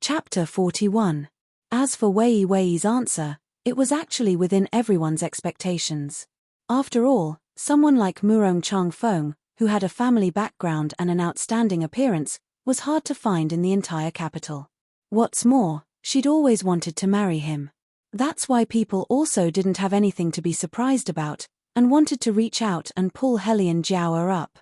Chapter 41. As for Wei Wei's answer, it was actually within everyone's expectations. After all, someone like Murong Changfeng, who had a family background and an outstanding appearance, was hard to find in the entire capital. What's more, she'd always wanted to marry him. That's why people also didn't have anything to be surprised about, and wanted to reach out and pull Helian Jiao up.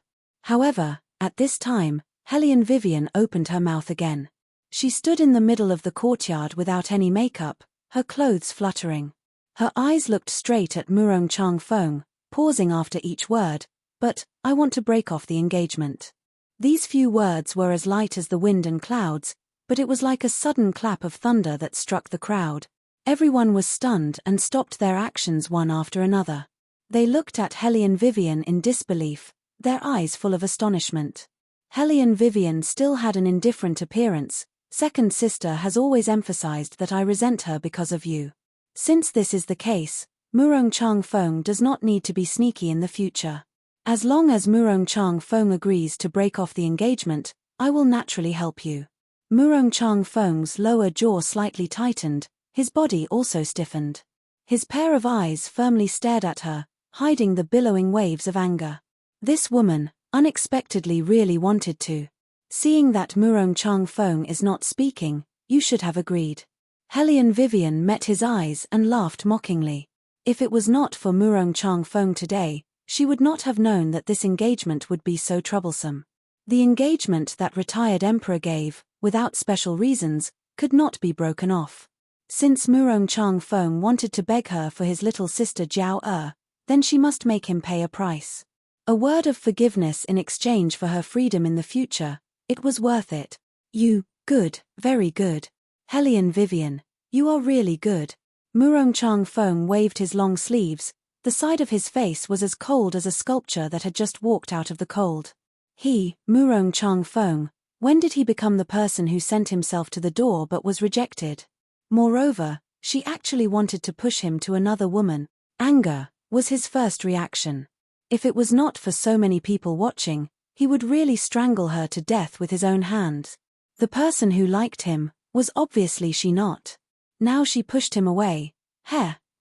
However, at this time, Helian Vivian opened her mouth again. She stood in the middle of the courtyard without any makeup, her clothes fluttering. Her eyes looked straight at Murong Changfeng, pausing after each word, "But, I want to break off the engagement." These few words were as light as the wind and clouds, but it was like a sudden clap of thunder that struck the crowd. Everyone was stunned and stopped their actions one after another. They looked at Helian Vivian in disbelief, their eyes full of astonishment. Helian Vivian still had an indifferent appearance. "Second sister has always emphasized that I resent her because of you. Since this is the case, Murong Changfeng does not need to be sneaky in the future. As long as Murong Changfeng agrees to break off the engagement, I will naturally help you." Murong Changfeng's lower jaw slightly tightened, his body also stiffened. His pair of eyes firmly stared at her, hiding the billowing waves of anger. This woman, unexpectedly, really wanted to. "Seeing that Murong Changfeng is not speaking, you should have agreed." Helian Vivian met his eyes and laughed mockingly. If it was not for Murong Changfeng today, she would not have known that this engagement would be so troublesome. The engagement that retired emperor gave, without special reasons, could not be broken off. Since Murong Changfeng wanted to beg her for his little sister Jiao, then she must make him pay a price. A word of forgiveness in exchange for her freedom in the future. It was worth it. "You, good, very good. Helian Vivian, you are really good." Murong Changfeng waved his long sleeves. The side of his face was as cold as a sculpture that had just walked out of the cold. He, Murong Changfeng, when did he become the person who sent himself to the door but was rejected? Moreover, she actually wanted to push him to another woman. Anger was his first reaction. If it was not for so many people watching, he would really strangle her to death with his own hands. The person who liked him was obviously she not. Now she pushed him away.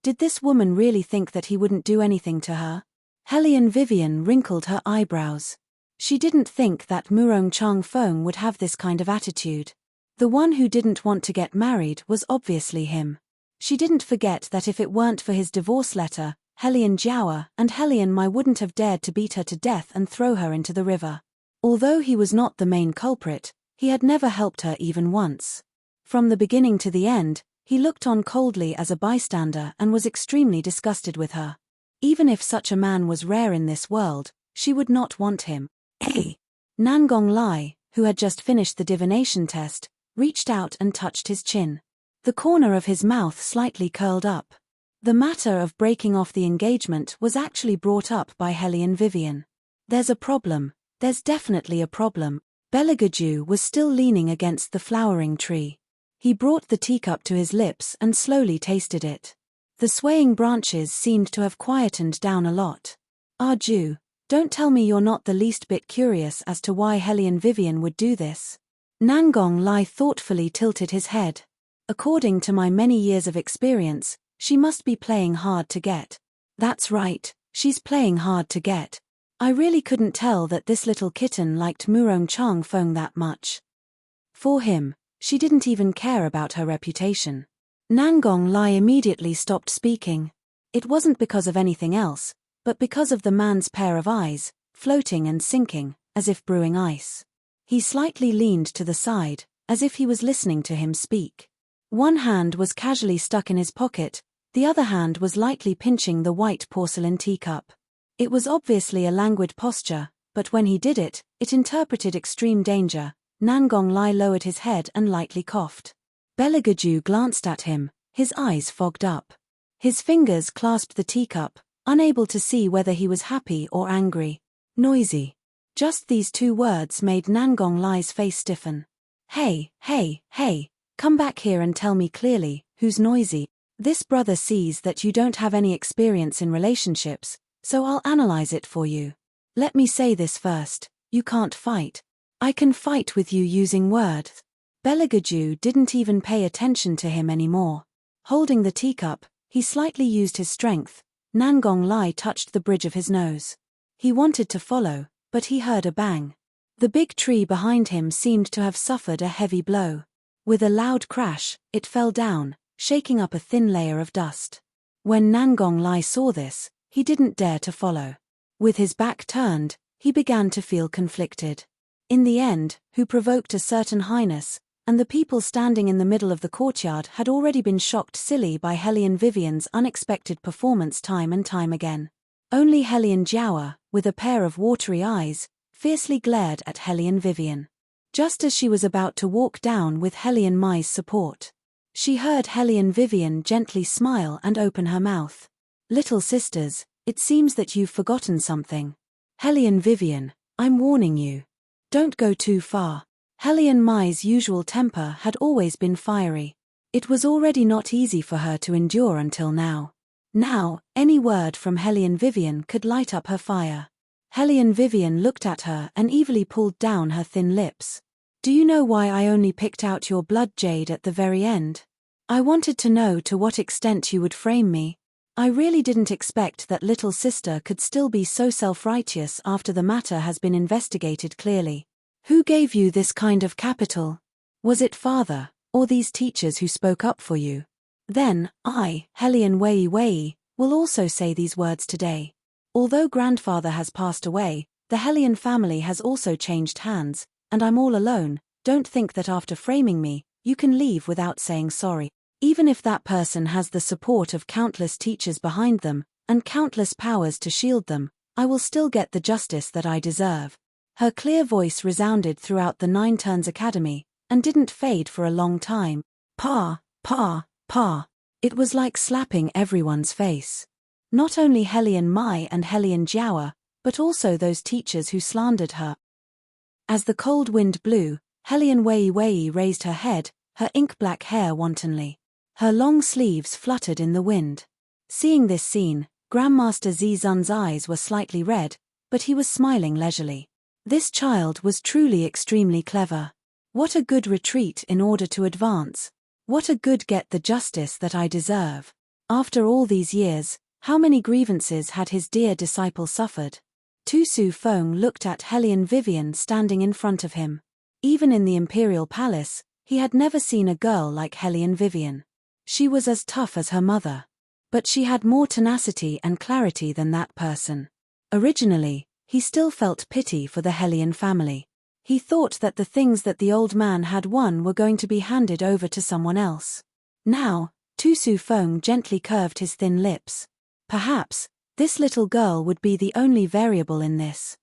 Did this woman really think that he wouldn't do anything to her? Helian Vivian wrinkled her eyebrows. She didn't think that Murong Changfeng would have this kind of attitude. The one who didn't want to get married was obviously him. She didn't forget that if it weren't for his divorce letter, Helian Jiao and Helian Mai wouldn't have dared to beat her to death and throw her into the river. Although he was not the main culprit, he had never helped her even once. From the beginning to the end, he looked on coldly as a bystander and was extremely disgusted with her. Even if such a man was rare in this world, she would not want him. Nangong Lai, who had just finished the divination test, reached out and touched his chin. The corner of his mouth slightly curled up. The matter of breaking off the engagement was actually brought up by Helian Vivian. "There's a problem, there's definitely a problem." Beligaju was still leaning against the flowering tree. He brought the teacup to his lips and slowly tasted it. The swaying branches seemed to have quietened down a lot. "Arju, don't tell me you're not the least bit curious as to why Helian Vivian would do this." Nangong Lai thoughtfully tilted his head. "According to my many years of experience, she must be playing hard to get." "That's right, she's playing hard to get. I really couldn't tell that this little kitten liked Murong Changfeng that much. For him, she didn't even care about her reputation." Nangong Lai immediately stopped speaking. It wasn't because of anything else, but because of the man's pair of eyes, floating and sinking, as if brewing ice. He slightly leaned to the side, as if he was listening to him speak. One hand was casually stuck in his pocket, the other hand was lightly pinching the white porcelain teacup. It was obviously a languid posture, but when he did it, it interpreted extreme danger. Nangong Lai lowered his head and lightly coughed. Beligaju glanced at him, his eyes fogged up. His fingers clasped the teacup, unable to see whether he was happy or angry. "Noisy." Just these two words made Nangong Lai's face stiffen. Hey, come back here and tell me clearly, who's noisy?" "This brother sees that you don't have any experience in relationships, so I'll analyze it for you. Let me say this first, you can't fight. I can fight with you using words." Beligaju didn't even pay attention to him anymore. Holding the teacup, he slightly used his strength. Nangong Lai touched the bridge of his nose. He wanted to follow, but he heard a bang. The big tree behind him seemed to have suffered a heavy blow. With a loud crash, it fell down, shaking up a thin layer of dust. When Nangong Lai saw this, he didn't dare to follow. With his back turned, he began to feel conflicted. In the end, who provoked a certain highness, and the people standing in the middle of the courtyard had already been shocked silly by Hellion Vivian's unexpected performance time and time again. Only Hellion Jiawa, with a pair of watery eyes, fiercely glared at Hellion Vivian. Just as she was about to walk down with Hellion Mai's support, she heard Hellion Vivian gently smile and open her mouth. "Little sisters, it seems that you've forgotten something. Hellion Vivian, I'm warning you. Don't go too far." Hellion Mai's usual temper had always been fiery. It was already not easy for her to endure until now. Now, any word from Hellion Vivian could light up her fire. Hellion Vivian looked at her and evilly pulled down her thin lips. "Do you know why I only picked out your blood jade at the very end? I wanted to know to what extent you would frame me. I really didn't expect that little sister could still be so self-righteous after the matter has been investigated clearly. Who gave you this kind of capital? Was it father, or these teachers who spoke up for you? Then, I, Hellion Wei, will also say these words today. Although grandfather has passed away, the Hellion family has also changed hands, and I'm all alone. Don't think that after framing me, you can leave without saying sorry. Even if that person has the support of countless teachers behind them, and countless powers to shield them, I will still get the justice that I deserve." Her clear voice resounded throughout the Nine Turns Academy, and didn't fade for a long time. Pa, pa, pa. It was like slapping everyone's face. Not only Hellion Mai and Hellion Jiawa, but also those teachers who slandered her. As the cold wind blew, Hellion Wei raised her head, her ink-black hair wantonly. Her long sleeves fluttered in the wind. Seeing this scene, Grandmaster Zizun's eyes were slightly red, but he was smiling leisurely. This child was truly extremely clever. What a good retreat in order to advance. What a good get the justice that I deserve. After all these years, how many grievances had his dear disciple suffered? Tu Su Feng looked at Hellion Vivian standing in front of him. Even in the Imperial Palace, he had never seen a girl like Hellion Vivian. She was as tough as her mother. But she had more tenacity and clarity than that person. Originally, he still felt pity for the Hellion family. He thought that the things that the old man had won were going to be handed over to someone else. Now, Tu Su Feng gently curved his thin lips. Perhaps, this little girl would be the only variable in this.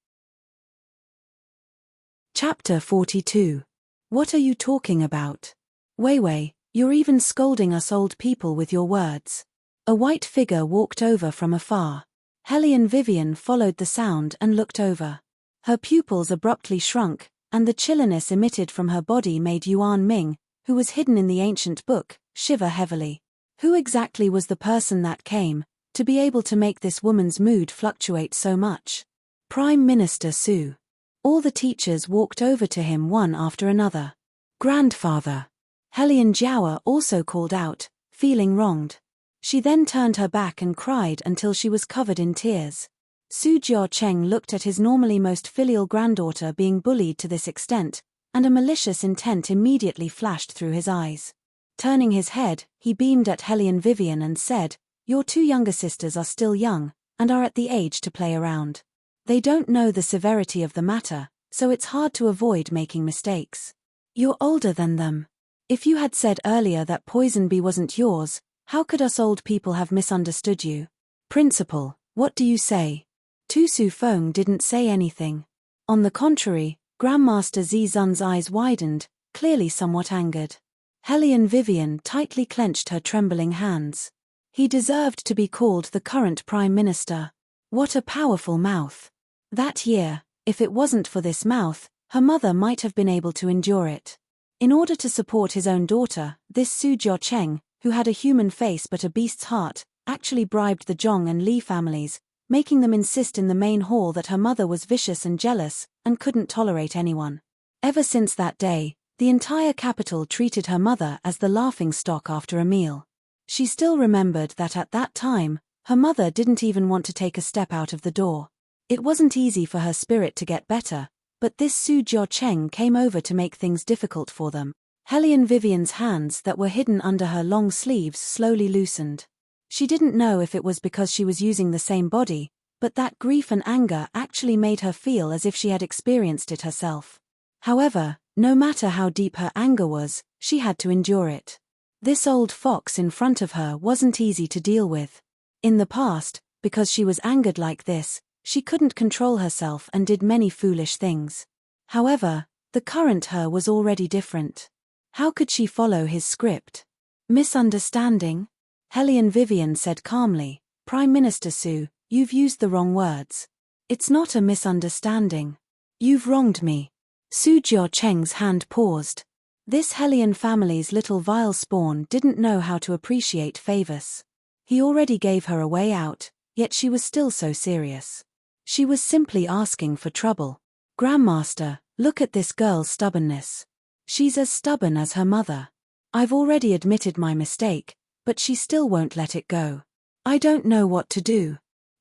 Chapter 42. What are you talking about? Wei, you're even scolding us old people with your words. A white figure walked over from afar. Hellion Vivian followed the sound and looked over. Her pupils abruptly shrunk, and the chilliness emitted from her body made Yuan Ming, who was hidden in the ancient book, shiver heavily. Who exactly was the person that came, to be able to make this woman's mood fluctuate so much? Prime Minister Su. All the teachers walked over to him one after another. Grandfather. Hellion Jiawa also called out, feeling wronged. She then turned her back and cried until she was covered in tears. Su Jiaocheng looked at his normally most filial granddaughter being bullied to this extent, and a malicious intent immediately flashed through his eyes. Turning his head, he beamed at Hellion Vivian and said, "Your two younger sisters are still young, and are at the age to play around. They don't know the severity of the matter, so it's hard to avoid making mistakes. You're older than them. If you had said earlier that Poison Bee wasn't yours, how could us old people have misunderstood you? Principal, what do you say?" Tu Su Feng didn't say anything. On the contrary, Grandmaster Zizun's eyes widened, clearly somewhat angered. Hellion Vivian tightly clenched her trembling hands. He deserved to be called the current Prime Minister. What a powerful mouth. That year, if it wasn't for this mouth, her mother might have been able to endure it. In order to support his own daughter, this Su Jiaocheng, who had a human face but a beast's heart, actually bribed the Zhong and Li families, making them insist in the main hall that her mother was vicious and jealous, and couldn't tolerate anyone. Ever since that day, The entire capital treated her mother as the laughingstock after a meal. She still remembered that at that time, her mother didn't even want to take a step out of the door. It wasn't easy for her spirit to get better, but this Su Jiacheng came over to make things difficult for them. Helian Vivian's hands that were hidden under her long sleeves slowly loosened. She didn't know if it was because she was using the same body, but that grief and anger actually made her feel as if she had experienced it herself. However, no matter how deep her anger was, she had to endure it. This old fox in front of her wasn't easy to deal with. In the past, because she was angered like this, she couldn't control herself and did many foolish things. However, the current her was already different. How could she follow his script? Misunderstanding? Helian Vivian said calmly, "Prime Minister Su, you've used the wrong words. It's not a misunderstanding. You've wronged me." Su Jiacheng's hand paused. This Helian family's little vile spawn didn't know how to appreciate favors. He already gave her a way out, yet she was still so serious. She was simply asking for trouble. "Grandmaster, look at this girl's stubbornness. She's as stubborn as her mother. I've already admitted my mistake, but she still won't let it go. I don't know what to do.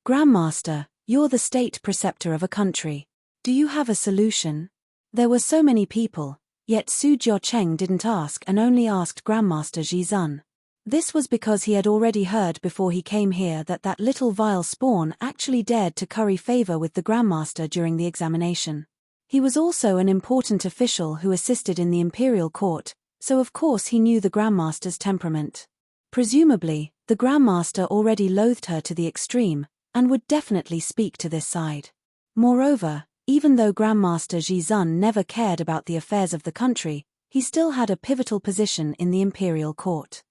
Grandmaster, you're the state preceptor of a country. Do you have a solution?" There were so many people, yet Su Jiacheng didn't ask and only asked Grandmaster Zhizun. This was because he had already heard before he came here that that little vile spawn actually dared to curry favor with the Grandmaster during the examination. He was also an important official who assisted in the imperial court, so of course he knew the Grandmaster's temperament. Presumably, the Grandmaster already loathed her to the extreme, and would definitely speak to this side. Moreover, even though Grandmaster Zhizun never cared about the affairs of the country, he still had a pivotal position in the imperial court.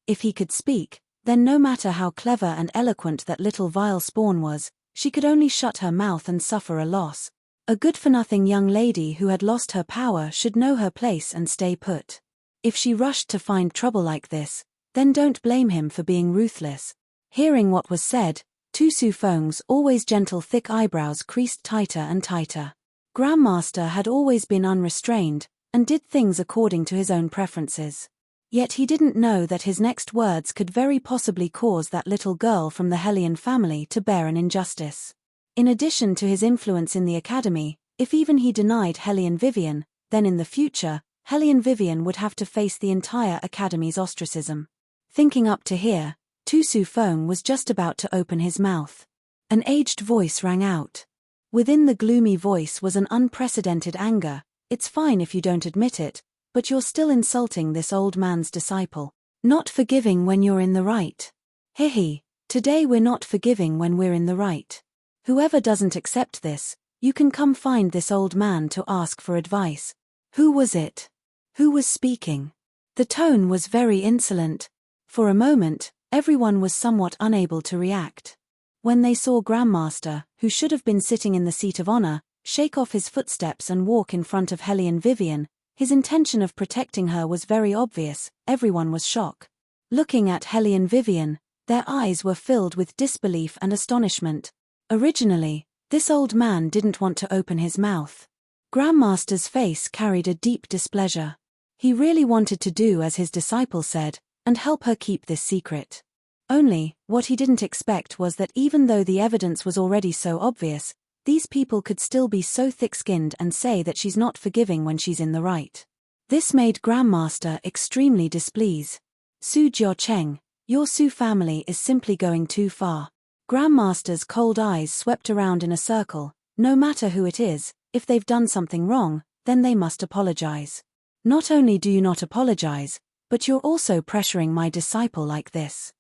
If he could speak, then no matter how clever and eloquent that little vile spawn was, she could only shut her mouth and suffer a loss. A good-for-nothing young lady who had lost her power should know her place and stay put. If she rushed to find trouble like this, then don't blame him for being ruthless. Hearing what was said, Tu Su Feng's always gentle thick eyebrows creased tighter and tighter. Grandmaster had always been unrestrained, and did things according to his own preferences. Yet he didn't know that his next words could very possibly cause that little girl from the Helian family to bear an injustice. In addition to his influence in the academy, if even he denied Helian Vivian, then in the future, Helian Vivian would have to face the entire academy's ostracism. Thinking up to here, Tu Su Feng was just about to open his mouth. An aged voice rang out. Within the gloomy voice was an unprecedented anger. "It's fine if you don't admit it, but you're still insulting this old man's disciple. Not forgiving when you're in the right. Hehe, today we're not forgiving when we're in the right. Whoever doesn't accept this, you can come find this old man to ask for advice." Who was it? Who was speaking? The tone was very insolent. For a moment, everyone was somewhat unable to react. When they saw Grandmaster, who should have been sitting in the seat of honor, shake off his footsteps and walk in front of Helian Vivian, his intention of protecting her was very obvious. Everyone was shocked. Looking at Helian Vivian, their eyes were filled with disbelief and astonishment. Originally, this old man didn't want to open his mouth. Grandmaster's face carried a deep displeasure. He really wanted to do as his disciple said, and help her keep this secret. Only, what he didn't expect was that even though the evidence was already so obvious, these people could still be so thick-skinned and say that she's not forgiving when she's in the right. This made Grandmaster extremely displeased. "Su Jiacheng, your Su family is simply going too far." Grandmaster's cold eyes swept around in a circle. "No matter who it is, if they've done something wrong, then they must apologize. Not only do you not apologize, but you're also pressuring my disciple like this.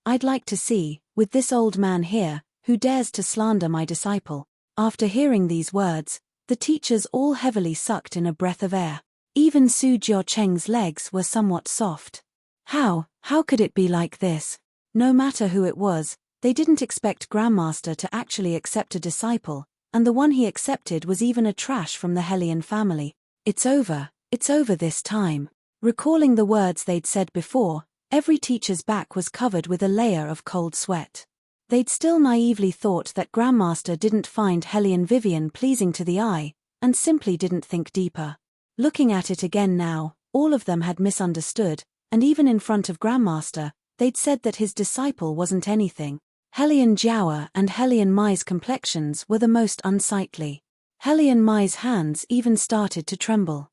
I'd like to see, with this old man here, who dares to slander my disciple." After hearing these words, the teachers all heavily sucked in a breath of air. Even Su Jiacheng's legs were somewhat soft. How could it be like this? No matter who it was, they didn't expect Grandmaster to actually accept a disciple, and the one he accepted was even a trash from the Helian family. It's over this time. Recalling the words they'd said before, every teacher's back was covered with a layer of cold sweat. They'd still naively thought that Grandmaster didn't find Helian Vivian pleasing to the eye, and simply didn't think deeper. Looking at it again now, all of them had misunderstood, and even in front of Grandmaster, they'd said that his disciple wasn't anything. Hellion Jiaoer and Hellion Mai's complexions were the most unsightly. Hellion Mai's hands even started to tremble.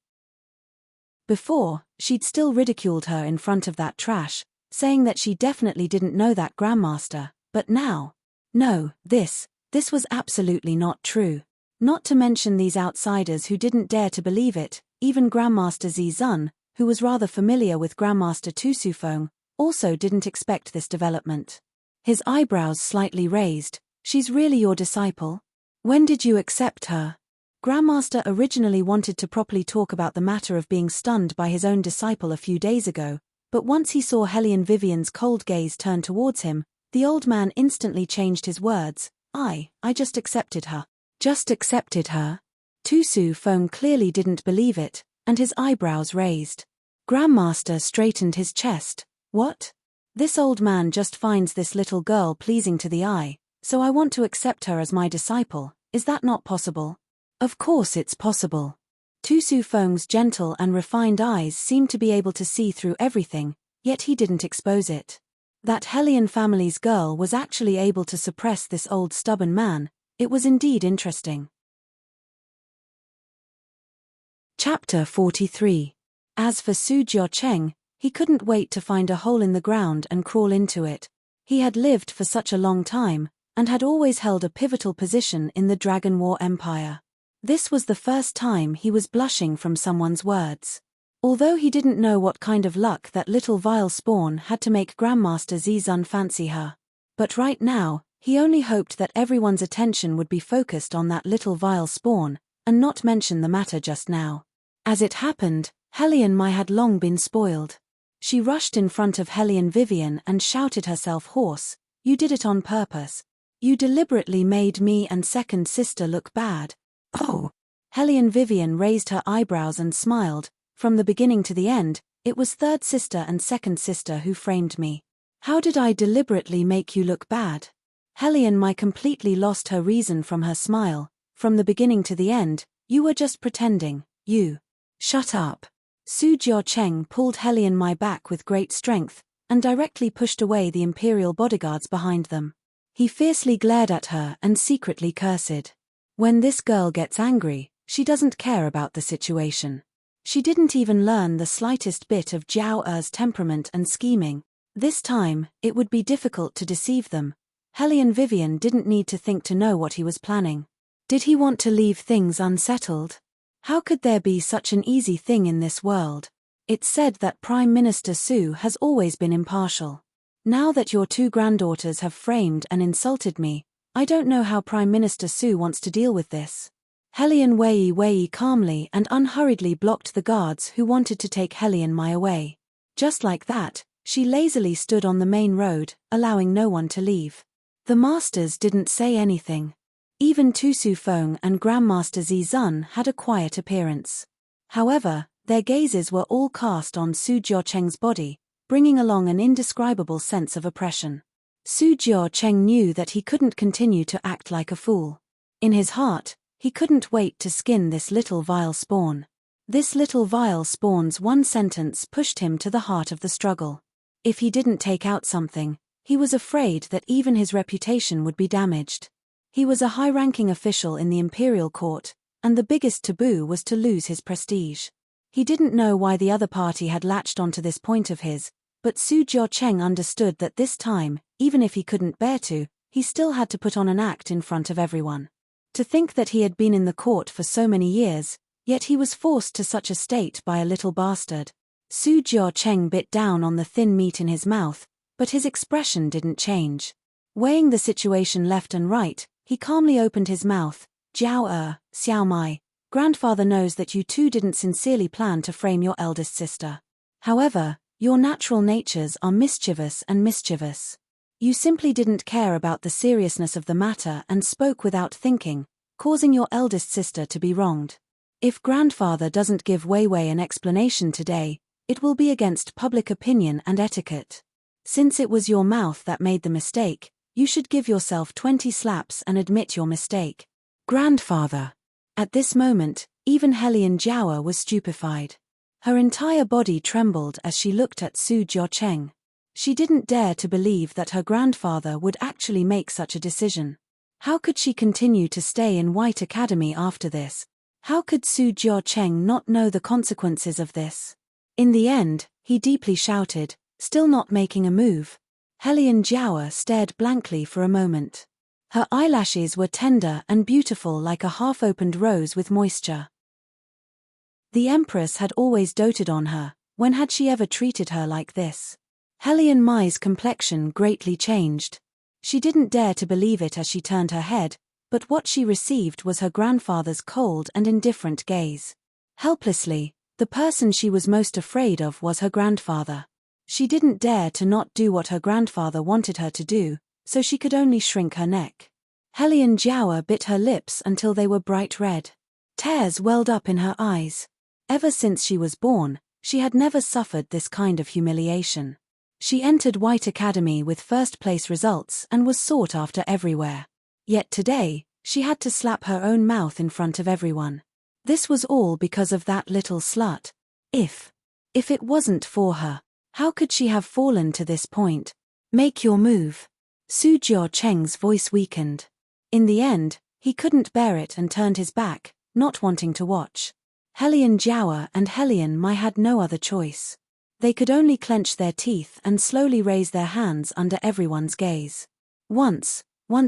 Before, she'd still ridiculed her in front of that trash, saying that she definitely didn't know that Grandmaster, but now. No, this was absolutely not true. Not to mention these outsiders who didn't dare to believe it, even Grandmaster Zizun, who was rather familiar with Grandmaster Tu Sufeng, also didn't expect this development. His eyebrows slightly raised. She's really your disciple? When did you accept her? Grandmaster originally wanted to properly talk about the matter of being stunned by his own disciple a few days ago, but once he saw Hellion Vivian's cold gaze turn towards him, the old man instantly changed his words. I just accepted her. Just accepted her? Tu Sufeng clearly didn't believe it, and his eyebrows raised. Grandmaster straightened his chest. What? This old man just finds this little girl pleasing to the eye, so I want to accept her as my disciple. Is that not possible? Of course it's possible. Tu Sufeng's gentle and refined eyes seemed to be able to see through everything, yet he didn't expose it. That Hellion family's girl was actually able to suppress this old stubborn man. It was indeed interesting. Chapter 43. As for Su Jiaocheng, he couldn't wait to find a hole in the ground and crawl into it. He had lived for such a long time, and had always held a pivotal position in the Dragon War Empire. This was the first time he was blushing from someone's words. Although he didn't know what kind of luck that little vile spawn had to make Grandmaster Zizun fancy her. But right now, he only hoped that everyone's attention would be focused on that little vile spawn, and not mention the matter just now. As it happened, Hellion Mai had long been spoiled. She rushed in front of Hellion Vivian and shouted herself hoarse. You did it on purpose. You deliberately made me and second sister look bad. Oh! Hellion Vivian raised her eyebrows and smiled. From the beginning to the end, it was third sister and second sister who framed me. How did I deliberately make you look bad? Hellion Mai completely lost her reason from her smile. From the beginning to the end, you were just pretending. You. Shut up. Su Jiaocheng pulled Hellion Mai back with great strength, and directly pushed away the imperial bodyguards behind them. He fiercely glared at her and secretly cursed. When this girl gets angry, she doesn't care about the situation. She didn't even learn the slightest bit of Jiao Er's temperament and scheming. This time, it would be difficult to deceive them. Hellion Vivian didn't need to think to know what he was planning. Did he want to leave things unsettled? How could there be such an easy thing in this world? It's said that Prime Minister Su has always been impartial. Now that your two granddaughters have framed and insulted me, I don't know how Prime Minister Su wants to deal with this. Hellion Wei calmly and unhurriedly blocked the guards who wanted to take Hellion Mai away. Just like that, she lazily stood on the main road, allowing no one to leave. The masters didn't say anything. Even Tu Sufeng and Grandmaster Zizun had a quiet appearance. However, their gazes were all cast on Su Jiaocheng's body, bringing along an indescribable sense of oppression. Su Jiaocheng knew that he couldn't continue to act like a fool. In his heart, he couldn't wait to skin this little vile spawn. This little vile spawn's one sentence pushed him to the heart of the struggle. If he didn't take out something, he was afraid that even his reputation would be damaged. He was a high-ranking official in the imperial court, and the biggest taboo was to lose his prestige. He didn't know why the other party had latched onto this point of his, but Su Jiaocheng understood that this time, even if he couldn't bear to, he still had to put on an act in front of everyone. To think that he had been in the court for so many years, yet he was forced to such a state by a little bastard. Su Jiaocheng bit down on the thin meat in his mouth, but his expression didn't change. Weighing the situation left and right, he calmly opened his mouth. Jiao Xiao Mai, grandfather knows that you two didn't sincerely plan to frame your eldest sister. However, your natural natures are mischievous and mischievous. You simply didn't care about the seriousness of the matter and spoke without thinking, causing your eldest sister to be wronged. If grandfather doesn't give Wei an explanation today, it will be against public opinion and etiquette. Since it was your mouth that made the mistake, you should give yourself 20 slaps and admit your mistake. Grandfather. At this moment, Even Helian Jiawa was stupefied. Her entire body trembled as she looked at Su Jiacheng. She didn't dare to believe that her grandfather would actually make such a decision. How could she continue to stay in White Academy after this? How could Su Jiacheng not know the consequences of this? In the end, he deeply shouted, still not making a move. Helian Jiawa stared blankly for a moment. Her eyelashes were tender and beautiful like a half-opened rose with moisture. The Empress had always doted on her. When had she ever treated her like this? Helian Mai's complexion greatly changed. She didn't dare to believe it as she turned her head, but what she received was her grandfather's cold and indifferent gaze. Helplessly, the person she was most afraid of was her grandfather. She didn't dare to not do what her grandfather wanted her to do, so she could only shrink her neck. Helian Jiawa bit her lips until they were bright red. Tears welled up in her eyes. Ever since she was born, she had never suffered this kind of humiliation. She entered White Academy with first-place results and was sought after everywhere. Yet today, she had to slap her own mouth in front of everyone. This was all because of that little slut. If it wasn't for her, how could she have fallen to this point? Make your move. Su Jiacheng's voice weakened. In the end, he couldn't bear it and turned his back, not wanting to watch. Helian Jiawa and Helian Mai had no other choice. They could only clench their teeth and slowly raise their hands under everyone's gaze. Once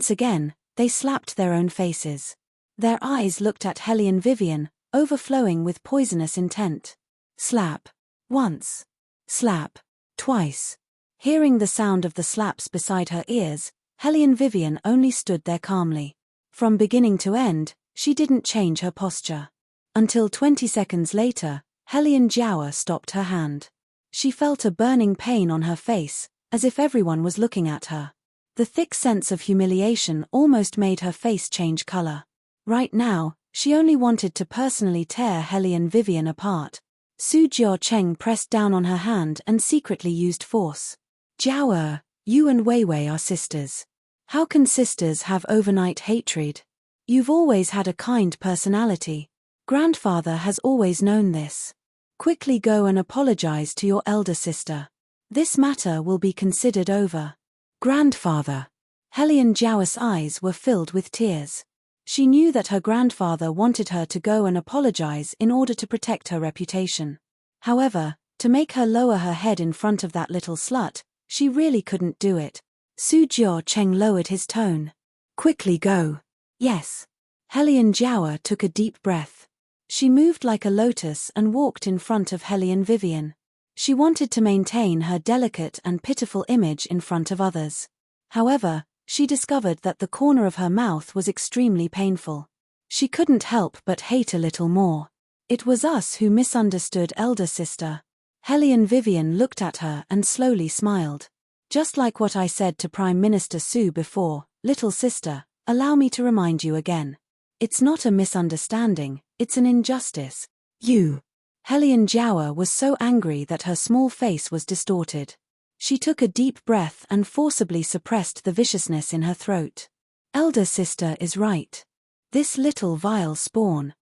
again, they slapped their own faces. Their eyes looked at Helian Vivian, overflowing with poisonous intent. Slap. Once. Slap. Twice. Hearing the sound of the slaps beside her ears, Helian Vivian only stood there calmly. From beginning to end, she didn't change her posture. Until 20 seconds later, Helian Jiawa stopped her hand. She felt a burning pain on her face, as if everyone was looking at her. The thick sense of humiliation almost made her face change color. Right now, she only wanted to personally tear Helian Vivian apart. Su Jiacheng pressed down on her hand and secretly used force. Jiawa, you and Weiwei are sisters. How can sisters have overnight hatred? You've always had a kind personality. Grandfather has always known this. Quickly go and apologize to your elder sister. This matter will be considered over. Grandfather. Helian Jiawa's eyes were filled with tears. She knew that her grandfather wanted her to go and apologize in order to protect her reputation. However, to make her lower her head in front of that little slut, she really couldn't do it. Su Jiacheng lowered his tone. Quickly go. Yes. Helian Jiawa took a deep breath. She moved like a lotus and walked in front of Helian Vivian. She wanted to maintain her delicate and pitiful image in front of others. However, she discovered that the corner of her mouth was extremely painful. She couldn't help but hate a little more. It was us who misunderstood elder sister. Helian Vivian looked at her and slowly smiled. Just like what I said to Prime Minister Su before, little sister, allow me to remind you again. It's not a misunderstanding, it's an injustice. You. Helian Jiawa was so angry that her small face was distorted. She took a deep breath and forcibly suppressed the viciousness in her throat. Elder sister is right. This little vile spawn.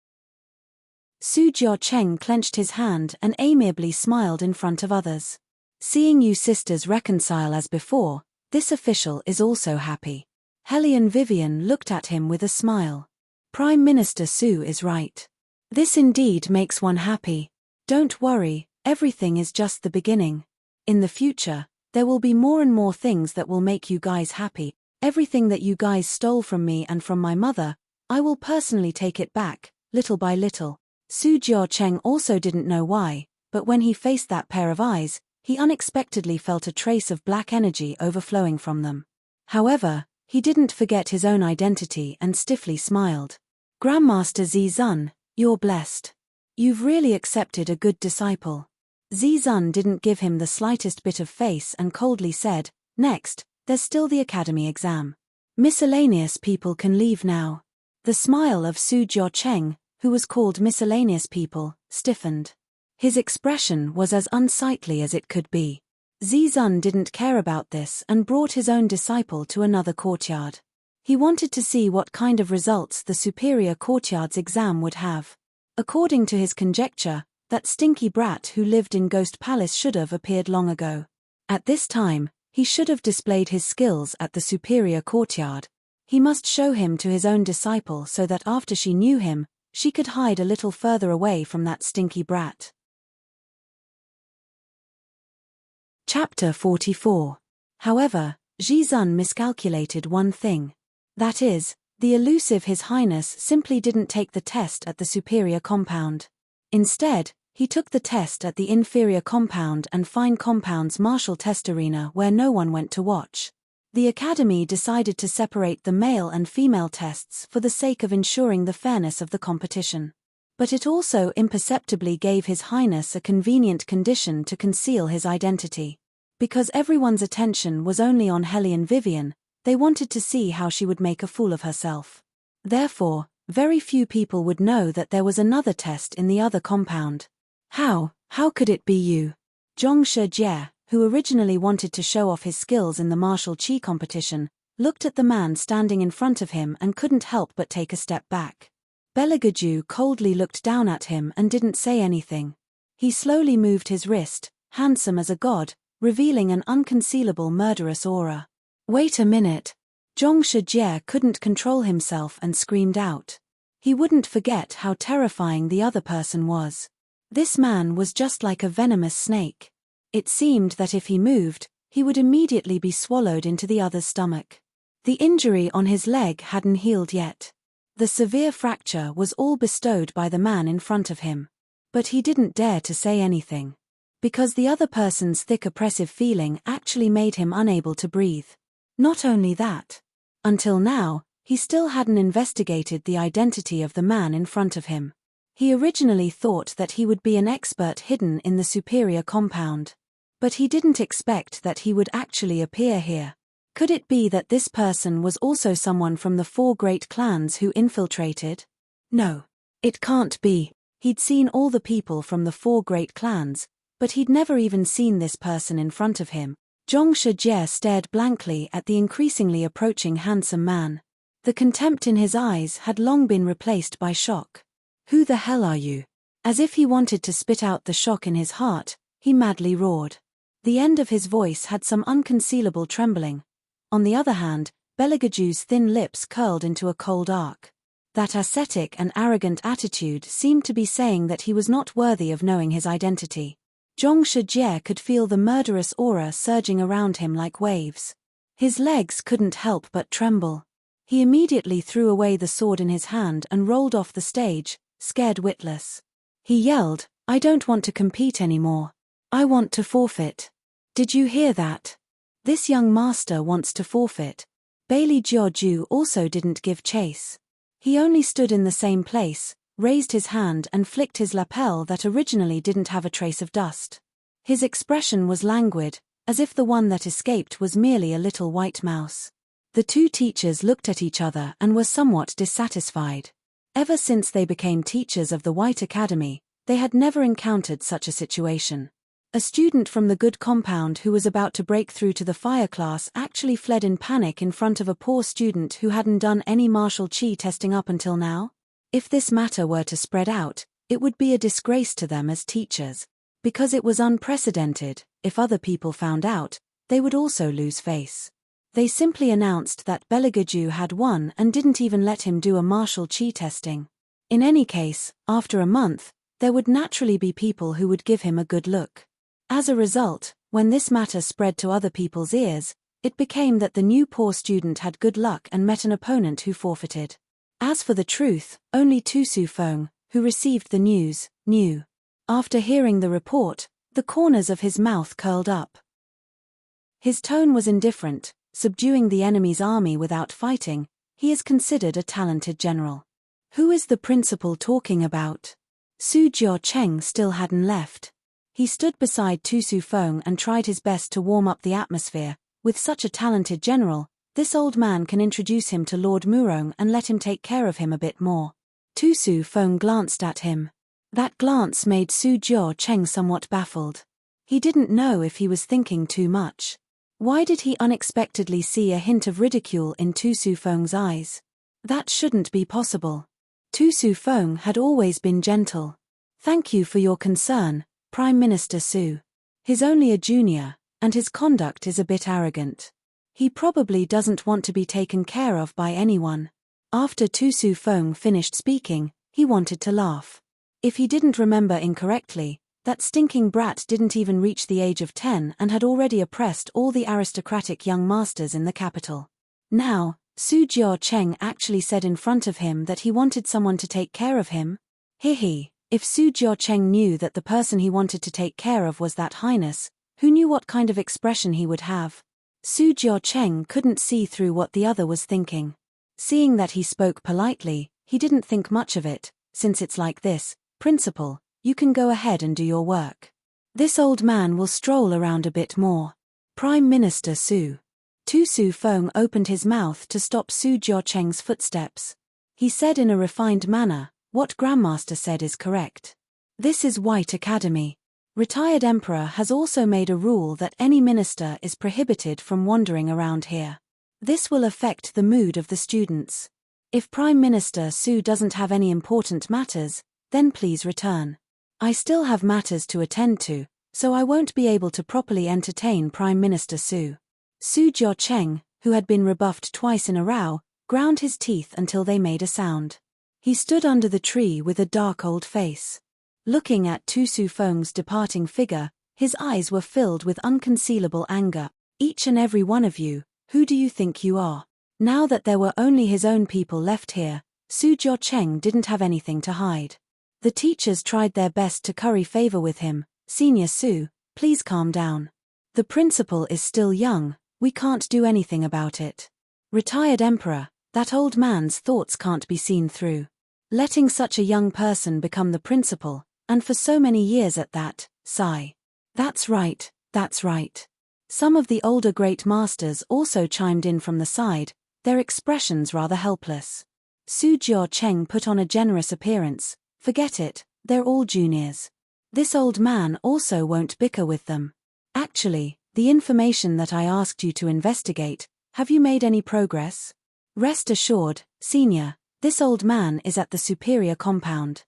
Su Jiacheng clenched his hand and amiably smiled in front of others. Seeing you sisters reconcile as before, this official is also happy. Helian Vivian looked at him with a smile. Prime Minister Su is right. This indeed makes one happy. Don't worry, everything is just the beginning. In the future, there will be more and more things that will make you guys happy. Everything that you guys stole from me and from my mother, I will personally take it back, little by little. Su Jiacheng also didn't know why, but when he faced that pair of eyes, he unexpectedly felt a trace of black energy overflowing from them. However, he didn't forget his own identity and stiffly smiled. Grandmaster Zizun, you're blessed. You've really accepted a good disciple. Zizun didn't give him the slightest bit of face and coldly said, next, there's still the academy exam. Miscellaneous people can leave now. The smile of Su Jiacheng, who was called miscellaneous people, stiffened. His expression was as unsightly as it could be. Zizun didn't care about this and brought his own disciple to another courtyard. He wanted to see what kind of results the superior courtyard's exam would have. According to his conjecture, that stinky brat who lived in Ghost Palace should have appeared long ago. At this time, he should have displayed his skills at the superior courtyard. He must show him to his own disciple so that after she knew him, she could hide a little further away from that stinky brat. Chapter 44. However, Jizun miscalculated one thing. That is, the elusive His Highness simply didn't take the test at the superior compound. Instead, he took the test at the inferior compound and fine compound's martial test arena where no one went to watch. The academy decided to separate the male and female tests for the sake of ensuring the fairness of the competition. But it also imperceptibly gave His Highness a convenient condition to conceal his identity. Because everyone's attention was only on Hellion Vivian, they wanted to see how she would make a fool of herself. Therefore, very few people would know that there was another test in the other compound. How could it be you? Zhong Shijie, who originally wanted to show off his skills in the martial qi competition, looked at the man standing in front of him and couldn't help but take a step back. Beligaju coldly looked down at him and didn't say anything. He slowly moved his wrist, handsome as a god, revealing an unconcealable murderous aura. Wait a minute. Zhong Shijie couldn't control himself and screamed out. He wouldn't forget how terrifying the other person was. This man was just like a venomous snake. It seemed that if he moved, he would immediately be swallowed into the other's stomach. The injury on his leg hadn't healed yet. The severe fracture was all bestowed by the man in front of him. But he didn't dare to say anything. Because the other person's thick oppressive feeling actually made him unable to breathe. Not only that. Until now, he still hadn't investigated the identity of the man in front of him. He originally thought that he would be an expert hidden in the superior compound. But he didn't expect that he would actually appear here. Could it be that this person was also someone from the 4 great clans who infiltrated? No. It can't be. He'd seen all the people from the 4 great clans, but he'd never even seen this person in front of him. Zhong Shijie stared blankly at the increasingly approaching handsome man. The contempt in his eyes had long been replaced by shock. Who the hell are you? As if he wanted to spit out the shock in his heart, he madly roared. The end of his voice had some unconcealable trembling. On the other hand, Beligaju's thin lips curled into a cold arc. That ascetic and arrogant attitude seemed to be saying that he was not worthy of knowing his identity. Zhong Shijie could feel the murderous aura surging around him like waves. His legs couldn't help but tremble. He immediately threw away the sword in his hand and rolled off the stage, scared witless. He yelled, "I don't want to compete anymore. I want to forfeit. Did you hear that? This young master wants to forfeit." Bailey Jiaoju also didn't give chase. He only stood in the same place, raised his hand and flicked his lapel that originally didn't have a trace of dust. His expression was languid, as if the one that escaped was merely a little white mouse. The 2 teachers looked at each other and were somewhat dissatisfied. Ever since they became teachers of the White Academy, they had never encountered such a situation. A student from the good compound who was about to break through to the fire class actually fled in panic in front of a poor student who hadn't done any martial qi testing up until now. If this matter were to spread out, it would be a disgrace to them as teachers. Because it was unprecedented, if other people found out, they would also lose face. They simply announced that Beligaju had won and didn't even let him do a martial qi testing. In any case, after a month, there would naturally be people who would give him a good look. As a result, when this matter spread to other people's ears, it became that the new poor student had good luck and met an opponent who forfeited. As for the truth, only Tu Su Feng, who received the news, knew. After hearing the report, the corners of his mouth curled up. His tone was indifferent, subduing the enemy's army without fighting. He is considered a talented general. Who is the principal talking about? Su Jiao-cheng still hadn't left. He stood beside Tu Su Feng and tried his best to warm up the atmosphere. With such a talented general, this old man can introduce him to Lord Murong and let him take care of him a bit more. Tu Su Feng glanced at him. That glance made Su Jiao-cheng somewhat baffled. He didn't know if he was thinking too much. Why did he unexpectedly see a hint of ridicule in Tu Su Feng's eyes? That shouldn't be possible. Tu Su Feng had always been gentle. Thank you for your concern, Prime Minister Su. He's only a junior, and his conduct is a bit arrogant. He probably doesn't want to be taken care of by anyone. After Tu Su Feng finished speaking, he wanted to laugh. If he didn't remember incorrectly, that stinking brat didn't even reach the age of 10 and had already oppressed all the aristocratic young masters in the capital. Now, Su Jiao-cheng actually said in front of him that he wanted someone to take care of him? He. If Su Jiao-cheng knew that the person he wanted to take care of was that highness, who knew what kind of expression he would have? Su Jiao-cheng couldn't see through what the other was thinking. Seeing that he spoke politely, he didn't think much of it. Since it's like this, Principal, you can go ahead and do your work. This old man will stroll around a bit more. Prime Minister Su. Tu Su Feng opened his mouth to stop Su Jiao-cheng's footsteps. He said in a refined manner, "What Grandmaster said is correct. This is White Academy. Retired Emperor has also made a rule that any minister is prohibited from wandering around here. This will affect the mood of the students. If Prime Minister Su doesn't have any important matters, then please return. I still have matters to attend to, so I won't be able to properly entertain Prime Minister Su." Su Jiao-cheng, who had been rebuffed twice in a row, ground his teeth until they made a sound. He stood under the tree with a dark old face. Looking at Tu Su Feng's departing figure, his eyes were filled with unconcealable anger. "Each and every one of you, who do you think you are?" Now that there were only his own people left here, Su Jiao-cheng didn't have anything to hide. The teachers tried their best to curry favor with him. "Senior Su, please calm down. The principal is still young, we can't do anything about it. Retired Emperor, that old man's thoughts can't be seen through. Letting such a young person become the principal, and for so many years at that." Sigh. That's right. Some of the older great masters also chimed in from the side, their expressions rather helpless. Su Jiao-cheng put on a generous appearance. "Forget it, they're all juniors. This old man also won't bicker with them. Actually, the information that I asked you to investigate, have you made any progress? Rest assured, Senior, this old man is at the superior compound."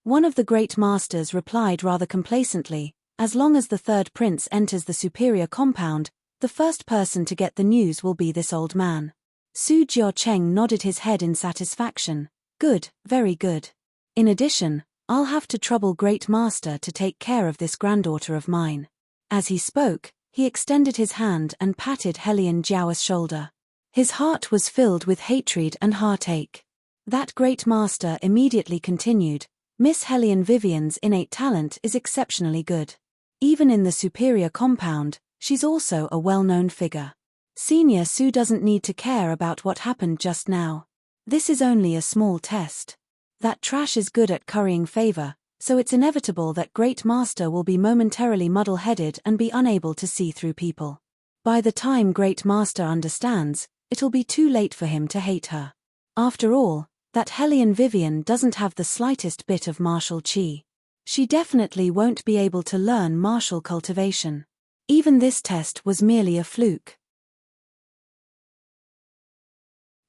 One of the great masters replied rather complacently, "As long as the third prince enters the superior compound, the first person to get the news will be this old man." Su Jiao-cheng nodded his head in satisfaction. "Good, very good. In addition, I'll have to trouble Great Master to take care of this granddaughter of mine." As he spoke, he extended his hand and patted Helian Jiao's shoulder. His heart was filled with hatred and heartache. That Great Master immediately continued, "Miss Helian Vivian's innate talent is exceptionally good. Even in the superior compound, she's also a well-known figure. Senior Su doesn't need to care about what happened just now. This is only a small test. That trash is good at currying favor, so it's inevitable that Great Master will be momentarily muddle-headed and be unable to see through people. By the time Great Master understands, it'll be too late for him to hate her. After all, that Helian Vivian doesn't have the slightest bit of martial chi. She definitely won't be able to learn martial cultivation. Even this test was merely a fluke."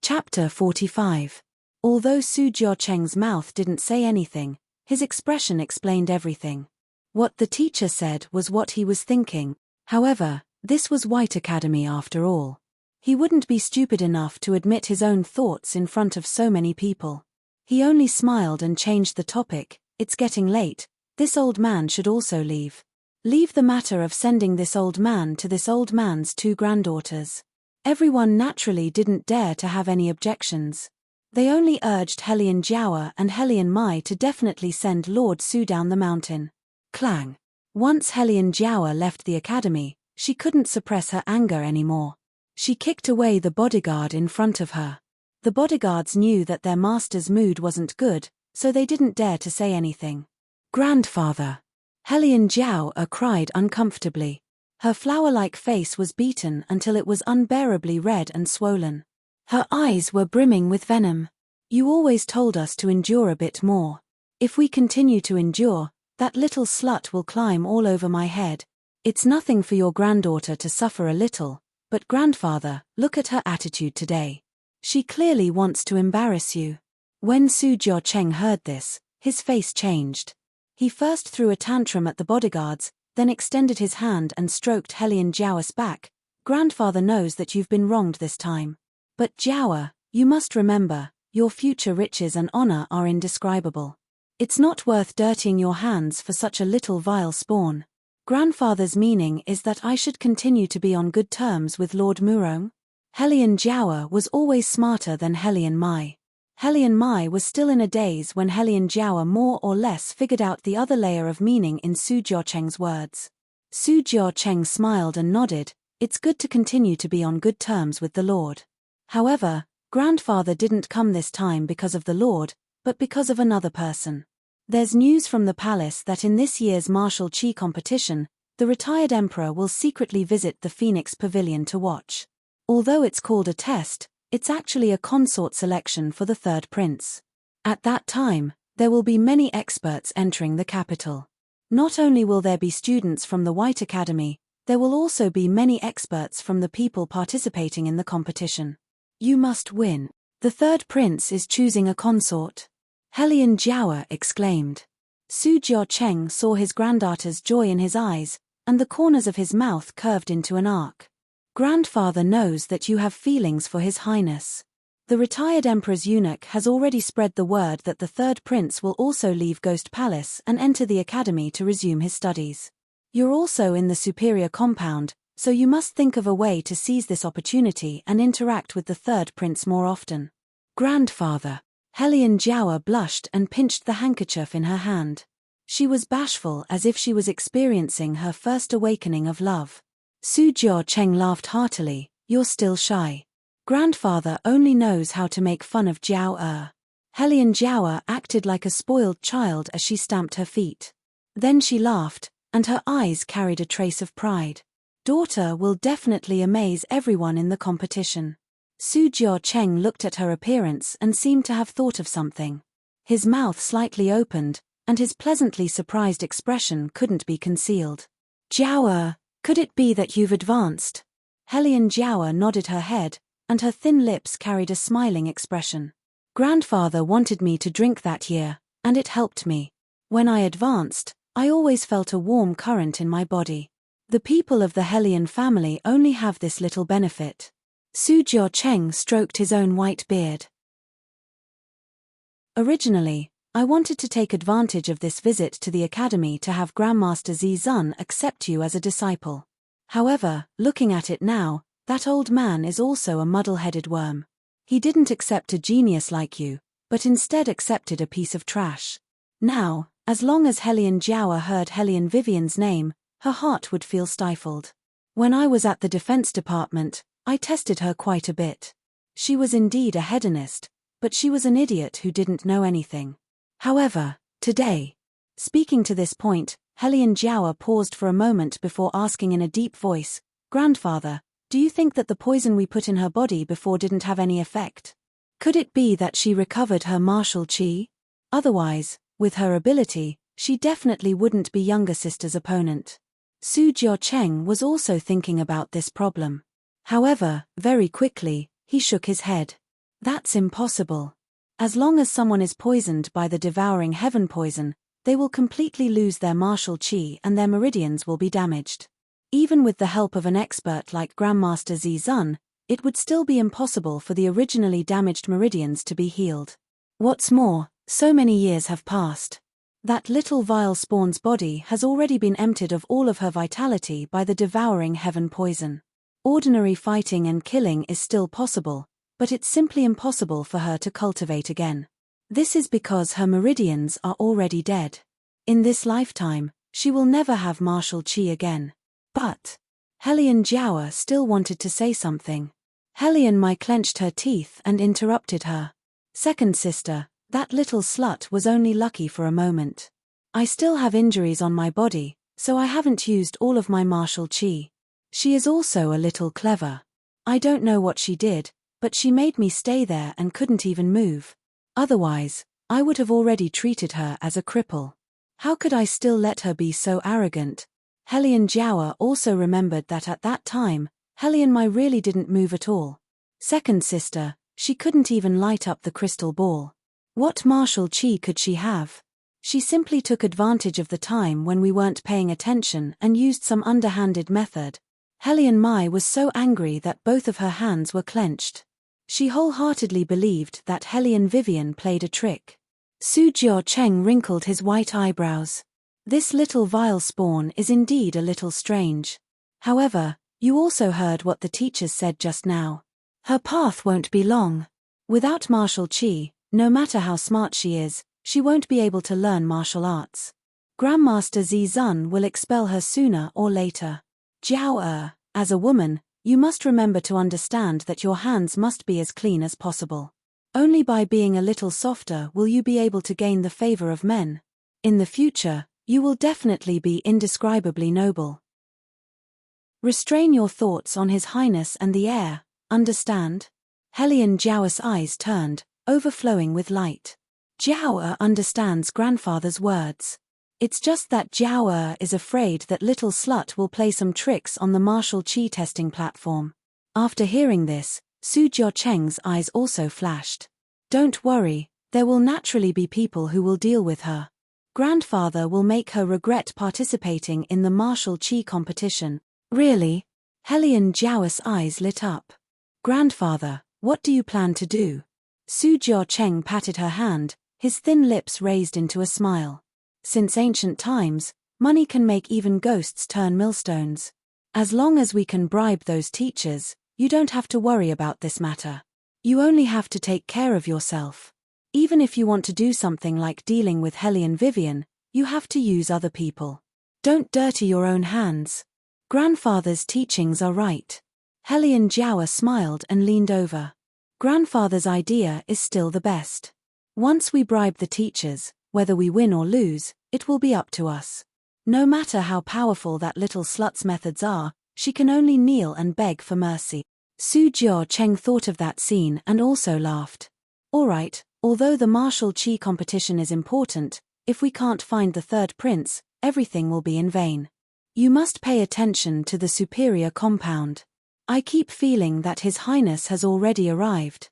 Chapter 45. Although Su Jiao-cheng's mouth didn't say anything, his expression explained everything. What the teacher said was what he was thinking. However, this was White Academy after all. He wouldn't be stupid enough to admit his own thoughts in front of so many people. He only smiled and changed the topic. "It's getting late. This old man should also leave. Leave the matter of sending this old man to this old man's 2 granddaughters." Everyone naturally didn't dare to have any objections. They only urged Helian Jiao and Helian Mai to definitely send Lord Su down the mountain. Clang. Once Helian Jiao left the academy, she couldn't suppress her anger anymore. She kicked away the bodyguard in front of her. The bodyguards knew that their master's mood wasn't good, so they didn't dare to say anything. "Grandfather!" Helian Jiao cried uncomfortably. Her flower-like face was beaten until it was unbearably red and swollen. Her eyes were brimming with venom. "You always told us to endure a bit more. If we continue to endure, that little slut will climb all over my head. It's nothing for your granddaughter to suffer a little, but grandfather, look at her attitude today. She clearly wants to embarrass you." When Su Jiacheng heard this, his face changed. He first threw a tantrum at the bodyguards, then extended his hand and stroked Helian Jiao's back. Grandfather knows that you've been wronged this time. But Jiao, you must remember, your future riches and honor are indescribable. It's not worth dirtying your hands for such a little vile spawn. Grandfather's meaning is that I should continue to be on good terms with Lord Murong? Helian Jiao was always smarter than Helian Mai. Helian Mai was still in a daze when Helian Jiao more or less figured out the other layer of meaning in Su Jiacheng's words. Su Jiacheng smiled and nodded. It's good to continue to be on good terms with the Lord. However, Grandfather didn't come this time because of the Lord, but because of another person. There's news from the palace that in this year's martial qi competition, the retired emperor will secretly visit the Phoenix Pavilion to watch. Although it's called a test, it's actually a consort selection for the third prince. At that time, there will be many experts entering the capital. Not only will there be students from the White Academy, there will also be many experts from the people participating in the competition. You must win. The third prince is choosing a consort. Helian Jiao exclaimed. Su Jiacheng saw his granddaughter's joy in his eyes, and the corners of his mouth curved into an arc. Grandfather knows that you have feelings for His Highness. The retired emperor's eunuch has already spread the word that the third prince will also leave Ghost Palace and enter the academy to resume his studies. You're also in the superior compound, so you must think of a way to seize this opportunity and interact with the third prince more often. Grandfather. Helian Jiao blushed and pinched the handkerchief in her hand. She was bashful as if she was experiencing her first awakening of love. Su Jiacheng laughed heartily. You're still shy. Grandfather only knows how to make fun of Jiao. Helian Jiao acted like a spoiled child as she stamped her feet. Then she laughed, and her eyes carried a trace of pride. Daughter will definitely amaze everyone in the competition. Su Jiacheng looked at her appearance and seemed to have thought of something. His mouth slightly opened, and his pleasantly surprised expression couldn't be concealed. Jiao, could it be that you've advanced? Helian Jiao nodded her head, and her thin lips carried a smiling expression. Grandfather wanted me to drink that year, and it helped me. When I advanced, I always felt a warm current in my body. The people of the Helian family only have this little benefit. Su Jiacheng stroked his own white beard. Originally, I wanted to take advantage of this visit to the academy to have Grandmaster Zizun accept you as a disciple. However, looking at it now, that old man is also a muddle-headed worm. He didn't accept a genius like you, but instead accepted a piece of trash. Now, as long as Helian Jiao heard Helian Vivian's name, her heart would feel stifled. When I was at the Defense Department, I tested her quite a bit. She was indeed a hedonist, but she was an idiot who didn't know anything. However, today. Speaking to this point, Helian Jiao paused for a moment before asking in a deep voice, Grandfather, do you think that the poison we put in her body before didn't have any effect? Could it be that she recovered her martial qi? Otherwise, with her ability, she definitely wouldn't be younger sister's opponent. Su Jiacheng was also thinking about this problem. However, very quickly, he shook his head. That's impossible. As long as someone is poisoned by the devouring heaven poison, they will completely lose their martial qi and their meridians will be damaged. Even with the help of an expert like Grandmaster Zizun, it would still be impossible for the originally damaged meridians to be healed. What's more, so many years have passed. That little vile spawn's body has already been emptied of all of her vitality by the devouring heaven poison. Ordinary fighting and killing is still possible, but it's simply impossible for her to cultivate again. This is because her meridians are already dead. In this lifetime, she will never have martial qi again. But Helian Jiao still wanted to say something. Helian Mai clenched her teeth and interrupted her. Second sister, that little slut was only lucky for a moment. I still have injuries on my body, so I haven't used all of my martial qi. She is also a little clever. I don't know what she did, but she made me stay there and couldn't even move. Otherwise, I would have already treated her as a cripple. How could I still let her be so arrogant? Helian Jiao also remembered that at that time, Helian Mai really didn't move at all. Second sister, she couldn't even light up the crystal ball. What martial chi could she have? She simply took advantage of the time when we weren't paying attention and used some underhanded method. Helian Mai was so angry that both of her hands were clenched. She wholeheartedly believed that Helian Vivian played a trick. Su Jiao Cheng wrinkled his white eyebrows. This little vile spawn is indeed a little strange. However, you also heard what the teachers said just now. Her path won't be long. Without martial chi, no matter how smart she is, she won't be able to learn martial arts. Grandmaster Zi Zun will expel her sooner or later. Jiao as a woman, you must remember to understand that your hands must be as clean as possible. Only by being a little softer will you be able to gain the favor of men. In the future, you will definitely be indescribably noble. Restrain your thoughts on His Highness and the air, understand? Helian Jiao's eyes turned, overflowing with light. Jiao understands grandfather's words. It's just that Jiao is afraid that little slut will play some tricks on the martial chi testing platform. After hearing this, Su Jiao-cheng's eyes also flashed. Don't worry, there will naturally be people who will deal with her. Grandfather will make her regret participating in the martial chi competition. Really? Helian Jiao's eyes lit up. Grandfather, what do you plan to do? Su Jiao-cheng patted her hand, his thin lips raised into a smile. Since ancient times, money can make even ghosts turn millstones. As long as we can bribe those teachers, you don't have to worry about this matter. You only have to take care of yourself. Even if you want to do something like dealing with Helian Vivian, you have to use other people. Don't dirty your own hands. Grandfather's teachings are right. Helian Jiao smiled and leaned over. Grandfather's idea is still the best. Once we bribe the teachers, whether we win or lose, it will be up to us. No matter how powerful that little slut's methods are, she can only kneel and beg for mercy. Su Jiao-cheng thought of that scene and also laughed. Alright, although the martial chi competition is important, if we can't find the third prince, everything will be in vain. You must pay attention to the superior compound. I keep feeling that His Highness has already arrived.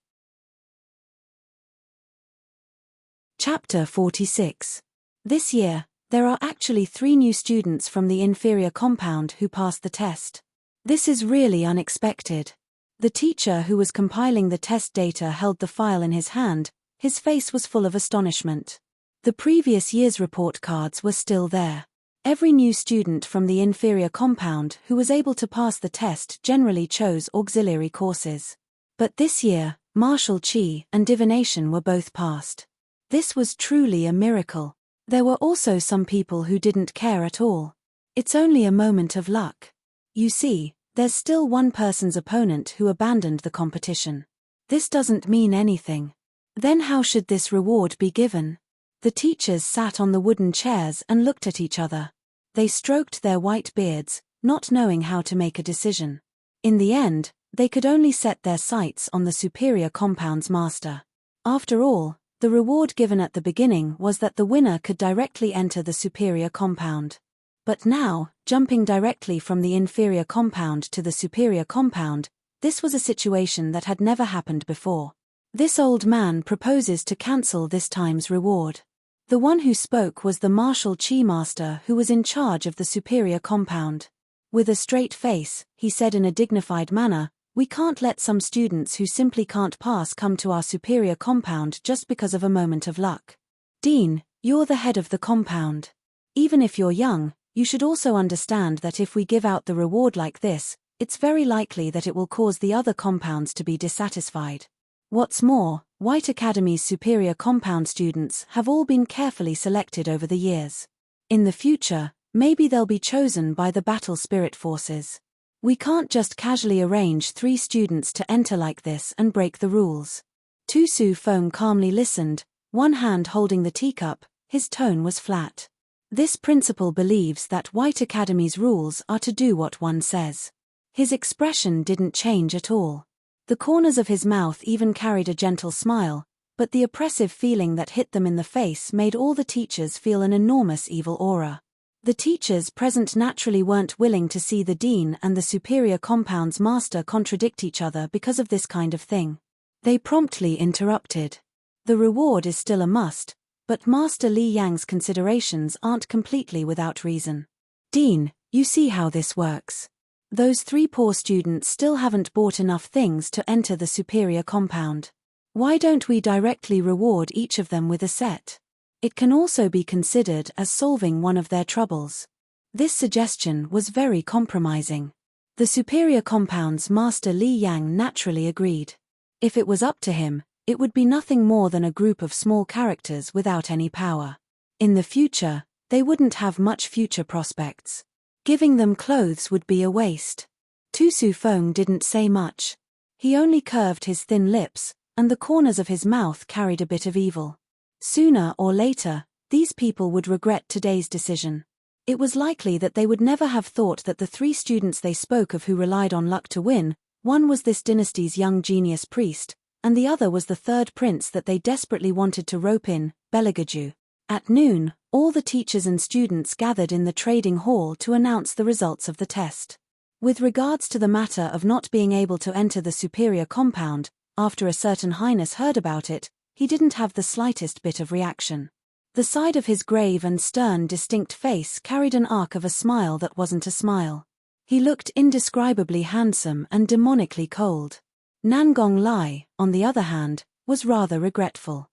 Chapter 46. This year, there are actually 3 new students from the inferior compound who passed the test. This is really unexpected. The teacher who was compiling the test data held the file in his hand, his face was full of astonishment. The previous year's report cards were still there. Every new student from the inferior compound who was able to pass the test generally chose auxiliary courses. But this year, martial chi and divination were both passed. This was truly a miracle. There were also some people who didn't care at all. It's only a moment of luck. You see, there's still one person's opponent who abandoned the competition. This doesn't mean anything. Then how should this reward be given? The teachers sat on the wooden chairs and looked at each other. They stroked their white beards, not knowing how to make a decision. In the end, they could only set their sights on the superior compound's master. After all, the reward given at the beginning was that the winner could directly enter the superior compound. But now, jumping directly from the inferior compound to the superior compound, this was a situation that had never happened before. This old man proposes to cancel this time's reward. The one who spoke was the martial chi master who was in charge of the superior compound. With a straight face, he said in a dignified manner, "We can't let some students who simply can't pass come to our superior compound just because of a moment of luck. Dean, you're the head of the compound. Even if you're young, you should also understand that if we give out the reward like this, it's very likely that it will cause the other compounds to be dissatisfied. What's more, White Academy's superior compound students have all been carefully selected over the years. In the future, maybe they'll be chosen by the battle spirit forces. We can't just casually arrange 3 students to enter like this and break the rules." Tu Su Feng calmly listened, one hand holding the teacup, his tone was flat. This principal believes that White Academy's rules are to do what one says. His expression didn't change at all. The corners of his mouth even carried a gentle smile, but the oppressive feeling that hit them in the face made all the teachers feel an enormous evil aura. The teachers present naturally weren't willing to see the dean and the superior compound's master contradict each other because of this kind of thing. They promptly interrupted. The reward is still a must, but Master Li Yang's considerations aren't completely without reason. Dean, you see how this works. Those 3 poor students still haven't bought enough things to enter the superior compound. Why don't we directly reward each of them with a set? It can also be considered as solving one of their troubles. This suggestion was very compromising. The superior compound's Master Li Yang naturally agreed. If it was up to him, it would be nothing more than a group of small characters without any power. In the future, they wouldn't have much future prospects. Giving them clothes would be a waste. Tu Su Feng didn't say much. He only curved his thin lips, and the corners of his mouth carried a bit of evil. Sooner or later, these people would regret today's decision. It was likely that they would never have thought that the 3 students they spoke of who relied on luck to win, one was this dynasty's young genius priest, and the other was the 3rd prince that they desperately wanted to rope in, Beligaju. At noon, all the teachers and students gathered in the trading hall to announce the results of the test. With regards to the matter of not being able to enter the superior compound, after a certain highness heard about it, he didn't have the slightest bit of reaction. The side of his grave and stern distinct face carried an arc of a smile that wasn't a smile. He looked indescribably handsome and demonically cold. Nangong Lai, on the other hand, was rather regretful.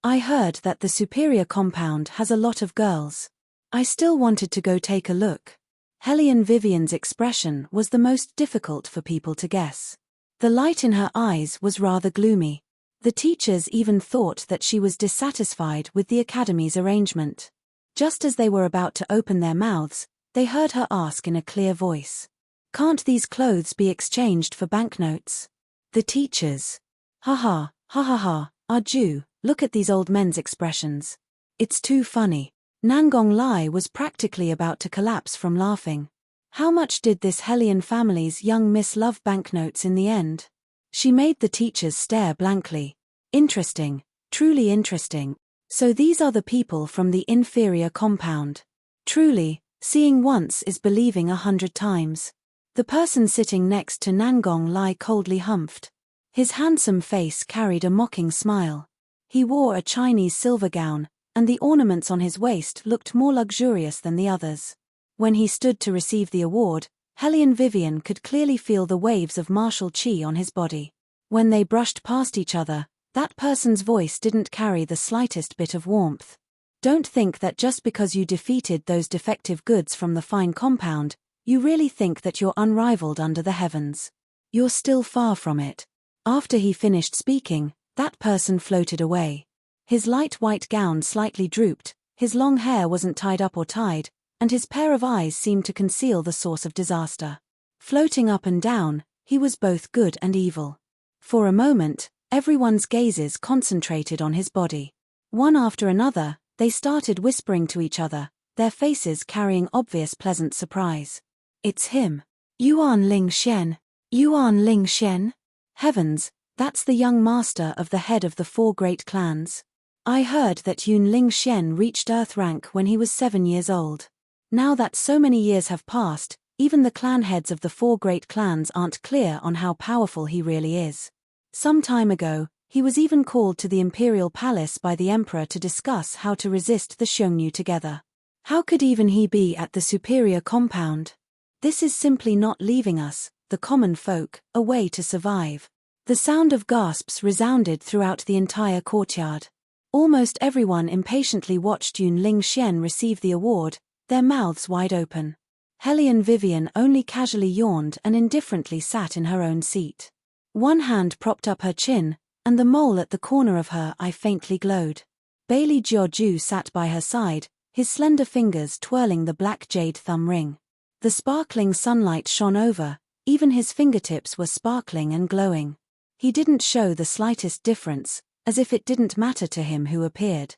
I heard that the superior compound has a lot of girls. I still wanted to go take a look. Hellion Vivian's expression was the most difficult for people to guess. The light in her eyes was rather gloomy. The teachers even thought that she was dissatisfied with the academy's arrangement. Just as they were about to open their mouths, they heard her ask in a clear voice, "Can't these clothes be exchanged for banknotes?" The teachers. Ha ha, ha ha ha, Arju, look at these old men's expressions. It's too funny. Nangong Lai was practically about to collapse from laughing. How much did this Hellion family's young miss love banknotes in the end? She made the teachers stare blankly. Interesting, truly interesting. So these are the people from the inferior compound. Truly, seeing once is believing 100 times. The person sitting next to Nangong Lai coldly humphed. His handsome face carried a mocking smile. He wore a Chinese silver gown, and the ornaments on his waist looked more luxurious than the others. When he stood to receive the award, Hellion Vivian could clearly feel the waves of martial chi on his body. When they brushed past each other, that person's voice didn't carry the slightest bit of warmth. Don't think that just because you defeated those defective goods from the fine compound, you really think that you're unrivaled under the heavens. You're still far from it. After he finished speaking, that person floated away. His light white gown slightly drooped, his long hair wasn't tied up or tied, and his pair of eyes seemed to conceal the source of disaster. Floating up and down, he was both good and evil. For a moment, everyone's gazes concentrated on his body. One after another, they started whispering to each other, their faces carrying obvious pleasant surprise. It's him. Yuan Ling Shen. Yuan Ling Shen? Heavens, that's the young master of the head of the 4 great clans. I heard that Yuan Ling Shen reached Earth rank when he was 7 years old. Now that so many years have passed, even the clan heads of the 4 great clans aren't clear on how powerful he really is. Some time ago, he was even called to the imperial palace by the emperor to discuss how to resist the Xiongnu together. How could even he be at the superior compound? This is simply not leaving us, the common folk, a way to survive. The sound of gasps resounded throughout the entire courtyard. Almost everyone impatiently watched Yuan Ling Shen receive the award, their mouths wide open. Hellion Vivian only casually yawned and indifferently sat in her own seat. One hand propped up her chin, and the mole at the corner of her eye faintly glowed. Bailey Jiaoju sat by her side, his slender fingers twirling the black jade thumb ring. The sparkling sunlight shone over, even his fingertips were sparkling and glowing. He didn't show the slightest difference, as if it didn't matter to him who appeared.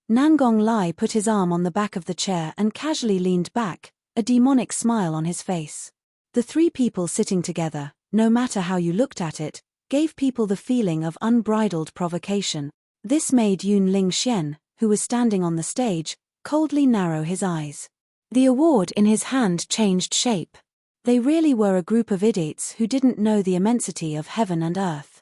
Nangong Lai put his arm on the back of the chair and casually leaned back, a demonic smile on his face. The 3 people sitting together, no matter how you looked at it, gave people the feeling of unbridled provocation. This made Yuan Ling Shen, who was standing on the stage, coldly narrow his eyes. The award in his hand changed shape. They really were a group of idiots who didn't know the immensity of heaven and earth.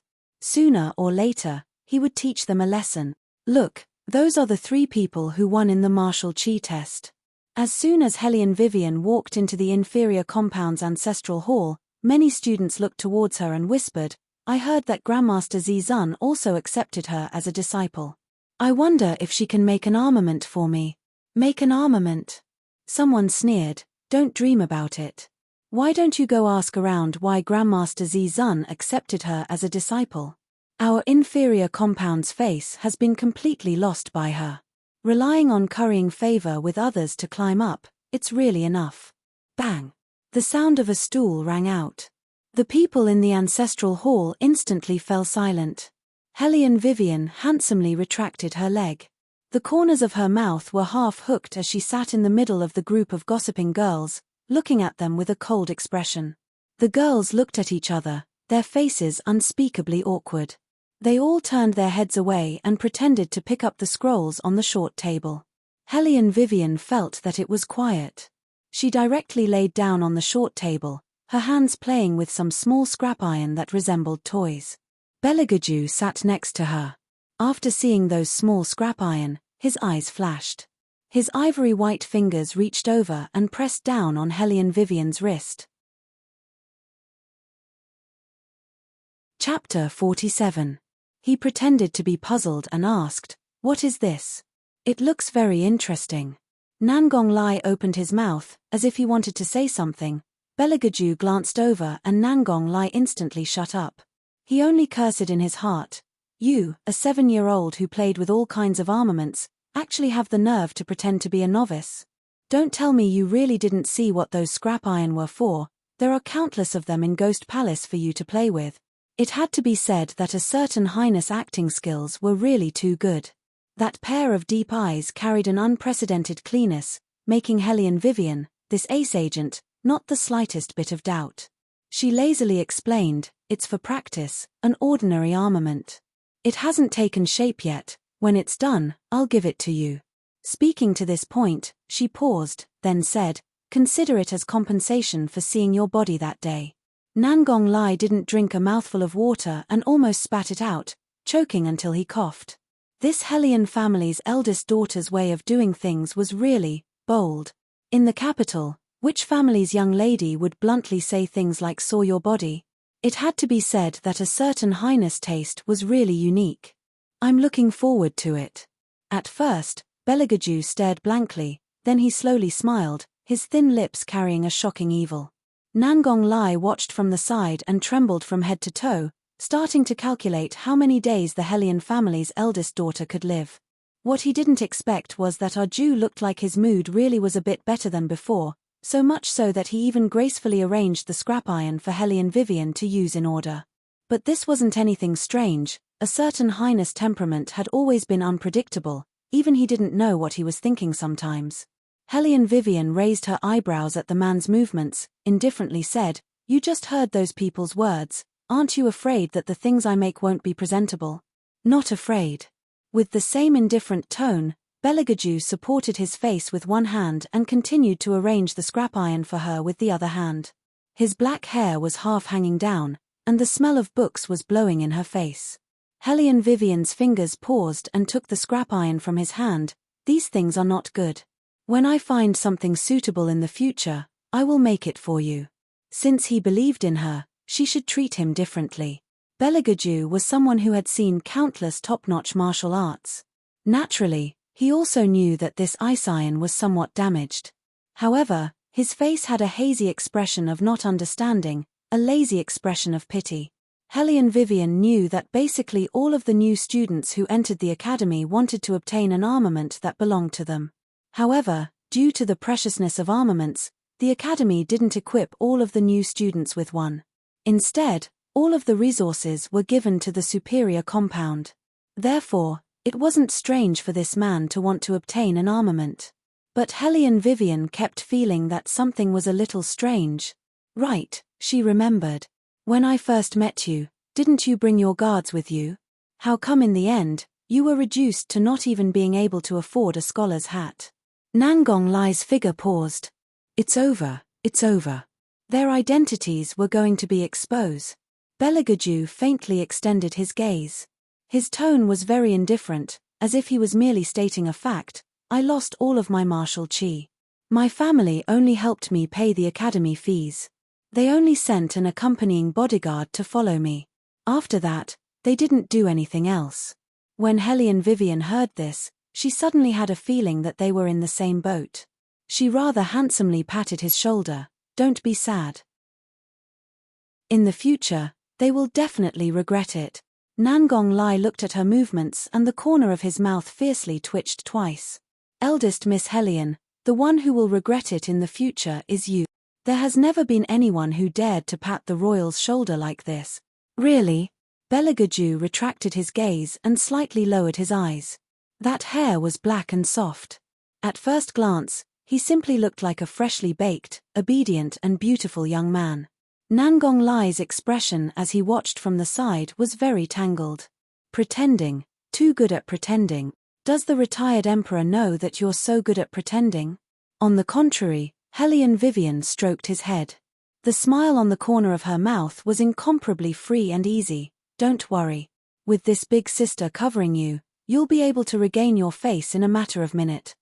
Sooner or later, he would teach them a lesson. Look, those are the 3 people who won in the martial chi test. As soon as Hellion Vivian walked into the inferior compound's ancestral hall, many students looked towards her and whispered, "I heard that Grandmaster Zizun also accepted her as a disciple. I wonder if she can make an armament for me." Make an armament? Someone sneered. Don't dream about it. Why don't you go ask around why Grandmaster Zizun accepted her as a disciple? Our inferior compound's face has been completely lost by her. Relying on currying favor with others to climb up, it's really enough. Bang! The sound of a stool rang out. The people in the ancestral hall instantly fell silent. Hellion Vivian handsomely retracted her leg. The corners of her mouth were half hooked as she sat in the middle of the group of gossiping girls, looking at them with a cold expression. The girls looked at each other, their faces unspeakably awkward. They all turned their heads away and pretended to pick up the scrolls on the short table. Hellion Vivian felt that it was quiet. She directly laid down on the short table, her hands playing with some small scrap iron that resembled toys. Beligaju sat next to her. After seeing those small scrap iron, his eyes flashed. His ivory white fingers reached over and pressed down on Hellion Vivian's wrist. Chapter 47. He pretended to be puzzled and asked, "What is this? It looks very interesting." Nangong Lai opened his mouth, as if he wanted to say something. Beligaju glanced over and Nangong Lai instantly shut up. He only cursed in his heart. You, a 7-year-old who played with all kinds of armaments, actually have the nerve to pretend to be a novice? Don't tell me you really didn't see what those scrap iron were for. There are countless of them in Ghost Palace for you to play with. It had to be said that a certain highness acting skills were really too good. That pair of deep eyes carried an unprecedented cleanness, making Hellion Vivian, this ace agent, not the slightest bit of doubt. She lazily explained, "It's for practice, an ordinary armament. It hasn't taken shape yet. When it's done, I'll give it to you." Speaking to this point, she paused, then said, "Consider it as compensation for seeing your body that day." Nangong Lai didn't drink a mouthful of water and almost spat it out, choking until he coughed. This Hellion family's eldest daughter's way of doing things was really bold. In the capital, which family's young lady would bluntly say things like "saw your body"? It had to be said that a certain highness taste was really unique. "I'm looking forward to it." At first, Beligaju stared blankly, then he slowly smiled, his thin lips carrying a shocking evil. Nangong Lai watched from the side and trembled from head to toe, starting to calculate how many days the Hellion family's eldest daughter could live. What he didn't expect was that Arju looked like his mood really was a bit better than before, so much so that he even gracefully arranged the scrap iron for Hellion Vivian to use in order. But this wasn't anything strange. A certain highness temperament had always been unpredictable, even he didn't know what he was thinking sometimes. Hellion Vivian raised her eyebrows at the man's movements, indifferently said, "You just heard those people's words. Aren't you afraid that the things I make won't be presentable?" "Not afraid." With the same indifferent tone, Beligaju supported his face with one hand and continued to arrange the scrap iron for her with the other hand. His black hair was half hanging down, and the smell of books was blowing in her face. Hellion Vivian's fingers paused and took the scrap iron from his hand. "These things are not good. When I find something suitable in the future, I will make it for you." Since he believed in her, she should treat him differently. Beligaju was someone who had seen countless top-notch martial arts. Naturally, he also knew that this ice iron was somewhat damaged. However, his face had a hazy expression of not understanding, a lazy expression of pity. Hellion Vivian knew that basically all of the new students who entered the academy wanted to obtain an armament that belonged to them. However, due to the preciousness of armaments, the academy didn't equip all of the new students with one. Instead, all of the resources were given to the superior compound. Therefore, it wasn't strange for this man to want to obtain an armament. But Hellion Vivian kept feeling that something was a little strange. Right, she remembered. "When I first met you, didn't you bring your guards with you? How come in the end, you were reduced to not even being able to afford a scholar's hat?" Nangong Lai's figure paused. It's over. Their identities were going to be exposed. Belagaju faintly extended his gaze. His tone was very indifferent, as if he was merely stating a fact. I lost all of my martial chi. My family only helped me pay the academy fees. They only sent an accompanying bodyguard to follow me. After that, they didn't do anything else. When Hellion Vivian heard this, she suddenly had a feeling that they were in the same boat. She rather handsomely patted his shoulder. Don't be sad. In the future, they will definitely regret it. Nangong Lai looked at her movements and the corner of his mouth fiercely twitched twice. Eldest Miss Hellion, the one who will regret it in the future is you. There has never been anyone who dared to pat the royal's shoulder like this. Really? Belagaju retracted his gaze and slightly lowered his eyes. That hair was black and soft. At first glance, he simply looked like a freshly baked, obedient and beautiful young man. Nangong Lai's expression as he watched from the side was very tangled. Pretending, too good at pretending. Does the retired emperor know that you're so good at pretending? On the contrary, Hellion Vivian stroked his head. The smile on the corner of her mouth was incomparably free and easy. Don't worry. With this big sister covering you, you'll be able to regain your face in a matter of minute.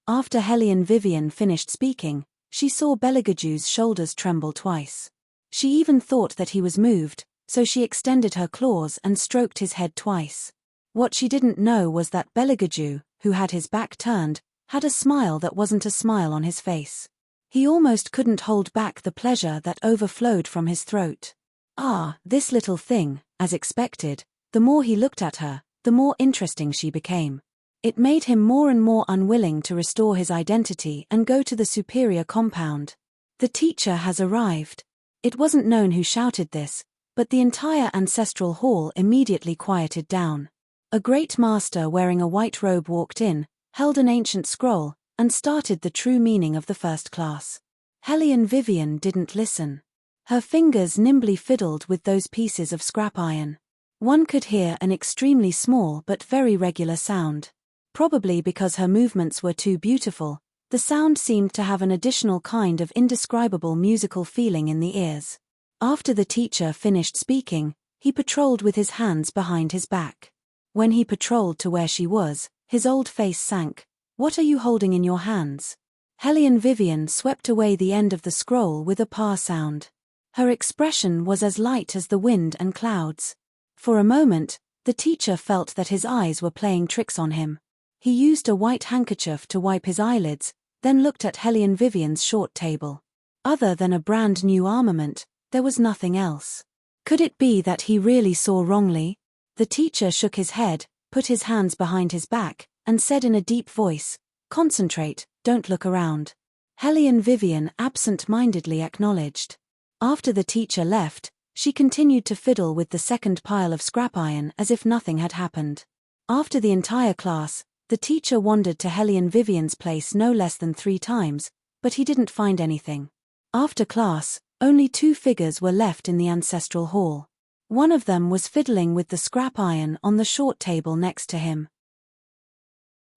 After Hellion Vivian finished speaking, she saw Belagaju's shoulders tremble twice. She even thought that he was moved, so she extended her claws and stroked his head twice. What she didn't know was that Belagaju, who had his back turned, had a smile that wasn't a smile on his face. He almost couldn't hold back the pleasure that overflowed from his throat. Ah, this little thing, as expected, the more he looked at her, the more interesting she became. It made him more and more unwilling to restore his identity and go to the superior compound. The teacher has arrived. It wasn't known who shouted this, but the entire ancestral hall immediately quieted down. A great master wearing a white robe walked in, held an ancient scroll, and started the true meaning of the first class. Hellion Vivian didn't listen. Her fingers nimbly fiddled with those pieces of scrap iron. One could hear an extremely small but very regular sound. Probably because her movements were too beautiful, the sound seemed to have an additional kind of indescribable musical feeling in the ears. After the teacher finished speaking, he patrolled with his hands behind his back. When he patrolled to where she was, his old face sank. What are you holding in your hands? Hellion Vivian swept away the end of the scroll with a pah sound. Her expression was as light as the wind and clouds. For a moment, the teacher felt that his eyes were playing tricks on him. He used a white handkerchief to wipe his eyelids, then looked at Hellion Vivian's short table. Other than a brand new armament, there was nothing else. Could it be that he really saw wrongly? The teacher shook his head, put his hands behind his back, and said in a deep voice, "Concentrate, don't look around." Hellion Vivian absent-mindedly acknowledged. After the teacher left, she continued to fiddle with the second pile of scrap iron as if nothing had happened. After the entire class, the teacher wandered to Hellion Vivian's place no less than 3 times, but he didn't find anything. After class, only 2 figures were left in the ancestral hall. One of them was fiddling with the scrap iron on the short table next to him.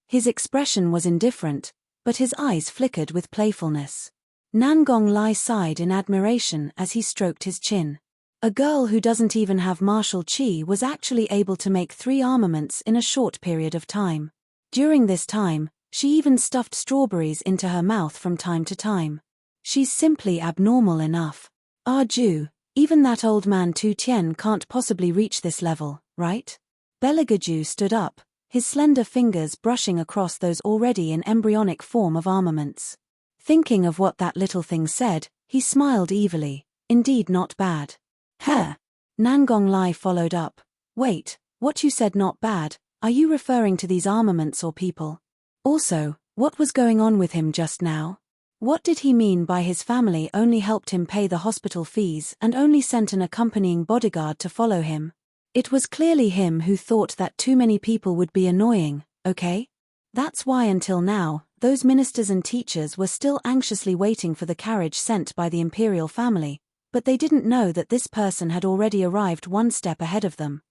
His expression was indifferent, but his eyes flickered with playfulness. Nangong Lai sighed in admiration as he stroked his chin. A girl who doesn't even have martial chi was actually able to make 3 armaments in a short period of time. During this time, she even stuffed strawberries into her mouth from time to time. She's simply abnormal enough. Ah Ju, even that old man Tu Tien can't possibly reach this level, right? Belagaju stood up, his slender fingers brushing across those already in embryonic form of armaments. Thinking of what that little thing said, he smiled evilly. Indeed not bad. Heh. Nangong Lai followed up. Wait, what you said not bad, are you referring to these armaments or people? Also, what was going on with him just now? What did he mean by his family only helped him pay the hospital fees and only sent an accompanying bodyguard to follow him? It was clearly him who thought that too many people would be annoying, okay? That's why until now, those ministers and teachers were still anxiously waiting for the carriage sent by the imperial family, but they didn't know that this person had already arrived 1 step ahead of them.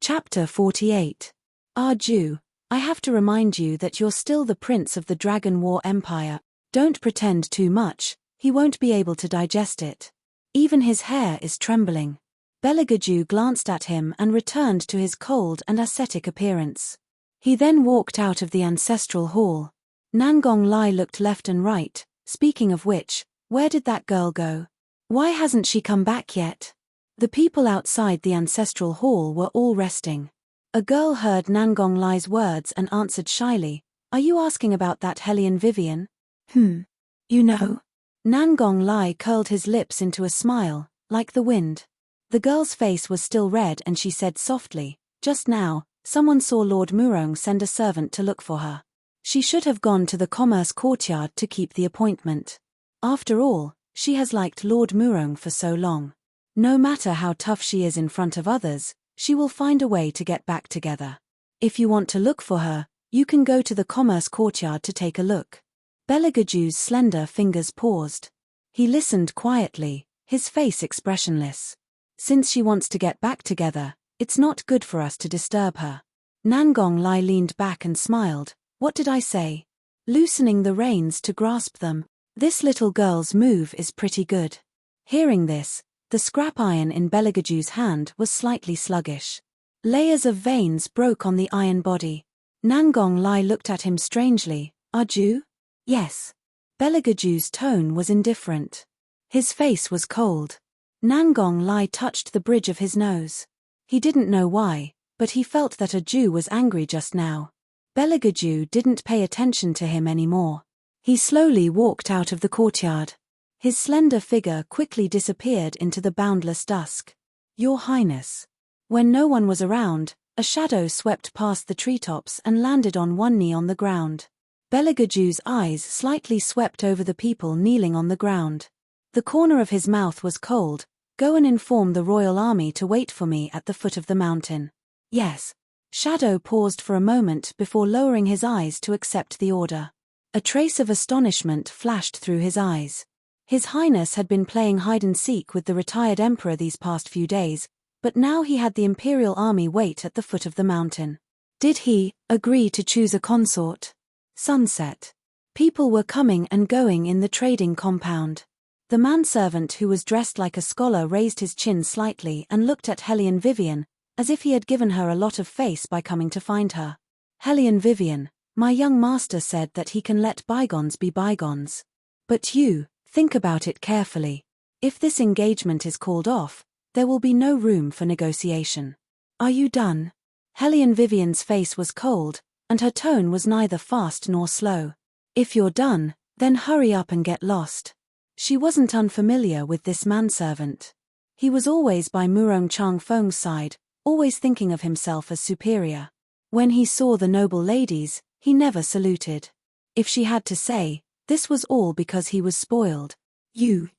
Chapter 48. Ah Ju, I have to remind you that you're still the prince of the Dragon War Empire. Don't pretend too much, He won't be able to digest it. Even his hair is trembling. Belegaju glanced at him and returned to his cold and ascetic appearance. He then walked out of the ancestral hall. Nangong Lai looked left and right. Speaking of which, where did that girl go? Why hasn't she come back yet? The people outside the ancestral hall were all resting. A girl heard Nangong Lai's words and answered shyly, "Are you asking about that Hellion Vivian?" You know. Nangong Lai curled his lips into a smile, like the wind. The girl's face was still red and she said softly, "Just now, someone saw Lord Murong send a servant to look for her. She should have gone to the commerce courtyard to keep the appointment. After all, she has liked Lord Murong for so long. No matter how tough she is in front of others, she will find a way to get back together. If you want to look for her, you can go to the commerce courtyard to take a look." Belegaju's slender fingers paused. He listened quietly, his face expressionless. "Since she wants to get back together, it's not good for us to disturb her." Nangong Lai leaned back and smiled. "What did I say?" Loosening the reins to grasp them. "This little girl's move is pretty good." Hearing this, the scrap iron in Belegaju's hand was slightly sluggish. Layers of veins broke on the iron body. Nangong Lai looked at him strangely. "Arju?" "Yes." Belegaju's tone was indifferent. His face was cold. Nangong Lai touched the bridge of his nose. He didn't know why, but he felt that Arju was angry just now. Belegaju didn't pay attention to him anymore. He slowly walked out of the courtyard. His slender figure quickly disappeared into the boundless dusk. "Your Highness." When no one was around, a shadow swept past the treetops and landed on one knee on the ground. Belegaju's eyes slightly swept over the people kneeling on the ground. The corner of his mouth was cold. "Go and inform the royal army to wait for me at the foot of the mountain." "Yes." Shadow paused for a moment before lowering his eyes to accept the order. A trace of astonishment flashed through his eyes. His Highness had been playing hide-and-seek with the retired emperor these past few days, but now he had the imperial army wait at the foot of the mountain. Did he agree to choose a consort? Sunset. People were coming and going in the trading compound. The manservant who was dressed like a scholar raised his chin slightly and looked at Hellion Vivian, as if he had given her a lot of face by coming to find her. "Hellion Vivian, my young master said that he can let bygones be bygones. But you, think about it carefully. If this engagement is called off, there will be no room for negotiation. Are you done?" Hellion Vivian's face was cold, and her tone was neither fast nor slow. "If you're done, then hurry up and get lost." She wasn't unfamiliar with this manservant. He was always by Murong Changfeng's side, always thinking of himself as superior. When he saw the noble ladies, he never saluted. If she had to say, this was all because he was spoiled. You.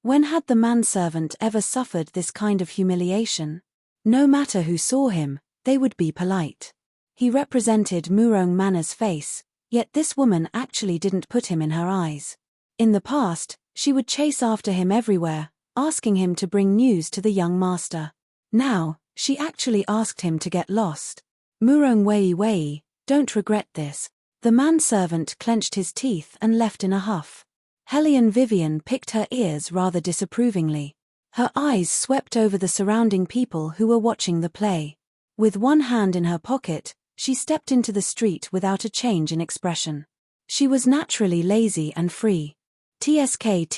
When had the manservant ever suffered this kind of humiliation? No matter who saw him, they would be polite. He represented Murong Manner's face, yet this woman actually didn't put him in her eyes. In the past, she would chase after him everywhere, asking him to bring news to the young master. Now, she actually asked him to get lost. "Murong Wei, don't regret this." The manservant clenched his teeth and left in a huff. Hellion Vivian picked her ears rather disapprovingly. Her eyes swept over the surrounding people who were watching the play. With one hand in her pocket, she stepped into the street without a change in expression. She was naturally lazy and free. TSK,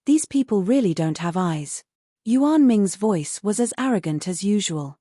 these people really don't have eyes. Yuan Ming's voice was as arrogant as usual.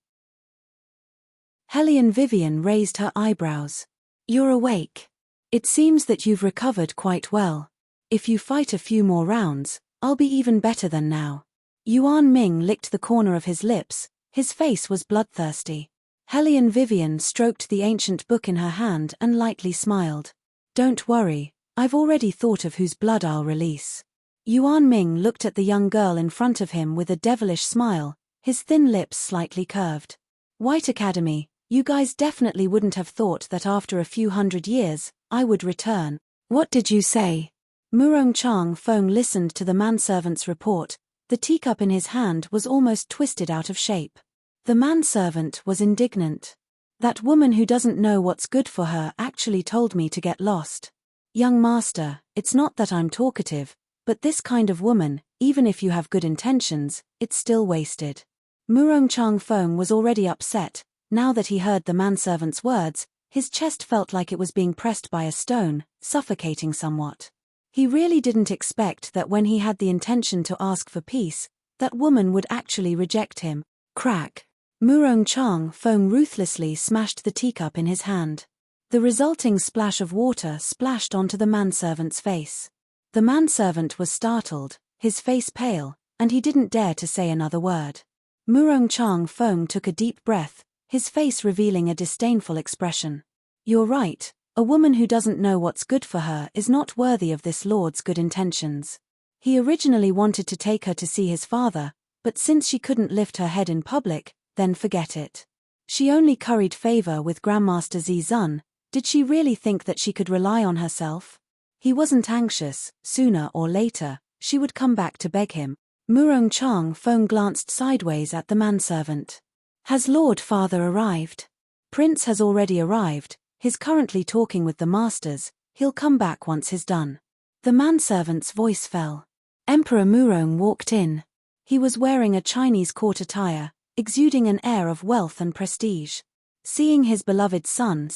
Hellion Vivian raised her eyebrows. "You're awake. It seems that you've recovered quite well. If you fight a few more rounds, I'll be even better than now." Yuan Ming licked the corner of his lips, his face was bloodthirsty. Hellion Vivian stroked the ancient book in her hand and lightly smiled. "Don't worry, I've already thought of whose blood I'll release." Yuan Ming looked at the young girl in front of him with a devilish smile, his thin lips slightly curved. "White Academy, you guys definitely wouldn't have thought that after a few hundred years, I would return." "What did you say?" Murong Changfeng listened to the manservant's report. The teacup in his hand was almost twisted out of shape. The manservant was indignant. "That woman who doesn't know what's good for her actually told me to get lost." Young master, it's not that I'm talkative, but this kind of woman, even if you have good intentions, it's still wasted. Murong Chang Feng was already upset. Now that he heard the manservant's words, his chest felt like it was being pressed by a stone, suffocating somewhat. He really didn't expect that when he had the intention to ask for peace, that woman would actually reject him. Crack! Murong Chang Feng ruthlessly smashed the teacup in his hand. The resulting splash of water splashed onto the manservant's face. The manservant was startled, his face pale, and he didn't dare to say another word. Murong Chang Feng took a deep breath, his face revealing a disdainful expression. You're right, a woman who doesn't know what's good for her is not worthy of this lord's good intentions. He originally wanted to take her to see his father, but since she couldn't lift her head in public, then forget it. She only curried favor with Grandmaster Zizun. Did she really think that she could rely on herself? He wasn't anxious. Sooner or later, she would come back to beg him. Murong Chang Feng glanced sideways at the manservant. Has Lord Father arrived? Prince has already arrived. He's currently talking with the masters. He'll come back once he's done. The manservant's voice fell. Emperor Murong walked in. He was wearing a Chinese court attire, exuding an air of wealth and prestige. Seeing his beloved son,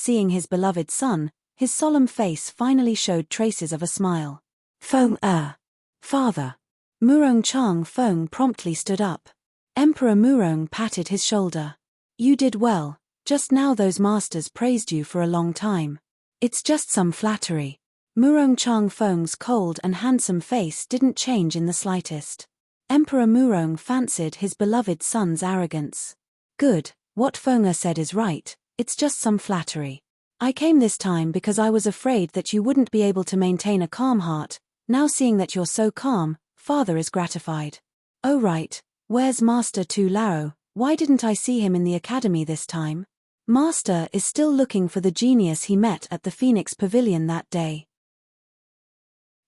his solemn face finally showed traces of a smile. Feng Father. Murong Chang Feng promptly stood up. Emperor Murong patted his shoulder. You did well, just now those masters praised you for a long time. It's just some flattery. Murong Chang Feng's cold and handsome face didn't change in the slightest. Emperor Murong fancied his beloved son's arrogance. Good, what Feng said is right, it's just some flattery. I came this time because I was afraid that you wouldn't be able to maintain a calm heart. Now seeing that you're so calm, Father is gratified. Oh right, where's Master Tu Lao? Why didn't I see him in the academy this time? Master is still looking for the genius he met at the Phoenix Pavilion that day.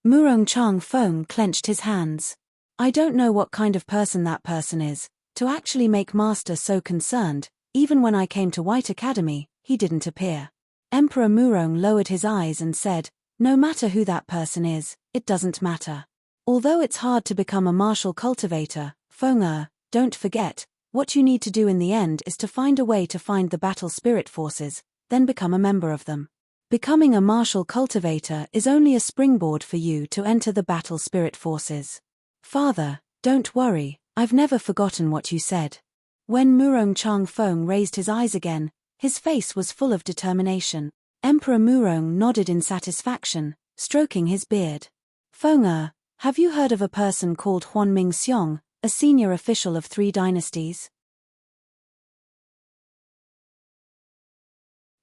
Murong Chang Feng clenched his hands. I don't know what kind of person that person is, to actually make Master so concerned. Even when I came to White Academy, he didn't appear. Emperor Murong lowered his eyes and said, no matter who that person is, it doesn't matter. Although it's hard to become a martial cultivator, Feng don't forget, what you need to do in the end is to find a way to find the battle spirit forces, then become a member of them. Becoming a martial cultivator is only a springboard for you to enter the battle spirit forces. Father, don't worry, I've never forgotten what you said. When Murong Chang Feng raised his eyes again, his face was full of determination. Emperor Murong nodded in satisfaction, stroking his beard. Feng have you heard of a person called Huanming Xiong, a senior official of 3 dynasties?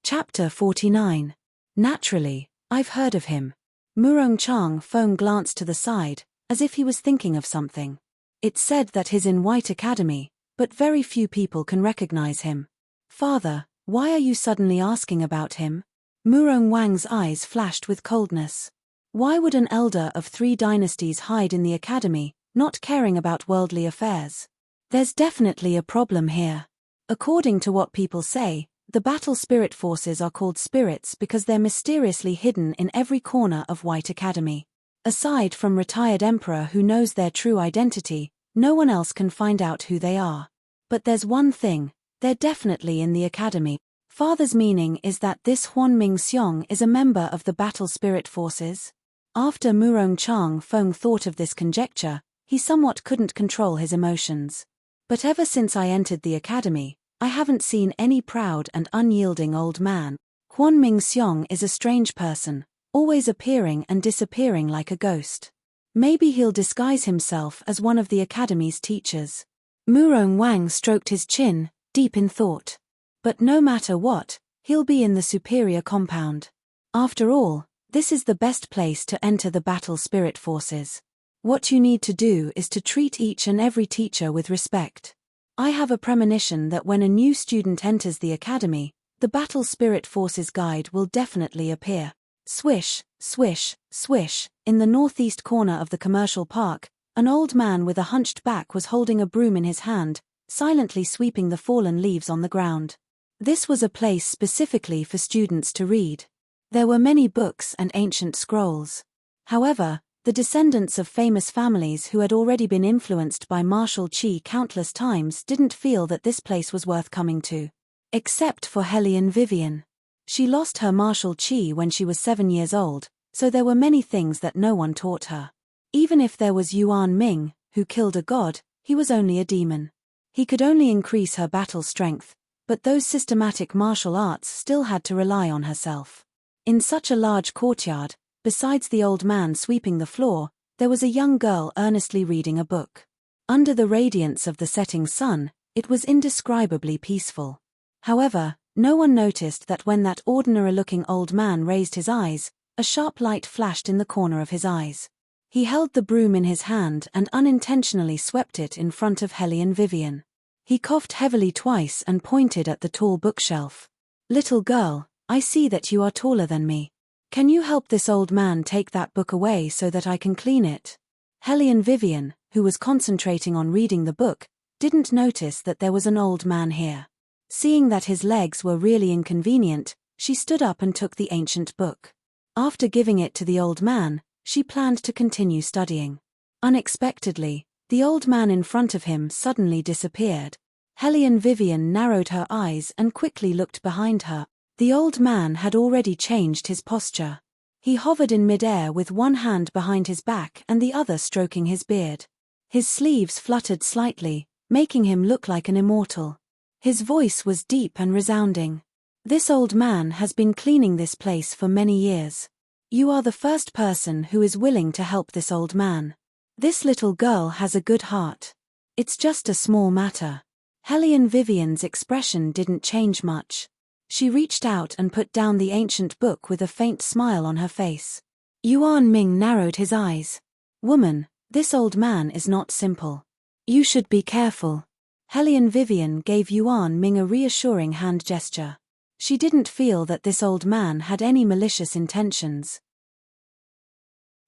Chapter 49. Naturally, I've heard of him. Murong Chang Feng glanced to the side, as if he was thinking of something. It's said that he's in White Academy, but very few people can recognize him. Father, why are you suddenly asking about him? Murong Wang's eyes flashed with coldness. Why would an elder of 3 dynasties hide in the academy, not caring about worldly affairs? There's definitely a problem here. According to what people say, the battle spirit forces are called spirits because they're mysteriously hidden in every corner of White Academy. Aside from retired emperor who knows their true identity, no one else can find out who they are. But there's one thing, they're definitely in the academy. Father's meaning is that this Huanming Xiong is a member of the battle spirit forces? After Murong Chang Feng thought of this conjecture, he somewhat couldn't control his emotions. But ever since I entered the academy, I haven't seen any proud and unyielding old man. Huanming Xiong is a strange person, always appearing and disappearing like a ghost. Maybe he'll disguise himself as one of the academy's teachers. Murong Wang stroked his chin, deep in thought. But no matter what, he'll be in the superior compound. After all, this is the best place to enter the battle spirit forces. What you need to do is to treat each and every teacher with respect. I have a premonition that when a new student enters the academy, the battle spirit forces guide will definitely appear. Swish, swish, swish, in the northeast corner of the commercial park, an old man with a hunched back was holding a broom in his hand, silently sweeping the fallen leaves on the ground. This was a place specifically for students to read. There were many books and ancient scrolls. However, the descendants of famous families who had already been influenced by martial qi countless times didn't feel that this place was worth coming to. Except for Hellion Vivian. She lost her martial qi when she was 7 years old, so there were many things that no one taught her. Even if there was Yuan Ming, who killed a god, he was only a demon. He could only increase her battle strength, but those systematic martial arts still had to rely on herself. In such a large courtyard, besides the old man sweeping the floor, there was a young girl earnestly reading a book. Under the radiance of the setting sun, it was indescribably peaceful. However, no one noticed that when that ordinary-looking old man raised his eyes, a sharp light flashed in the corner of his eyes. He held the broom in his hand and unintentionally swept it in front of Hellion Vivian. He coughed heavily twice and pointed at the tall bookshelf. "Little girl, I see that you are taller than me. Can you help this old man take that book away so that I can clean it?" Hellion Vivian, who was concentrating on reading the book, didn't notice that there was an old man here. Seeing that his legs were really inconvenient, she stood up and took the ancient book. After giving it to the old man, she planned to continue studying. Unexpectedly, the old man in front of him suddenly disappeared. Hellion Vivian narrowed her eyes and quickly looked behind her. The old man had already changed his posture. He hovered in midair with one hand behind his back and the other stroking his beard. His sleeves fluttered slightly, making him look like an immortal. His voice was deep and resounding. "This old man has been cleaning this place for many years. You are the first person who is willing to help this old man. This little girl has a good heart. It's just a small matter." Hellion Vivian's expression didn't change much. She reached out and put down the ancient book with a faint smile on her face. Yuan Ming narrowed his eyes. "Woman, this old man is not simple. You should be careful." Hellion Vivian gave Yuan Ming a reassuring hand gesture. She didn't feel that this old man had any malicious intentions.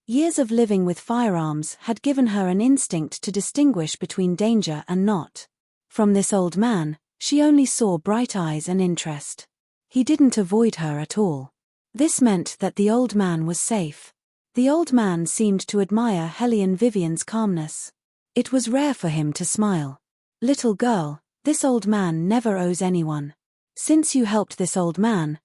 Years of living with firearms had given her an instinct to distinguish between danger and not. From this old man, she only saw bright eyes and interest. He didn't avoid her at all. This meant that the old man was safe. The old man seemed to admire Hellion Vivian's calmness. It was rare for him to smile. "Little girl, this old man never owes anyone. Since you helped this old man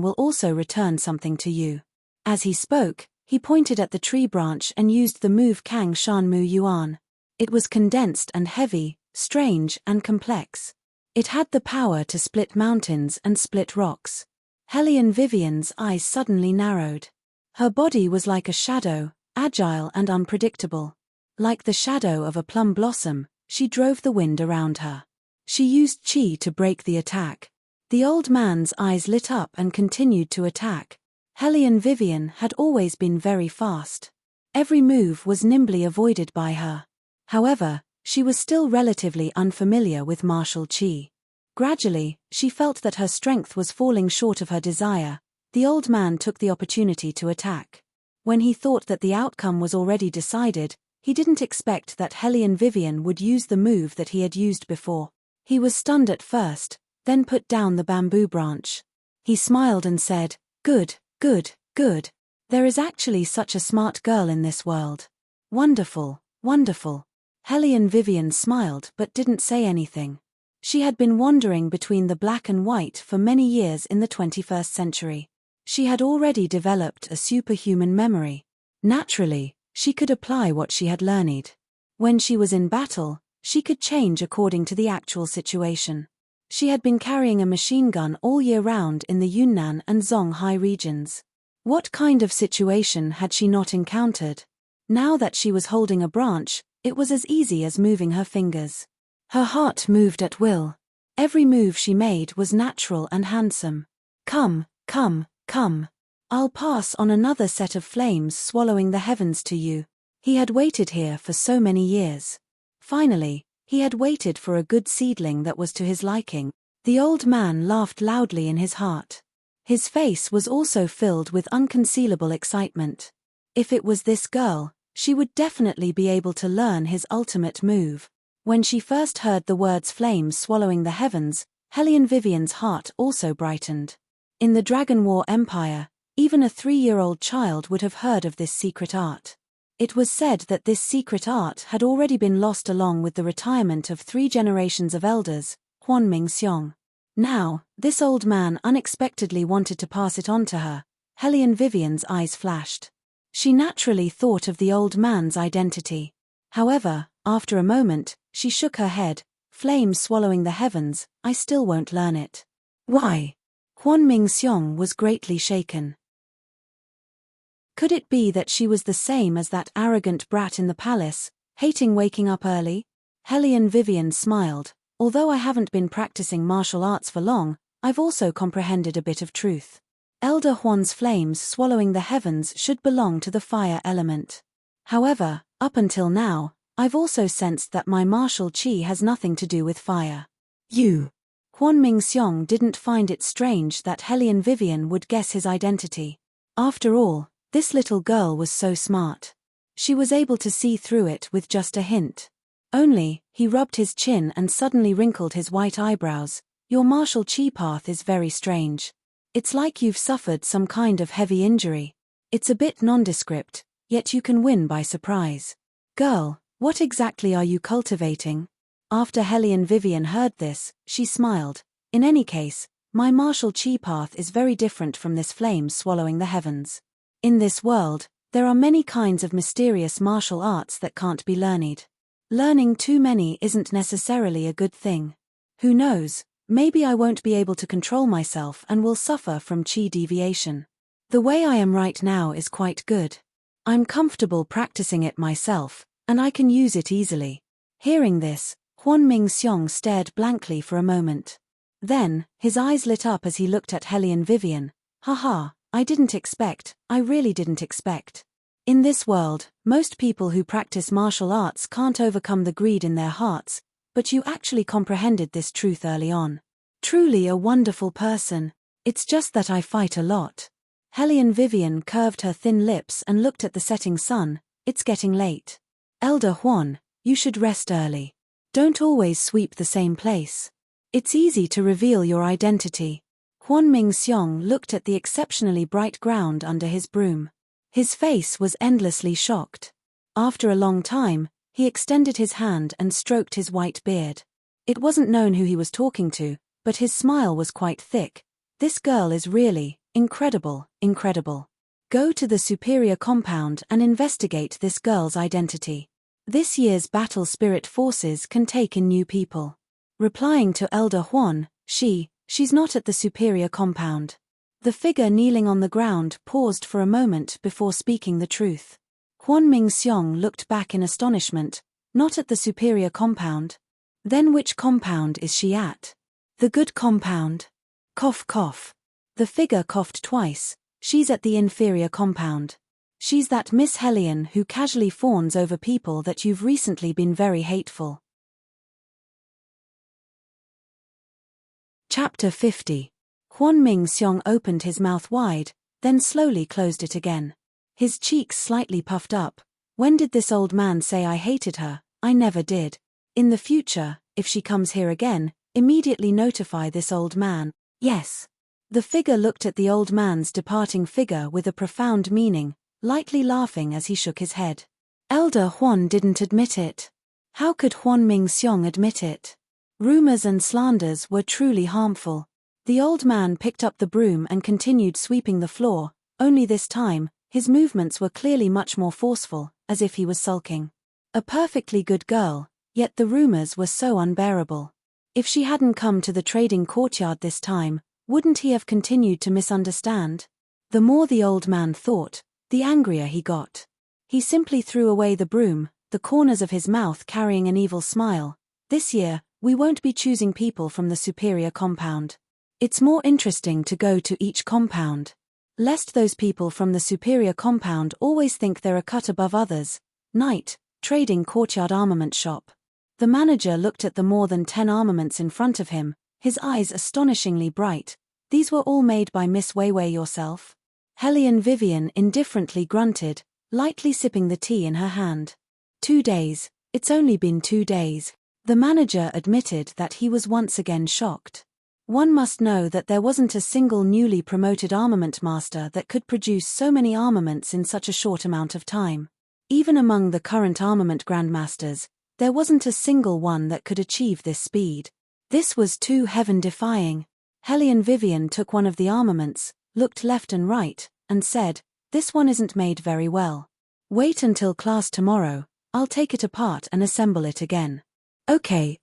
will also return something to you." As he spoke, he pointed at the tree branch and used the move Kang Shanmu Yuan. It was condensed and heavy, strange and complex. It had the power to split mountains and split rocks. Hellion Vivian's eyes suddenly narrowed. Her body was like a shadow, agile and unpredictable. Like the shadow of a plum blossom, she drove the wind around her. She used qi to break the attack. The old man's eyes lit up and continued to attack. Hellion Vivian had always been very fast. Every move was nimbly avoided by her. However, she was still relatively unfamiliar with martial qi. Gradually, she felt that her strength was falling short of her desire. The old man took the opportunity to attack. When he thought that the outcome was already decided, he didn't expect that Hellion Vivian would use the move that he had used before. He was stunned at first, then put down the bamboo branch. He smiled and said, "Good, good, good. There is actually such a smart girl in this world. Wonderful, wonderful." Hellion Vivian smiled but didn't say anything. She had been wandering between the black and white for many years in the 21st century. She had already developed a superhuman memory. Naturally, she could apply what she had learned. When she was in battle, she could change according to the actual situation. She had been carrying a machine gun all year round in the Yunnan and Zhonghai regions. What kind of situation had she not encountered? Now that she was holding a branch, it was as easy as moving her fingers. Her heart moved at will. Every move she made was natural and handsome. "Come, come, come. I'll pass on another set of flames swallowing the heavens to you." He had waited here for so many years. Finally, he had waited for a good seedling that was to his liking. The old man laughed loudly in his heart. His face was also filled with unconcealable excitement. If it was this girl, she would definitely be able to learn his ultimate move. When she first heard the words "flames swallowing the heavens," Hellion Vivian's heart also brightened. In the Dragon War Empire, even a 3-year-old child would have heard of this secret art. It was said that this secret art had already been lost along with the retirement of 3 generations of elders, Huan Mingxiong. Now, this old man unexpectedly wanted to pass it on to her. Helian Vivian's eyes flashed. She naturally thought of the old man's identity. However, after a moment, she shook her head. Flames swallowing the heavens, I still won't learn it. Why? Huan Mingxiong was greatly shaken. Could it be that she was the same as that arrogant brat in the palace, hating waking up early? Helian Vivian smiled. Although I haven't been practicing martial arts for long, I've also comprehended a bit of truth. Elder Huan's flames swallowing the heavens should belong to the fire element. However, up until now, I've also sensed that my martial chi has nothing to do with fire. You. Huan Mingxiong didn't find it strange that Helian Vivian would guess his identity. After all, this little girl was so smart. She was able to see through it with just a hint. Only, he rubbed his chin and suddenly wrinkled his white eyebrows. Your martial chi path is very strange. It's like you've suffered some kind of heavy injury. It's a bit nondescript, yet you can win by surprise. Girl, what exactly are you cultivating? After Helian Vivian heard this, she smiled. In any case, my martial chi path is very different from this flame swallowing the heavens. In this world, there are many kinds of mysterious martial arts that can't be learned. Learning too many isn't necessarily a good thing. Who knows, maybe I won't be able to control myself and will suffer from chi deviation. The way I am right now is quite good. I'm comfortable practicing it myself, and I can use it easily. Hearing this, Huan Mingxiong stared blankly for a moment. Then, his eyes lit up as he looked at Helian Vivian. Haha, I really didn't expect. In this world, most people who practice martial arts can't overcome the greed in their hearts, but you actually comprehended this truth early on. Truly a wonderful person. It's just that I fight a lot. Helian Vivian curved her thin lips and looked at the setting sun. It's getting late. Elder Huan, you should rest early. Don't always sweep the same place. It's easy to reveal your identity. Huan Mingxiong looked at the exceptionally bright ground under his broom. His face was endlessly shocked. After a long time, he extended his hand and stroked his white beard. It wasn't known who he was talking to, but his smile was quite thick. This girl is really incredible. Go to the superior compound and investigate this girl's identity. This year's battle spirit forces can take in new people. Replying to Elder Huan, she's not at the superior compound. The figure kneeling on the ground paused for a moment before speaking the truth. Huan Mingxiong looked back in astonishment. Not at the superior compound. Then which compound is she at? The good compound. Cough cough. The figure coughed twice. She's at the inferior compound. She's that Miss Helian who casually fawns over people that you've recently been very hateful. Chapter 50. Huan Mingxiong opened his mouth wide, then slowly closed it again. His cheeks slightly puffed up. When did this old man say I hated her? I never did. In the future, if she comes here again, immediately notify this old man. Yes. The figure looked at the old man's departing figure with a profound meaning, lightly laughing as he shook his head. Elder Huan didn't admit it. How could Huan Mingxiong admit it? Rumors and slanders were truly harmful. The old man picked up the broom and continued sweeping the floor, only this time, his movements were clearly much more forceful, as if he was sulking. A perfectly good girl, yet the rumors were so unbearable. If she hadn't come to the trading courtyard this time, wouldn't he have continued to misunderstand? The more the old man thought, the angrier he got. He simply threw away the broom, the corners of his mouth carrying an evil smile. This year, we won't be choosing people from the superior compound. It's more interesting to go to each compound. Lest those people from the superior compound always think they're a cut above others. Night, trading courtyard armament shop. The manager looked at the more than 10 armaments in front of him, his eyes astonishingly bright. These were all made by Miss Weiwei yourself? Helian Vivian indifferently grunted, lightly sipping the tea in her hand. 2 days, it's only been 2 days. The manager admitted that he was once again shocked. One must know that there wasn't a single newly promoted armament master that could produce so many armaments in such a short amount of time. Even among the current armament grandmasters, there wasn't a single one that could achieve this speed. This was too heaven-defying. Hellion Vivian took one of the armaments, looked left and right, and said, "This one isn't made very well. Wait until class tomorrow, I'll take it apart and assemble it again." Okay.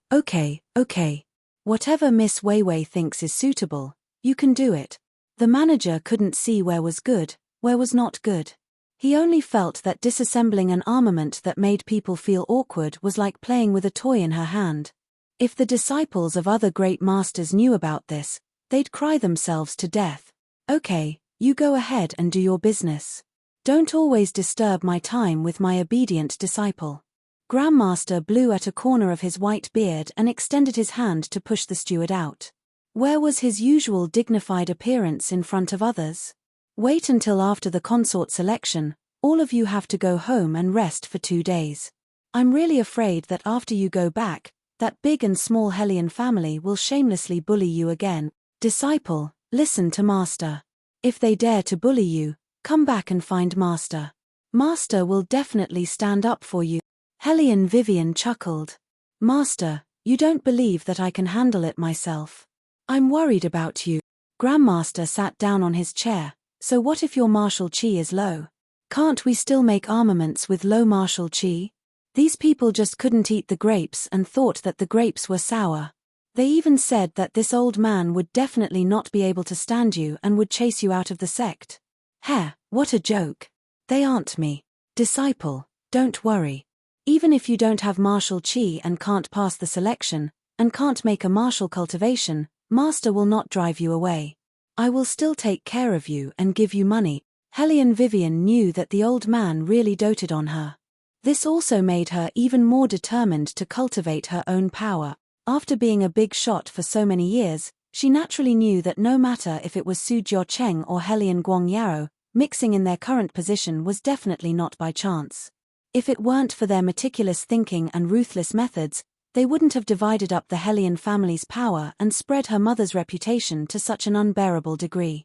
Whatever Miss Weiwei thinks is suitable, you can do it. The manager couldn't see where was good, where was not good. He only felt that disassembling an armament that made people feel awkward was like playing with a toy in her hand. If the disciples of other great masters knew about this, they'd cry themselves to death. Okay, you go ahead and do your business. Don't always disturb my time with my obedient disciple. Grandmaster blew at a corner of his white beard and extended his hand to push the steward out. Where was his usual dignified appearance in front of others? Wait until after the consort selection, all of you have to go home and rest for 2 days. I'm really afraid that after you go back, that big and small Hellion family will shamelessly bully you again. Disciple, listen to Master. If they dare to bully you, come back and find Master. Master will definitely stand up for you. Hellion Vivian chuckled. Master, you don't believe that I can handle it myself. I'm worried about you. Grandmaster sat down on his chair. So what if your martial chi is low? Can't we still make armaments with low martial chi? These people just couldn't eat the grapes and thought that the grapes were sour. They even said that this old man would definitely not be able to stand you and would chase you out of the sect. Heh, what a joke. They aren't me. Disciple, don't worry. Even if you don't have martial chi and can't pass the selection, and can't make a martial cultivation, Master will not drive you away. I will still take care of you and give you money. Hellion Vivian knew that the old man really doted on her. This also made her even more determined to cultivate her own power. After being a big shot for so many years, she naturally knew that no matter if it was Su Jiaocheng or Hellion Guangyao, mixing in their current position was definitely not by chance. If it weren't for their meticulous thinking and ruthless methods, they wouldn't have divided up the Hellion family's power and spread her mother's reputation to such an unbearable degree.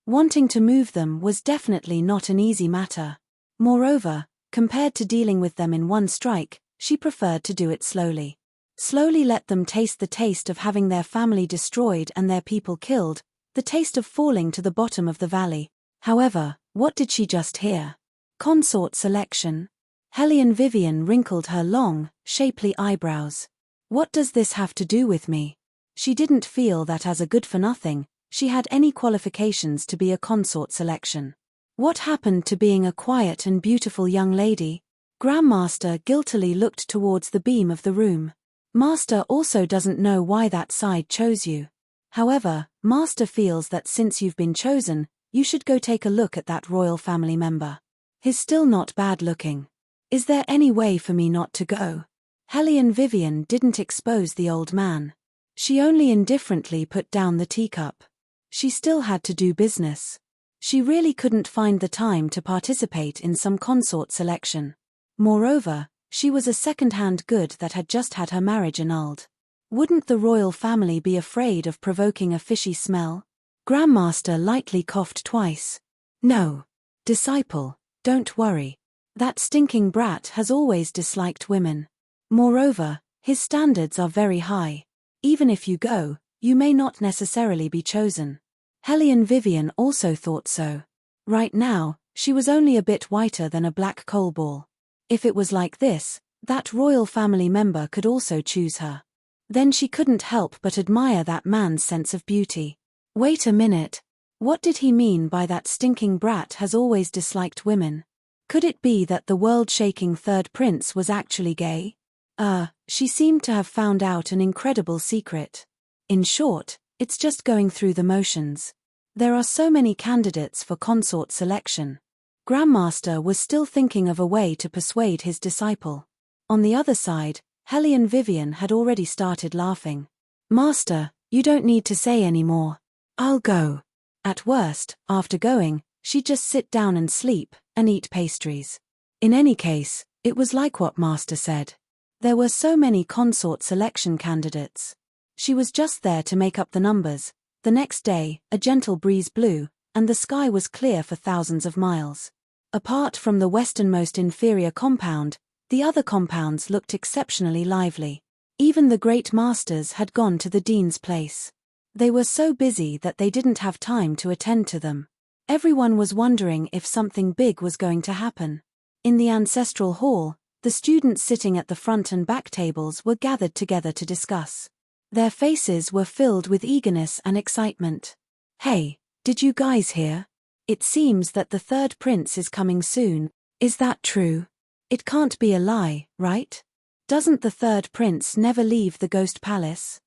Wanting to move them was definitely not an easy matter. Moreover, compared to dealing with them in one strike, she preferred to do it slowly. Slowly let them taste the taste of having their family destroyed and their people killed, the taste of falling to the bottom of the valley. However, what did she just hear? Consort selection. Hellion Vivian wrinkled her long, shapely eyebrows. What does this have to do with me? She didn't feel that as a good-for-nothing, she had any qualifications to be a consort selection. What happened to being a quiet and beautiful young lady? Grandmaster guiltily looked towards the beam of the room. Master also doesn't know why that side chose you. However, Master feels that since you've been chosen, you should go take a look at that royal family member. He's still not bad looking. Is there any way for me not to go? Hellion Vivian didn't expose the old man. She only indifferently put down the teacup. She still had to do business. She really couldn't find the time to participate in some consort selection. Moreover, she was a second-hand good that had just had her marriage annulled. Wouldn't the royal family be afraid of provoking a fishy smell? Grandmaster lightly coughed twice. No. Disciple, don't worry. That stinking brat has always disliked women. Moreover, his standards are very high. Even if you go, you may not necessarily be chosen. Hellion Vivian also thought so. Right now, she was only a bit whiter than a black coal ball. If it was like this, that royal family member could also choose her. Then she couldn't help but admire that man's sense of beauty. Wait a minute. What did he mean by that stinking brat has always disliked women? Could it be that the world-shaking third prince was actually gay? She seemed to have found out an incredible secret. In short, it's just going through the motions. There are so many candidates for consort selection. Grandmaster was still thinking of a way to persuade his disciple. On the other side, Hellion Vivian had already started laughing. Master, you don't need to say any more. I'll go. At worst, after going, she'd just sit down and sleep, and eat pastries. In any case, it was like what Master said. There were so many consort selection candidates. She was just there to make up the numbers. The next day, a gentle breeze blew, and the sky was clear for thousands of miles. Apart from the westernmost inferior compound, the other compounds looked exceptionally lively. Even the great masters had gone to the dean's place. They were so busy that they didn't have time to attend to them. Everyone was wondering if something big was going to happen. In the ancestral hall, the students sitting at the front and back tables were gathered together to discuss. Their faces were filled with eagerness and excitement. "Hey, did you guys hear? It seems that the third prince is coming soon. Is that true? It can't be a lie, right? Doesn't the third prince never leave the ghost palace?"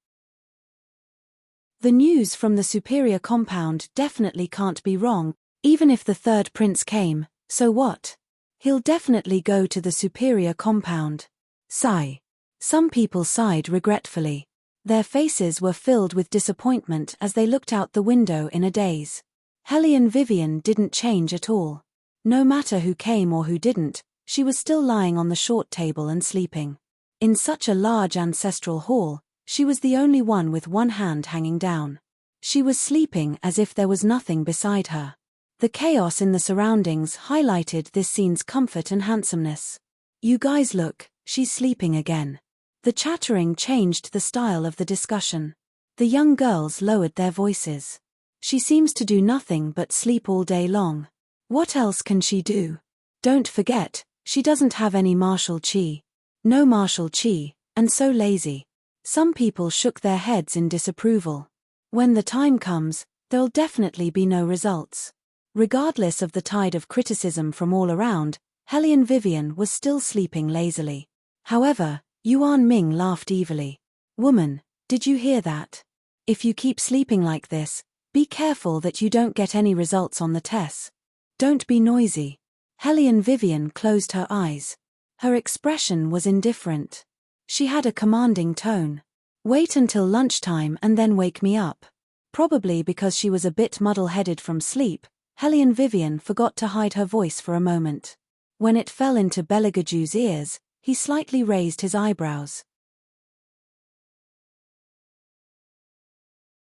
The news from the superior compound definitely can't be wrong. Even if the third prince came, so what? He'll definitely go to the superior compound. Sigh. Some people sighed regretfully. Their faces were filled with disappointment as they looked out the window in a daze. Helene Vivian didn't change at all. No matter who came or who didn't, she was still lying on the short table and sleeping. In such a large ancestral hall, she was the only one with one hand hanging down. She was sleeping as if there was nothing beside her. The chaos in the surroundings highlighted this scene's comfort and handsomeness. "You guys look, she's sleeping again." The chattering changed the style of the discussion. The young girls lowered their voices. "She seems to do nothing but sleep all day long. What else can she do? Don't forget, she doesn't have any martial chi. No martial chi, and so lazy." Some people shook their heads in disapproval. When the time comes, there'll definitely be no results. Regardless of the tide of criticism from all around, Helene Vivian was still sleeping lazily. However, Yuan Ming laughed evilly. "Woman, did you hear that? If you keep sleeping like this, be careful that you don't get any results on the tests. Don't be noisy." Helene Vivian closed her eyes. Her expression was indifferent. She had a commanding tone. "Wait until lunchtime and then wake me up." Probably because she was a bit muddle-headed from sleep, Helene Vivian forgot to hide her voice for a moment. When it fell into Beligaju's ears, he slightly raised his eyebrows.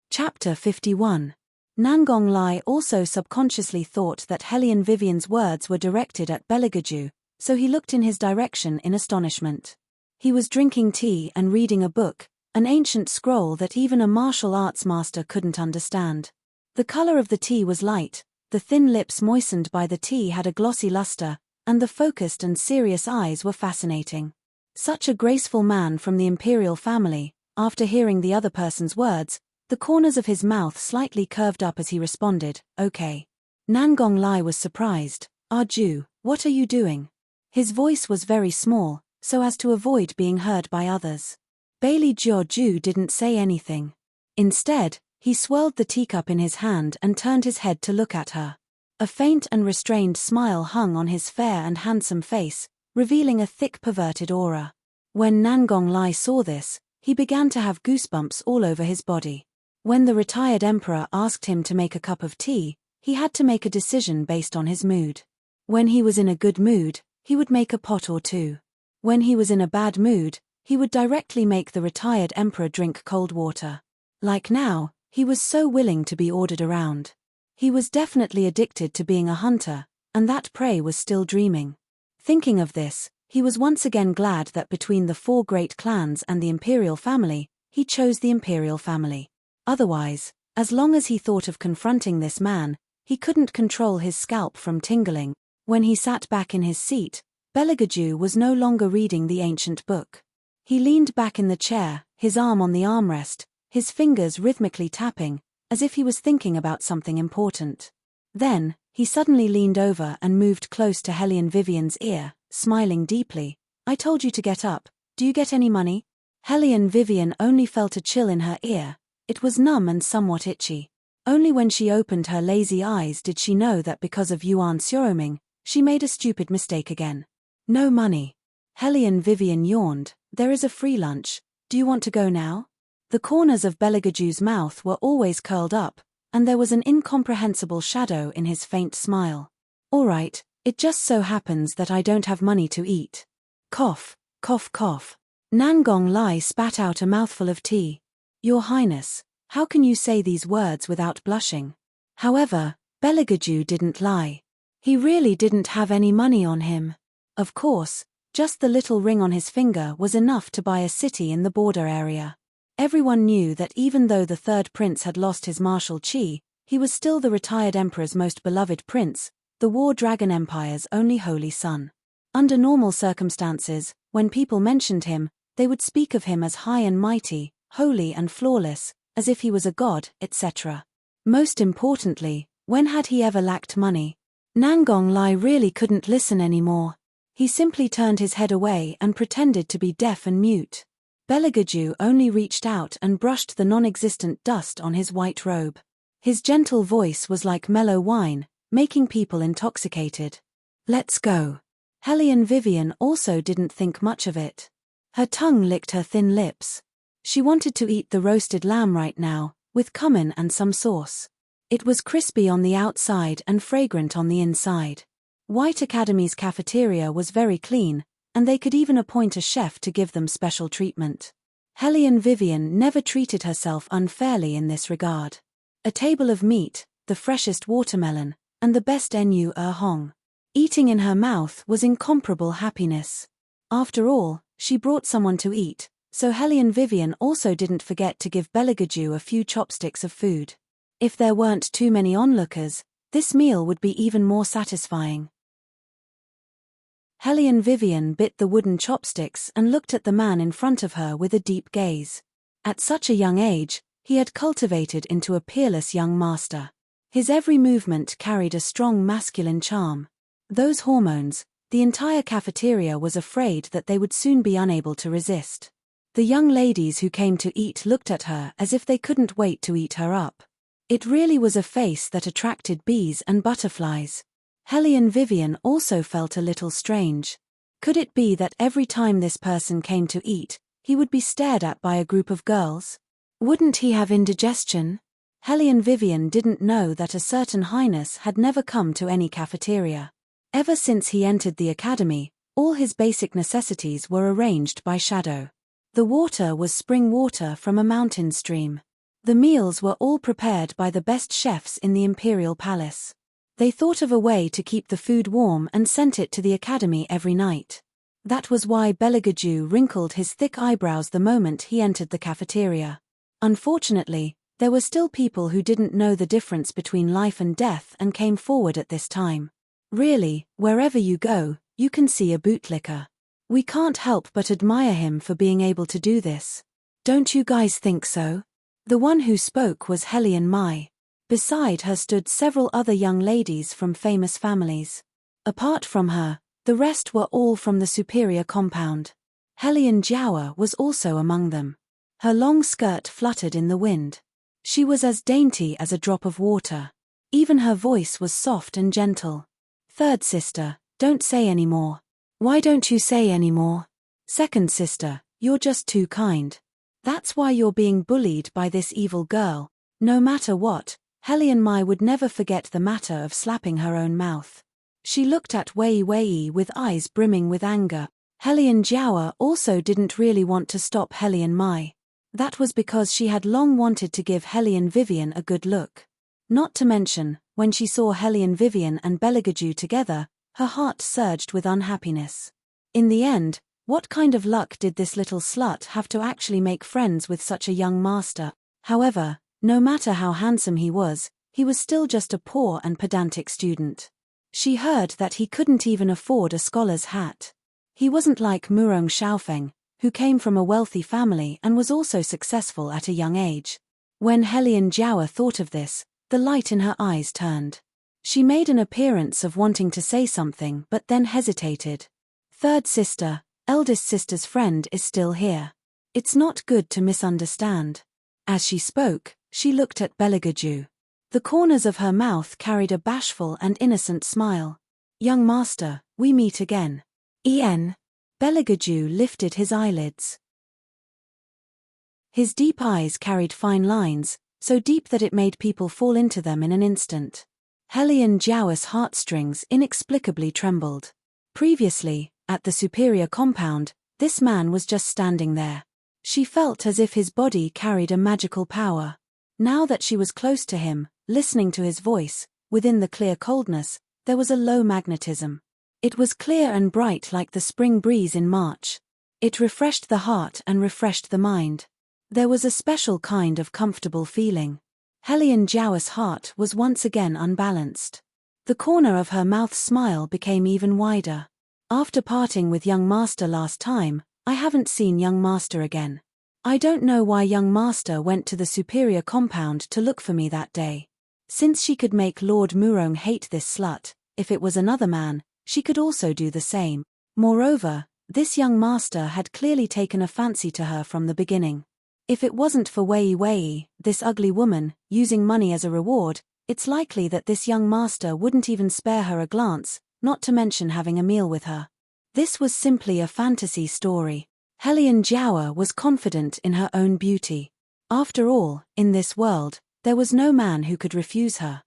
Chapter 51. Nangong Lai also subconsciously thought that Helene Vivian's words were directed at Beligaju, so he looked in his direction in astonishment. He was drinking tea and reading a book, an ancient scroll that even a martial arts master couldn't understand. The color of the tea was light, the thin lips moistened by the tea had a glossy luster, and the focused and serious eyes were fascinating. Such a graceful man from the imperial family. After hearing the other person's words, the corners of his mouth slightly curved up as he responded, "Okay." Nangong Lai was surprised. "Arju, what are you doing?" His voice was very small, so as to avoid being heard by others. Bailey Jiu didn't say anything. Instead, he swirled the teacup in his hand and turned his head to look at her. A faint and restrained smile hung on his fair and handsome face, revealing a thick perverted aura. When Nangong Lai saw this, he began to have goosebumps all over his body. When the retired emperor asked him to make a cup of tea, he had to make a decision based on his mood. When he was in a good mood, he would make a pot or two. When he was in a bad mood, he would directly make the retired emperor drink cold water. Like now, he was so willing to be ordered around. He was definitely addicted to being a hunter, and that prey was still dreaming. Thinking of this, he was once again glad that between the 4 great clans and the imperial family, he chose the imperial family. Otherwise, as long as he thought of confronting this man, he couldn't control his scalp from tingling. When he sat back in his seat, Beligaju was no longer reading the ancient book. He leaned back in the chair, his arm on the armrest, his fingers rhythmically tapping, as if he was thinking about something important. Then, he suddenly leaned over and moved close to Helene Vivian's ear, smiling deeply. "I told you to get up. Do you get any money?" Helene Vivian only felt a chill in her ear. It was numb and somewhat itchy. Only when she opened her lazy eyes did she know that because of Yuan Xiaoming, she made a stupid mistake again. "No money." Helene Vivian yawned. "There is a free lunch. Do you want to go now?" The corners of Beligaju's mouth were always curled up, and there was an incomprehensible shadow in his faint smile. "All right, it just so happens that I don't have money to eat." Cough, cough, cough. Nangong Lai spat out a mouthful of tea. Your Highness, how can you say these words without blushing? However, Beligaju didn't lie. He really didn't have any money on him. Of course, just the little ring on his finger was enough to buy a city in the border area. Everyone knew that even though the third prince had lost his martial chi, he was still the retired emperor's most beloved prince, the War Dragon Empire's only holy son. Under normal circumstances, when people mentioned him, they would speak of him as high and mighty, holy and flawless, as if he was a god, etc. Most importantly, when had he ever lacked money? Nangong Lai really couldn't listen anymore. He simply turned his head away and pretended to be deaf and mute. Beligaju only reached out and brushed the non-existent dust on his white robe. His gentle voice was like mellow wine, making people intoxicated. Let's go. Hellion Vivian also didn't think much of it. Her tongue licked her thin lips. She wanted to eat the roasted lamb right now, with cumin and some sauce. It was crispy on the outside and fragrant on the inside. White Academy's cafeteria was very clean, and they could even appoint a chef to give them special treatment. Hellion Vivian never treated herself unfairly in this regard. A table of meat, the freshest watermelon, and the best nu hong. Eating in her mouth was incomparable happiness. After all, she brought someone to eat, so Hellion Vivian also didn't forget to give Beligaju a few chopsticks of food. If there weren't too many onlookers, this meal would be even more satisfying. Hellion Vivian bit the wooden chopsticks and looked at the man in front of her with a deep gaze. At such a young age, he had cultivated into a peerless young master. His every movement carried a strong masculine charm. Those hormones, the entire cafeteria was afraid that they would soon be unable to resist. The young ladies who came to eat looked at her as if they couldn't wait to eat her up. It really was a face that attracted bees and butterflies. Hellion Vivian also felt a little strange. Could it be that every time this person came to eat, he would be stared at by a group of girls? Wouldn't he have indigestion? Hellion Vivian didn't know that a certain highness had never come to any cafeteria. Ever since he entered the academy, all his basic necessities were arranged by shadow. The water was spring water from a mountain stream. The meals were all prepared by the best chefs in the imperial palace. They thought of a way to keep the food warm and sent it to the academy every night. That was why Beligaju wrinkled his thick eyebrows the moment he entered the cafeteria. Unfortunately, there were still people who didn't know the difference between life and death and came forward at this time. Really, wherever you go, you can see a bootlicker. We can't help but admire him for being able to do this. Don't you guys think so? The one who spoke was Hellion Mai. Beside her stood several other young ladies from famous families. Apart from her, the rest were all from the superior compound. Hellion Jiawa was also among them. Her long skirt fluttered in the wind. She was as dainty as a drop of water. Even her voice was soft and gentle. Third sister, don't say any more. Why don't you say any more? Second sister, you're just too kind. That's why you're being bullied by this evil girl. No matter what, Hellion Mai would never forget the matter of slapping her own mouth. She looked at Wei Wei with eyes brimming with anger. Hellion Jiawa also didn't really want to stop Hellion Mai. That was because she had long wanted to give Hellion Vivian a good look. Not to mention, when she saw Hellion Vivian and Beligaju together, her heart surged with unhappiness. In the end, what kind of luck did this little slut have to actually make friends with such a young master? However, no matter how handsome he was still just a poor and pedantic student. She heard that he couldn't even afford a scholar's hat. He wasn't like Murong Xiaofeng, who came from a wealthy family and was also successful at a young age. When Hellion Jiawa thought of this, the light in her eyes turned. She made an appearance of wanting to say something but then hesitated. Third sister, eldest sister's friend is still here. It's not good to misunderstand. As she spoke, she looked at Beligaju. The corners of her mouth carried a bashful and innocent smile. Young master, we meet again. En. Beligaju lifted his eyelids. His deep eyes carried fine lines, so deep that it made people fall into them in an instant. Hellion Jiawa's heartstrings inexplicably trembled. Previously, at the superior compound, this man was just standing there. She felt as if his body carried a magical power. Now that she was close to him, listening to his voice, within the clear coldness, there was a low magnetism. It was clear and bright like the spring breeze in March. It refreshed the heart and refreshed the mind. There was a special kind of comfortable feeling. Helian Jiao's heart was once again unbalanced. The corner of her mouth's smile became even wider. After parting with young master last time, I haven't seen young master again. I don't know why young master went to the superior compound to look for me that day. Since she could make Lord Murong hate this slut, if it was another man, she could also do the same. Moreover, this young master had clearly taken a fancy to her from the beginning. If it wasn't for Wei Wei, this ugly woman, using money as a reward, it's likely that this young master wouldn't even spare her a glance, not to mention having a meal with her. This was simply a fantasy story. Helian Jiao was confident in her own beauty. After all, in this world, there was no man who could refuse her.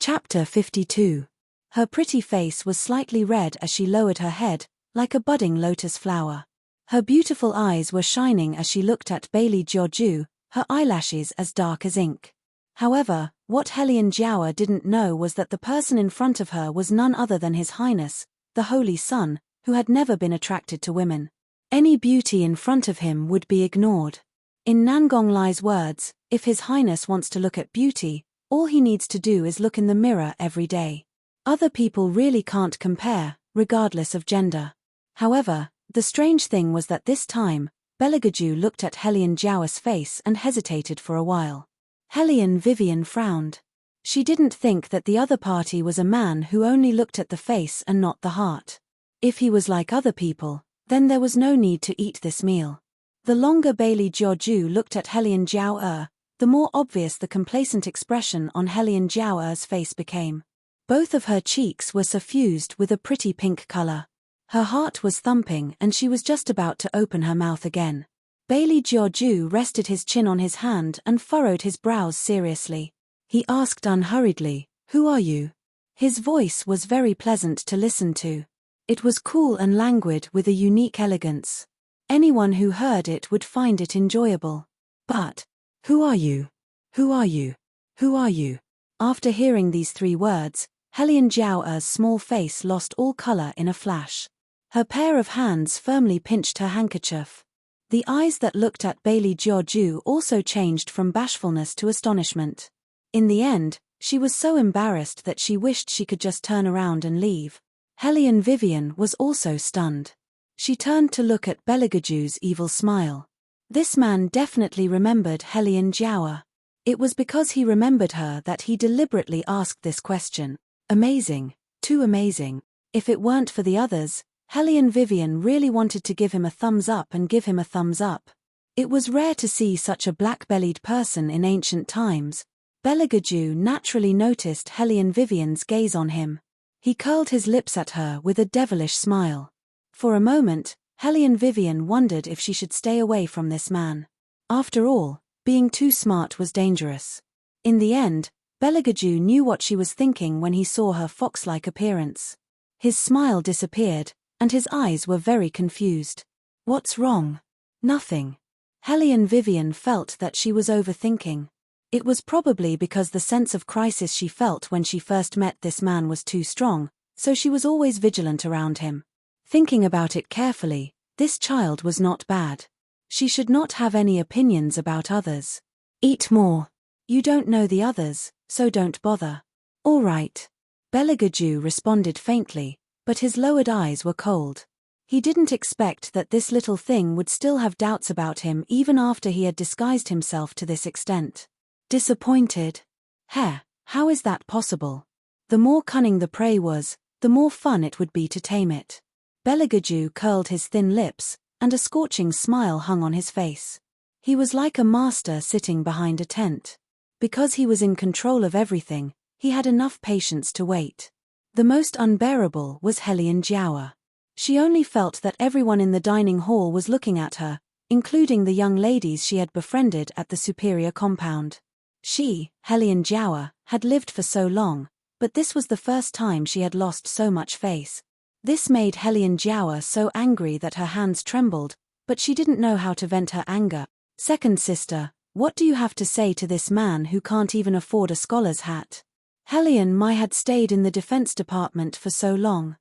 Chapter 52. Her pretty face was slightly red as she lowered her head, like a budding lotus flower. Her beautiful eyes were shining as she looked at Bailey Jiaoju, her eyelashes as dark as ink. However, what Helian Jiao didn't know was that the person in front of her was none other than His Highness, the Holy Sun, who had never been attracted to women. Any beauty in front of him would be ignored. In Nangong Lai's words, if His Highness wants to look at beauty, all he needs to do is look in the mirror every day. Other people really can't compare, regardless of gender. However, the strange thing was that this time, Beligaju looked at Helian Jiao's face and hesitated for a while. Helian Vivian frowned. She didn't think that the other party was a man who only looked at the face and not the heart. If he was like other people, then there was no need to eat this meal. The longer Bailey Jiaoju looked at Helian Jiao, the more obvious the complacent expression on Helian Jiao's face became. Both of her cheeks were suffused with a pretty pink color. Her heart was thumping and she was just about to open her mouth again. Bailey Jiaoju rested his chin on his hand and furrowed his brows seriously. He asked unhurriedly, "Who are you?" His voice was very pleasant to listen to. It was cool and languid with a unique elegance. Anyone who heard it would find it enjoyable. But, "Who are you? Who are you? Who are you?" After hearing these three words, Helian Jiao's small face lost all color in a flash. Her pair of hands firmly pinched her handkerchief. The eyes that looked at Bailey Jiaoju also changed from bashfulness to astonishment. In the end, she was so embarrassed that she wished she could just turn around and leave. Helian Vivian was also stunned. She turned to look at Beligaju's evil smile. This man definitely remembered Helian Jiao. It was because he remembered her that he deliberately asked this question. Amazing, too amazing. If it weren't for the others, Helian Vivian really wanted to give him a thumbs up and give him a thumbs up. It was rare to see such a black-bellied person in ancient times. Beligaju naturally noticed Helian Vivian's gaze on him. He curled his lips at her with a devilish smile. For a moment, Helian Vivian wondered if she should stay away from this man. After all, being too smart was dangerous. In the end, Beligaju knew what she was thinking when he saw her fox-like appearance. His smile disappeared, and his eyes were very confused. What's wrong? Nothing. Helian Vivian felt that she was overthinking. It was probably because the sense of crisis she felt when she first met this man was too strong, so she was always vigilant around him. Thinking about it carefully, this child was not bad. She should not have any opinions about others. Eat more. You don't know the others, so don't bother. All right. Beligaju responded faintly, but his lowered eyes were cold. He didn't expect that this little thing would still have doubts about him even after he had disguised himself to this extent. Disappointed? How is that possible? The more cunning the prey was, the more fun it would be to tame it. Beligaju curled his thin lips, and a scorching smile hung on his face. He was like a master sitting behind a tent. Because he was in control of everything, he had enough patience to wait. The most unbearable was Helian Jiao. She only felt that everyone in the dining hall was looking at her, including the young ladies she had befriended at the superior compound. She, Helian Jiao, had lived for so long, but this was the first time she had lost so much face. This made Helian Jiawa so angry that her hands trembled, but she didn't know how to vent her anger. Second sister, what do you have to say to this man who can't even afford a scholar's hat? Helian Mai had stayed in the defense department for so long.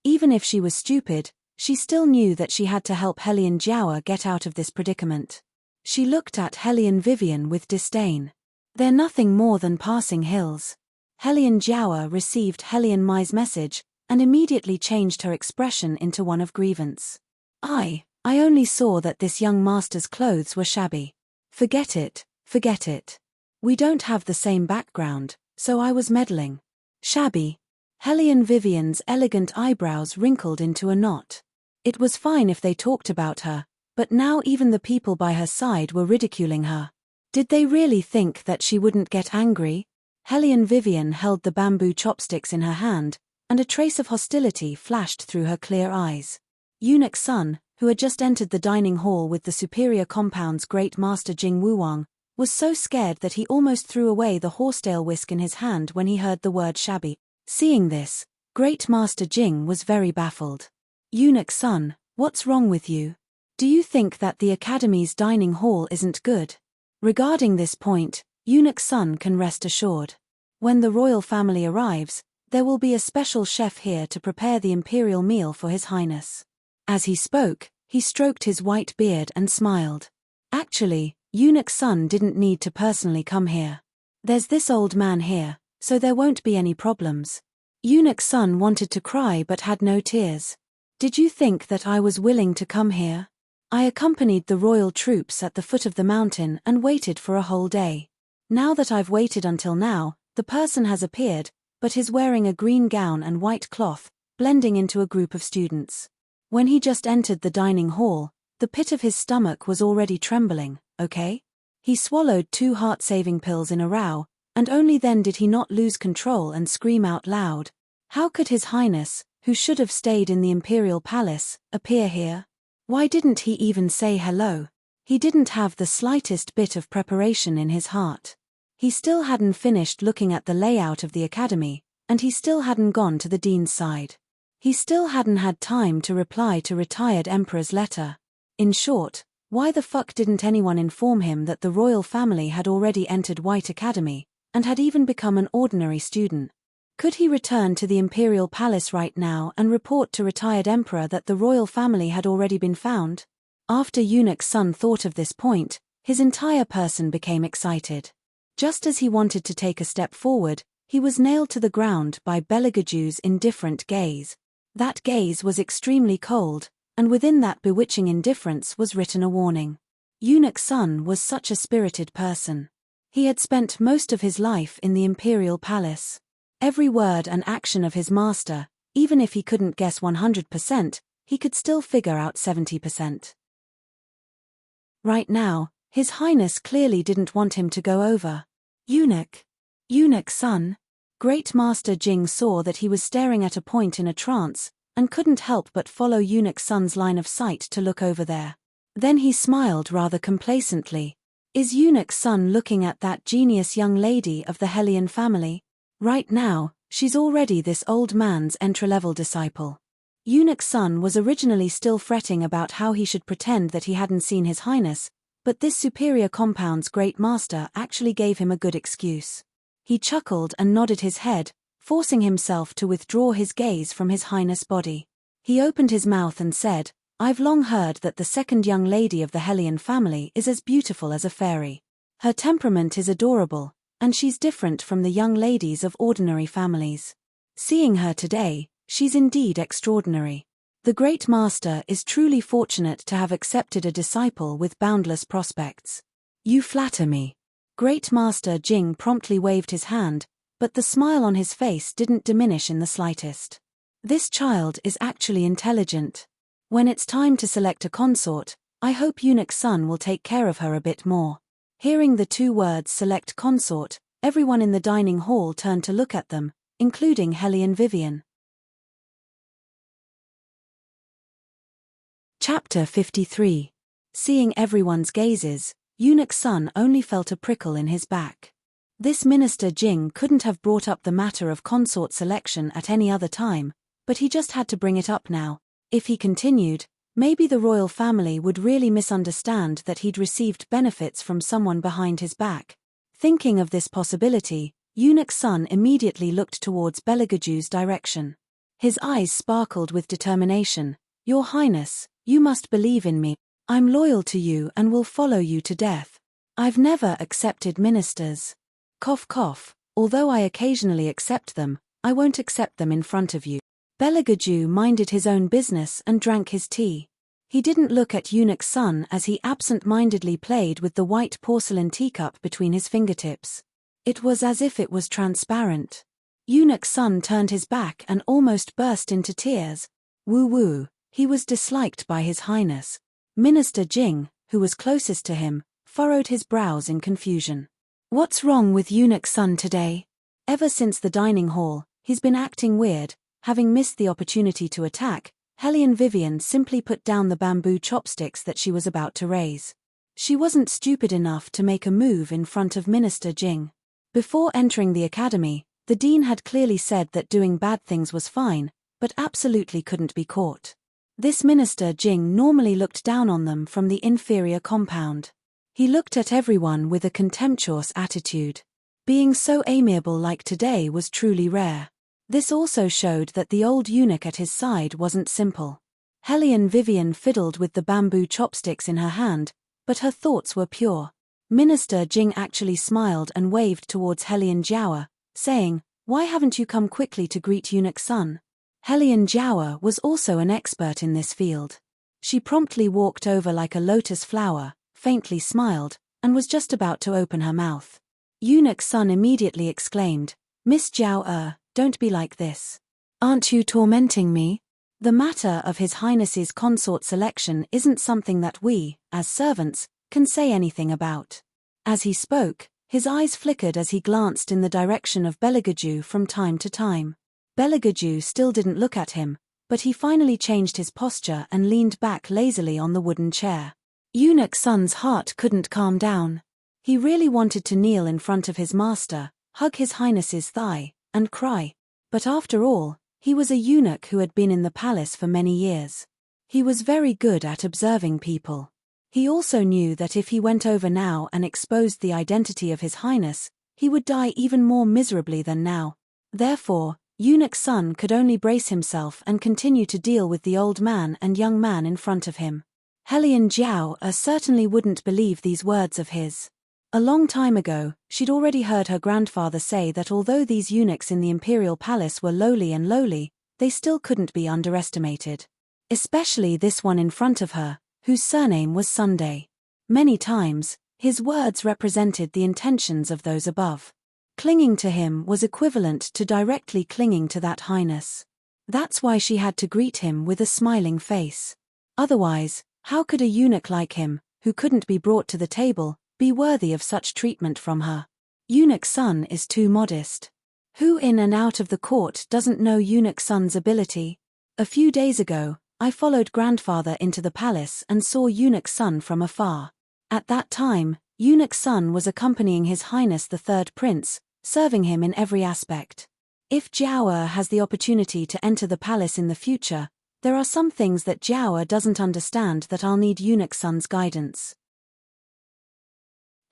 Even if she was stupid, she still knew that she had to help Helian Jiawa get out of this predicament. She looked at Helian Vivian with disdain. They're nothing more than passing hills. Helian Jiawa received Helian Mai's message, and immediately changed her expression into one of grievance. I only saw that this young master's clothes were shabby. Forget it, forget it. We don't have the same background, so I was meddling. Shabby. Helian Vivian's elegant eyebrows wrinkled into a knot. It was fine if they talked about her, but now even the people by her side were ridiculing her. Did they really think that she wouldn't get angry? Helian Vivian held the bamboo chopsticks in her hand, and a trace of hostility flashed through her clear eyes. Eunuch Sun, who had just entered the dining hall with the superior compound's great master Jing Wuwang, was so scared that he almost threw away the horsetail whisk in his hand when he heard the word shabby. Seeing this, Great Master Jing was very baffled. Eunuch Sun, what's wrong with you? Do you think that the Academy's dining hall isn't good? Regarding this point, Eunuch Sun can rest assured. When the royal family arrives, there will be a special chef here to prepare the imperial meal for His Highness. As he spoke, he stroked his white beard and smiled. Actually, Eunuch Sun didn't need to personally come here. There's this old man here, so there won't be any problems. Eunuch Sun wanted to cry but had no tears. Did you think that I was willing to come here? I accompanied the royal troops at the foot of the mountain and waited for a whole day. Now that I've waited until now, the person has appeared, but he's wearing a green gown and white cloth, blending into a group of students. When he just entered the dining hall, the pit of his stomach was already trembling, okay? He swallowed 2 heart-saving pills in a row, and only then did he not lose control and scream out loud. How could His Highness, who should have stayed in the imperial palace, appear here? Why didn't he even say hello? He didn't have the slightest bit of preparation in his heart. He still hadn't finished looking at the layout of the academy, and he still hadn't gone to the dean's side. He still hadn't had time to reply to retired Emperor's letter. In short, why the fuck didn't anyone inform him that the royal family had already entered White Academy, and had even become an ordinary student? Could he return to the imperial palace right now and report to retired Emperor that the royal family had already been found? After Eunuch Sun thought of this point, his entire person became excited. Just as he wanted to take a step forward, he was nailed to the ground by Belagaju's indifferent gaze. That gaze was extremely cold, and within that bewitching indifference was written a warning. Eunuch Sun was such a spirited person. He had spent most of his life in the imperial palace. Every word and action of his master, even if he couldn't guess 100%, he could still figure out 70%. Right now, His Highness clearly didn't want him to go over. Eunuch Sun. Great Master Jing saw that he was staring at a point in a trance, and couldn't help but follow Eunuch Sun's line of sight to look over there. Then he smiled rather complacently. Is Eunuch Sun looking at that genius young lady of the Helian family? Right now, she's already this old man's entry-level disciple. Eunuch Sun was originally still fretting about how he should pretend that he hadn't seen His Highness, but this superior compound's great master actually gave him a good excuse. He chuckled and nodded his head, forcing himself to withdraw his gaze from His Highness' body. He opened his mouth and said, I've long heard that the second young lady of the Helian family is as beautiful as a fairy. Her temperament is adorable, and she's different from the young ladies of ordinary families. Seeing her today, she's indeed extraordinary. The great master is truly fortunate to have accepted a disciple with boundless prospects. You flatter me. Great Master Jing promptly waved his hand, but the smile on his face didn't diminish in the slightest. This child is actually intelligent. When it's time to select a consort, I hope Eunuch Sun will take care of her a bit more. Hearing the 2 words select consort, everyone in the dining hall turned to look at them, including Helian Vivian. Chapter 53. Seeing everyone's gazes, Eunuch Sun only felt a prickle in his back. This Minister Jing couldn't have brought up the matter of consort selection at any other time, but he just had to bring it up now. If he continued, maybe the royal family would really misunderstand that he'd received benefits from someone behind his back. Thinking of this possibility, Eunuch Sun immediately looked towards Belegaju's direction. His eyes sparkled with determination. "Your Highness, you must believe in me. I'm loyal to you and will follow you to death. I've never accepted ministers. Cough cough, although I occasionally accept them, I won't accept them in front of you." Belegaju minded his own business and drank his tea. He didn't look at Eunuch Sun as he absent-mindedly played with the white porcelain teacup between his fingertips. It was as if it was transparent. Eunuch Sun turned his back and almost burst into tears. Woo-woo, he was disliked by His Highness. Minister Jing, who was closest to him, furrowed his brows in confusion. "What's wrong with Eunuch Sun today? Ever since the dining hall, he's been acting weird." Having missed the opportunity to attack, Hellion Vivian simply put down the bamboo chopsticks that she was about to raise. She wasn't stupid enough to make a move in front of Minister Jing. Before entering the academy, the dean had clearly said that doing bad things was fine, but absolutely couldn't be caught. This Minister Jing normally looked down on them from the inferior compound. He looked at everyone with a contemptuous attitude. Being so amiable like today was truly rare. This also showed that the old eunuch at his side wasn't simple. Hellion Vivian fiddled with the bamboo chopsticks in her hand, but her thoughts were pure. Minister Jing actually smiled and waved towards Hellion Jiawa, saying, "Why haven't you come quickly to greet Eunuch Sun?" Hellion Jiawa was also an expert in this field. She promptly walked over like a lotus flower, faintly smiled, and was just about to open her mouth. Eunuch Sun immediately exclaimed, "Miss Jiao, don't be like this. Aren't you tormenting me? The matter of His Highness's consort selection isn't something that we, as servants, can say anything about." As he spoke, his eyes flickered as he glanced in the direction of Belegaju from time to time. Belegaju still didn't look at him, but he finally changed his posture and leaned back lazily on the wooden chair. Eunuch Sun's heart couldn't calm down. He really wanted to kneel in front of his master, hug His Highness's thigh, and cry. But after all, he was a eunuch who had been in the palace for many years. He was very good at observing people. He also knew that if he went over now and exposed the identity of His Highness, he would die even more miserably than now. Therefore, Eunuch Sun could only brace himself and continue to deal with the old man and young man in front of him. Hellion Jiao certainly wouldn't believe these words of his. A long time ago, she'd already heard her grandfather say that although these eunuchs in the imperial palace were lowly, they still couldn't be underestimated. Especially this one in front of her, whose surname was Sunday. Many times, his words represented the intentions of those above. Clinging to him was equivalent to directly clinging to that highness. That's why she had to greet him with a smiling face. Otherwise, how could a eunuch like him, who couldn't be brought to the table, be worthy of such treatment from her? Eunuch Sun is too modest. Who in and out of the court doesn't know Eunuch Sun's ability? A few days ago, I followed grandfather into the palace and saw Eunuch Sun from afar. At that time, Eunuch Sun was accompanying His Highness the Third Prince, serving him in every aspect. If Jiao has the opportunity to enter the palace in the future, there are some things that Jiao doesn't understand that I'll need Eunuch Sun's guidance.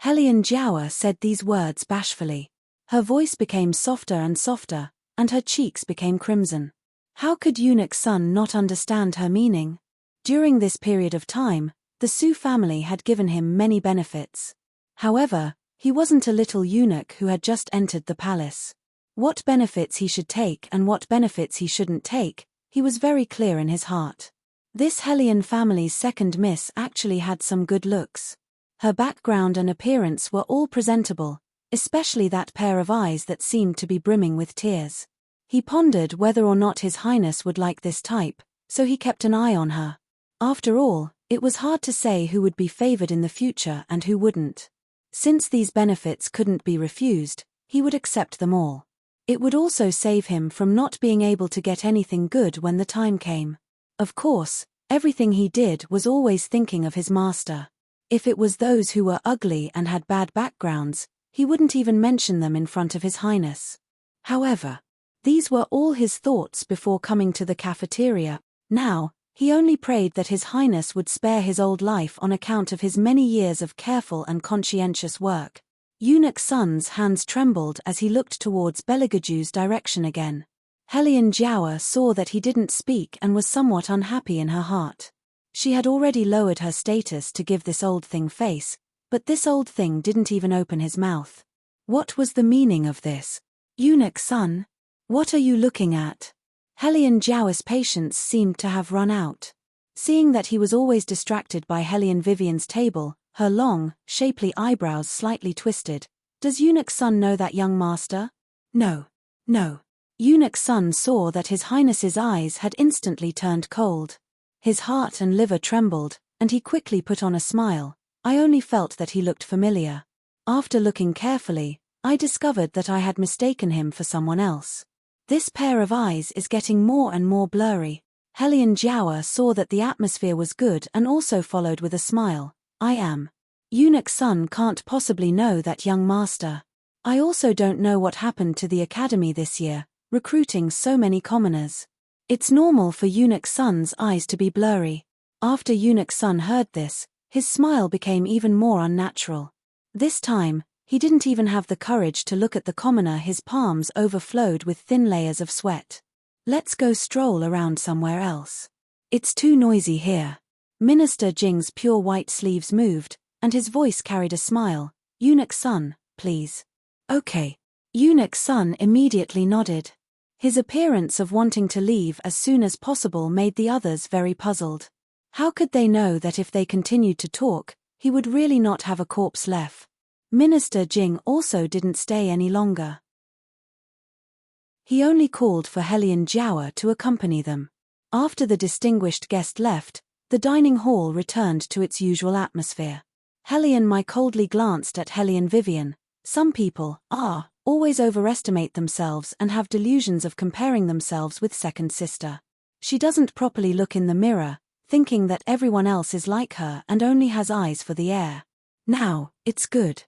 Hellion Jiawa said these words bashfully. Her voice became softer and softer, and her cheeks became crimson. How could Eunuch Sun not understand her meaning? During this period of time, the Su family had given him many benefits. However, he wasn't a little eunuch who had just entered the palace. What benefits he should take and what benefits he shouldn't take, he was very clear in his heart. This Hellion family's second miss actually had some good looks. Her background and appearance were all presentable, especially that pair of eyes that seemed to be brimming with tears. He pondered whether or not His Highness would like this type, so he kept an eye on her. After all, it was hard to say who would be favored in the future and who wouldn't. Since these benefits couldn't be refused, he would accept them all. It would also save him from not being able to get anything good when the time came. Of course, everything he did was always thinking of his master. If it was those who were ugly and had bad backgrounds, he wouldn't even mention them in front of His Highness. However, These were all his thoughts before coming to the cafeteria. Now, he only prayed that His Highness would spare his old life on account of his many years of careful and conscientious work. Eunuch Sun's hands trembled as he looked towards Belegaju's direction again. Helian Jiawa saw that he didn't speak and was somewhat unhappy in her heart. She had already lowered her status to give this old thing face, but this old thing didn't even open his mouth. What was the meaning of this? Eunuch Sun? What are you looking at? Helian Jiawa's patience seemed to have run out. Seeing that he was always distracted by Helian Vivian's table, her long, shapely eyebrows slightly twisted. Does Eunuch Sun know that young master? No. No. Eunuch Sun saw that His Highness's eyes had instantly turned cold. His heart and liver trembled, and he quickly put on a smile. I only felt that he looked familiar. After looking carefully, I discovered that I had mistaken him for someone else. This pair of eyes is getting more and more blurry. Helian Jiawa saw that the atmosphere was good and also followed with a smile. I am. Eunuch Sun can't possibly know that young master. I also don't know what happened to the academy this year, recruiting so many commoners. It's normal for Eunuch Sun's eyes to be blurry. After Eunuch Sun heard this, his smile became even more unnatural. This time, he didn't even have the courage to look at the commoner. His palms overflowed with thin layers of sweat. Let's go stroll around somewhere else. It's too noisy here. Minister Jing's pure white sleeves moved, and his voice carried a smile. Eunuch Sun, please. Okay. Eunuch Sun immediately nodded. His appearance of wanting to leave as soon as possible made the others very puzzled. How could they know that if they continued to talk, he would really not have a corpse left? Minister Jing also didn't stay any longer. He only called for Helian Jiawa to accompany them. After the distinguished guest left, the dining hall returned to its usual atmosphere. Helian Mai coldly glanced at Helian Vivian. Some people always overestimate themselves and have delusions of comparing themselves with second sister. She doesn't properly look in the mirror, thinking that everyone else is like her and only has eyes for the air. Now, it's good.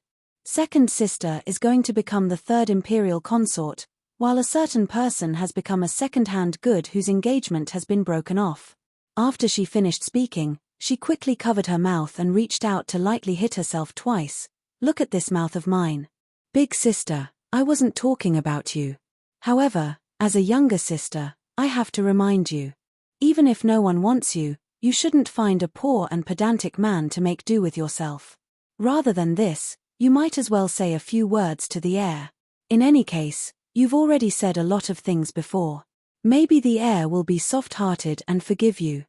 Second sister is going to become the third imperial consort, while a certain person has become a second-hand good whose engagement has been broken off. After she finished speaking, she quickly covered her mouth and reached out to lightly hit herself twice. Look at this mouth of mine. Big sister, I wasn't talking about you. However, as a younger sister, I have to remind you. Even if no one wants you, you shouldn't find a poor and pedantic man to make do with yourself. Rather than this, you might as well say a few words to the air. In any case, you've already said a lot of things before. Maybe the air will be soft-hearted and forgive you.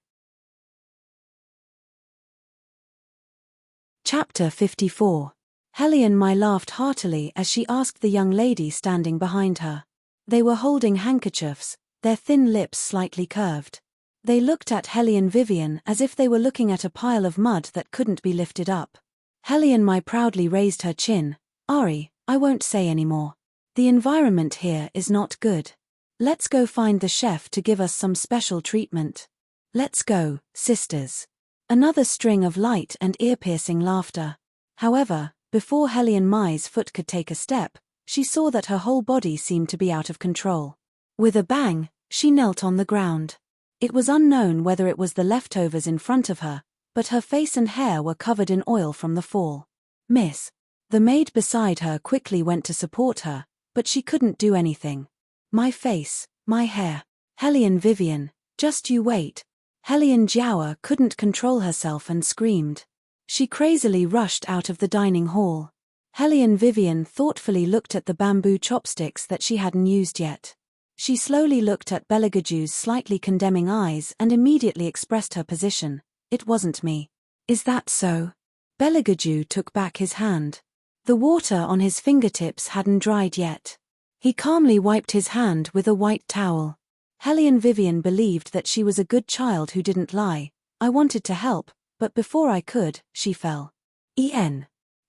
Chapter 54. Helian Mai laughed heartily as she asked the young lady standing behind her. They were holding handkerchiefs, their thin lips slightly curved. They looked at Helian Vivian as if they were looking at a pile of mud that couldn't be lifted up. Helian Mai proudly raised her chin. Ari, I won't say any more. The environment here is not good. Let's go find the chef to give us some special treatment. Let's go, sisters. Another string of light and ear-piercing laughter. However, before Helian Mai's foot could take a step, she saw that her whole body seemed to be out of control. With a bang, she knelt on the ground. It was unknown whether it was the leftovers in front of her, but her face and hair were covered in oil from the fall. Miss. The maid beside her quickly went to support her, but she couldn't do anything. My face, my hair. Helian Vivian, just you wait. Helian Jiawa couldn't control herself and screamed. She crazily rushed out of the dining hall. Helian Vivian thoughtfully looked at the bamboo chopsticks that she hadn't used yet. She slowly looked at Belegaju's slightly condemning eyes and immediately expressed her position. It wasn't me. Is that so? Belegaju took back his hand. The water on his fingertips hadn't dried yet. He calmly wiped his hand with a white towel. Helian Vivian believed that she was a good child who didn't lie. I wanted to help, but before I could, she fell.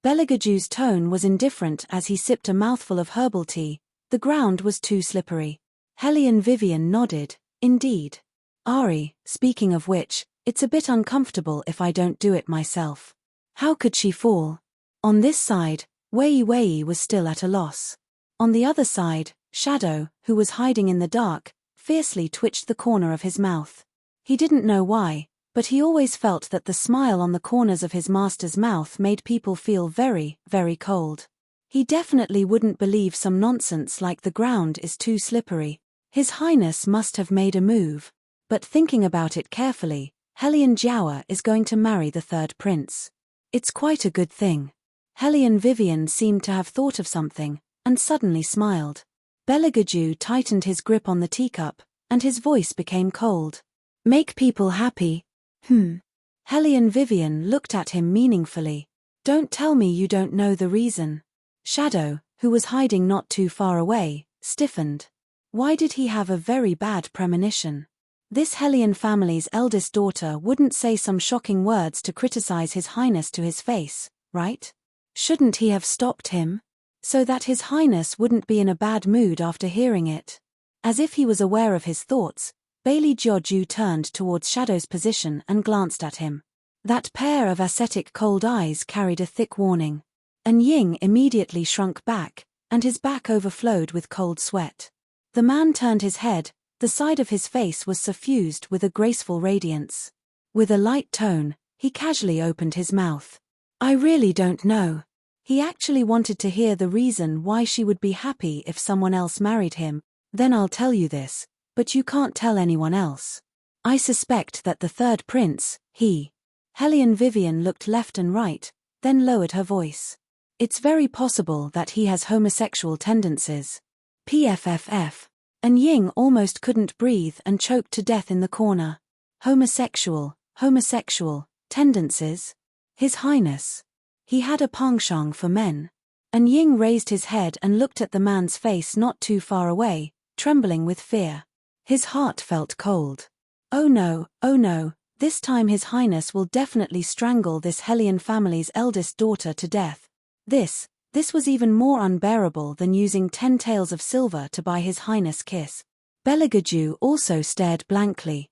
Belegaju's tone was indifferent as he sipped a mouthful of herbal tea. The ground was too slippery. Helian Vivian nodded. Indeed. Ari, speaking of which, it's a bit uncomfortable if I don't do it myself. How could she fall? On this side, Wei Wei was still at a loss. On the other side, Shadow, who was hiding in the dark, fiercely twitched the corner of his mouth. He didn't know why, but he always felt that the smile on the corners of his master's mouth made people feel very, very cold. He definitely wouldn't believe some nonsense like the ground is too slippery. His Highness must have made a move. But thinking about it carefully, Helion Jiawa is going to marry the third prince. It's quite a good thing. Helion Vivian seemed to have thought of something, and suddenly smiled. Beligaju tightened his grip on the teacup, and his voice became cold. Make people happy? Helion Vivian looked at him meaningfully. Don't tell me you don't know the reason. Shadow, who was hiding not too far away, stiffened. Why did he have a very bad premonition? This Helion family's eldest daughter wouldn't say some shocking words to criticize His Highness to his face, right? Shouldn't he have stopped him? So that His Highness wouldn't be in a bad mood after hearing it. As if he was aware of his thoughts, Bailey Jiaoju turned towards Shadow's position and glanced at him. That pair of ascetic cold eyes carried a thick warning. An Ying immediately shrunk back, and his back overflowed with cold sweat. The man turned his head, the side of his face was suffused with a graceful radiance. With a light tone, he casually opened his mouth. I really don't know. He actually wanted to hear the reason why she would be happy if someone else married him. Then I'll tell you this, but you can't tell anyone else. I suspect that the third prince, Helion Vivian looked left and right, then lowered her voice. It's very possible that he has homosexual tendencies. PFFF. An Ying almost couldn't breathe and choked to death in the corner. Homosexual tendencies? His Highness. He had a penchant for men. An Ying raised his head and looked at the man's face not too far away, trembling with fear. His heart felt cold. Oh no, this time His Highness will definitely strangle this Helion family's eldest daughter to death. This was even more unbearable than using 10 taels of silver to buy His Highness kiss. Beligaju also stared blankly.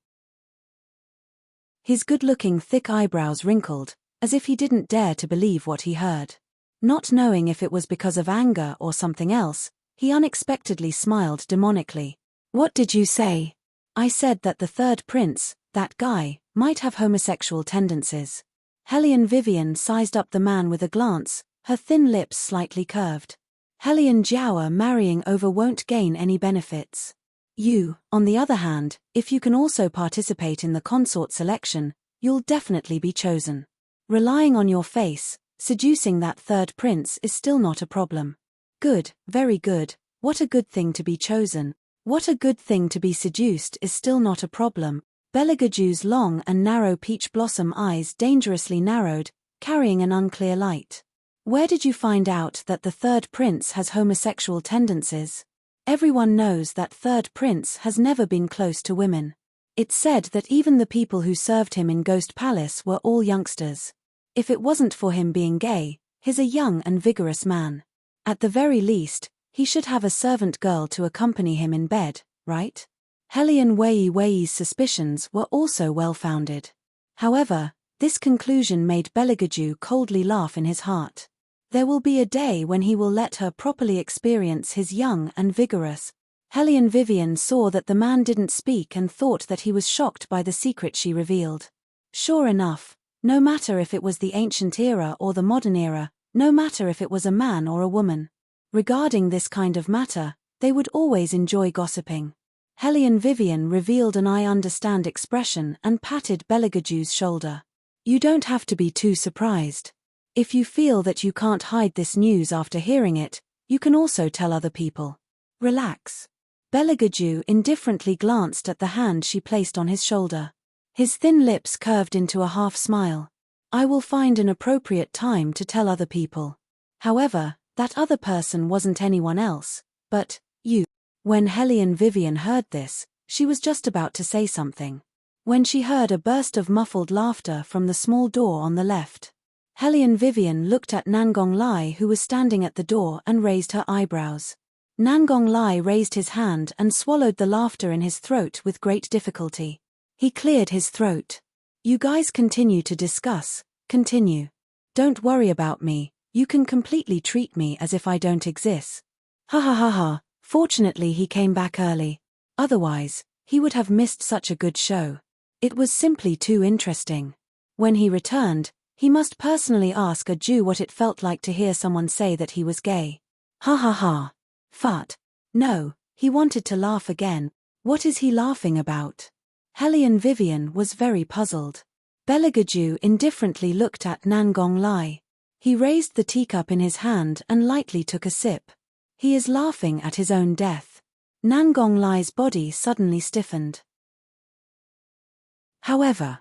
His good-looking thick eyebrows wrinkled, as if he didn't dare to believe what he heard. Not knowing if it was because of anger or something else, he unexpectedly smiled demonically. What did you say? I said that the third prince, that guy, might have homosexual tendencies. Helion Vivian sized up the man with a glance, her thin lips slightly curved. Helion Jiawa marrying over won't gain any benefits. You, on the other hand, if you can also participate in the consort selection, you'll definitely be chosen. Relying on your face, seducing that third prince is still not a problem. Good, very good, what a good thing to be chosen. What a good thing to be seduced is still not a problem. Beligaju's long and narrow peach blossom eyes dangerously narrowed, carrying an unclear light. Where did you find out that the third prince has homosexual tendencies? Everyone knows that third prince has never been close to women. It's said that even the people who served him in Ghost Palace were all youngsters. If it wasn't for him being gay, he's a young and vigorous man. At the very least, he should have a servant girl to accompany him in bed, right? Helion Wei's suspicions were also well-founded. However, this conclusion made Beligaju coldly laugh in his heart. There will be a day when he will let her properly experience his young and vigorous. Helion Vivian saw that the man didn't speak and thought that he was shocked by the secret she revealed. Sure enough, no matter if it was the ancient era or the modern era, no matter if it was a man or a woman. Regarding this kind of matter, they would always enjoy gossiping. Helion Vivian revealed an I understand expression and patted Beligaju's shoulder. You don't have to be too surprised. If you feel that you can't hide this news after hearing it, you can also tell other people. Relax. Beligaju indifferently glanced at the hand she placed on his shoulder. His thin lips curved into a half smile. I will find an appropriate time to tell other people. However, that other person wasn't anyone else, but you. When Helion Vivian heard this, she was just about to say something. When she heard a burst of muffled laughter from the small door on the left. Helion Vivian looked at Nangong Lai, who was standing at the door, and raised her eyebrows. Nangong Lai raised his hand and swallowed the laughter in his throat with great difficulty. He cleared his throat. You guys continue to discuss, continue. Don't worry about me, you can completely treat me as if I don't exist. Ha ha ha ha, Fortunately he came back early. Otherwise, he would have missed such a good show. It was simply too interesting. When he returned, he must personally ask a Jew what it felt like to hear someone say that he was gay. Ha ha ha. Fart. No, he wanted to laugh again. What is he laughing about? Hellion Vivian was very puzzled. Belegaju indifferently looked at Nangong Lai. He raised the teacup in his hand and lightly took a sip. He is laughing at his own death. Nangong Lai's body suddenly stiffened. However,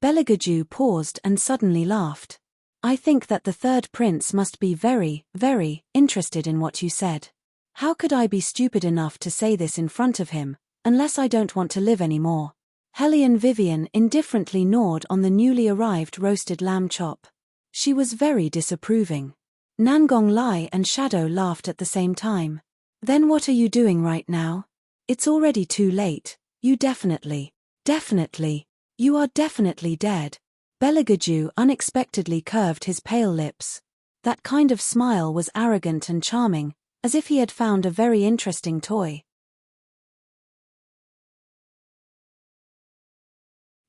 Belegaju paused and suddenly laughed. I think that the third prince must be very, very interested in what you said. How could I be stupid enough to say this in front of him, unless I don't want to live anymore? Hellion Vivian indifferently gnawed on the newly arrived roasted lamb chop. She was very disapproving. Nangong Lai and Shadow laughed at the same time. Then what are you doing right now? It's already too late. You definitely, you are definitely dead. Belegaju unexpectedly curved his pale lips. That kind of smile was arrogant and charming, as if he had found a very interesting toy.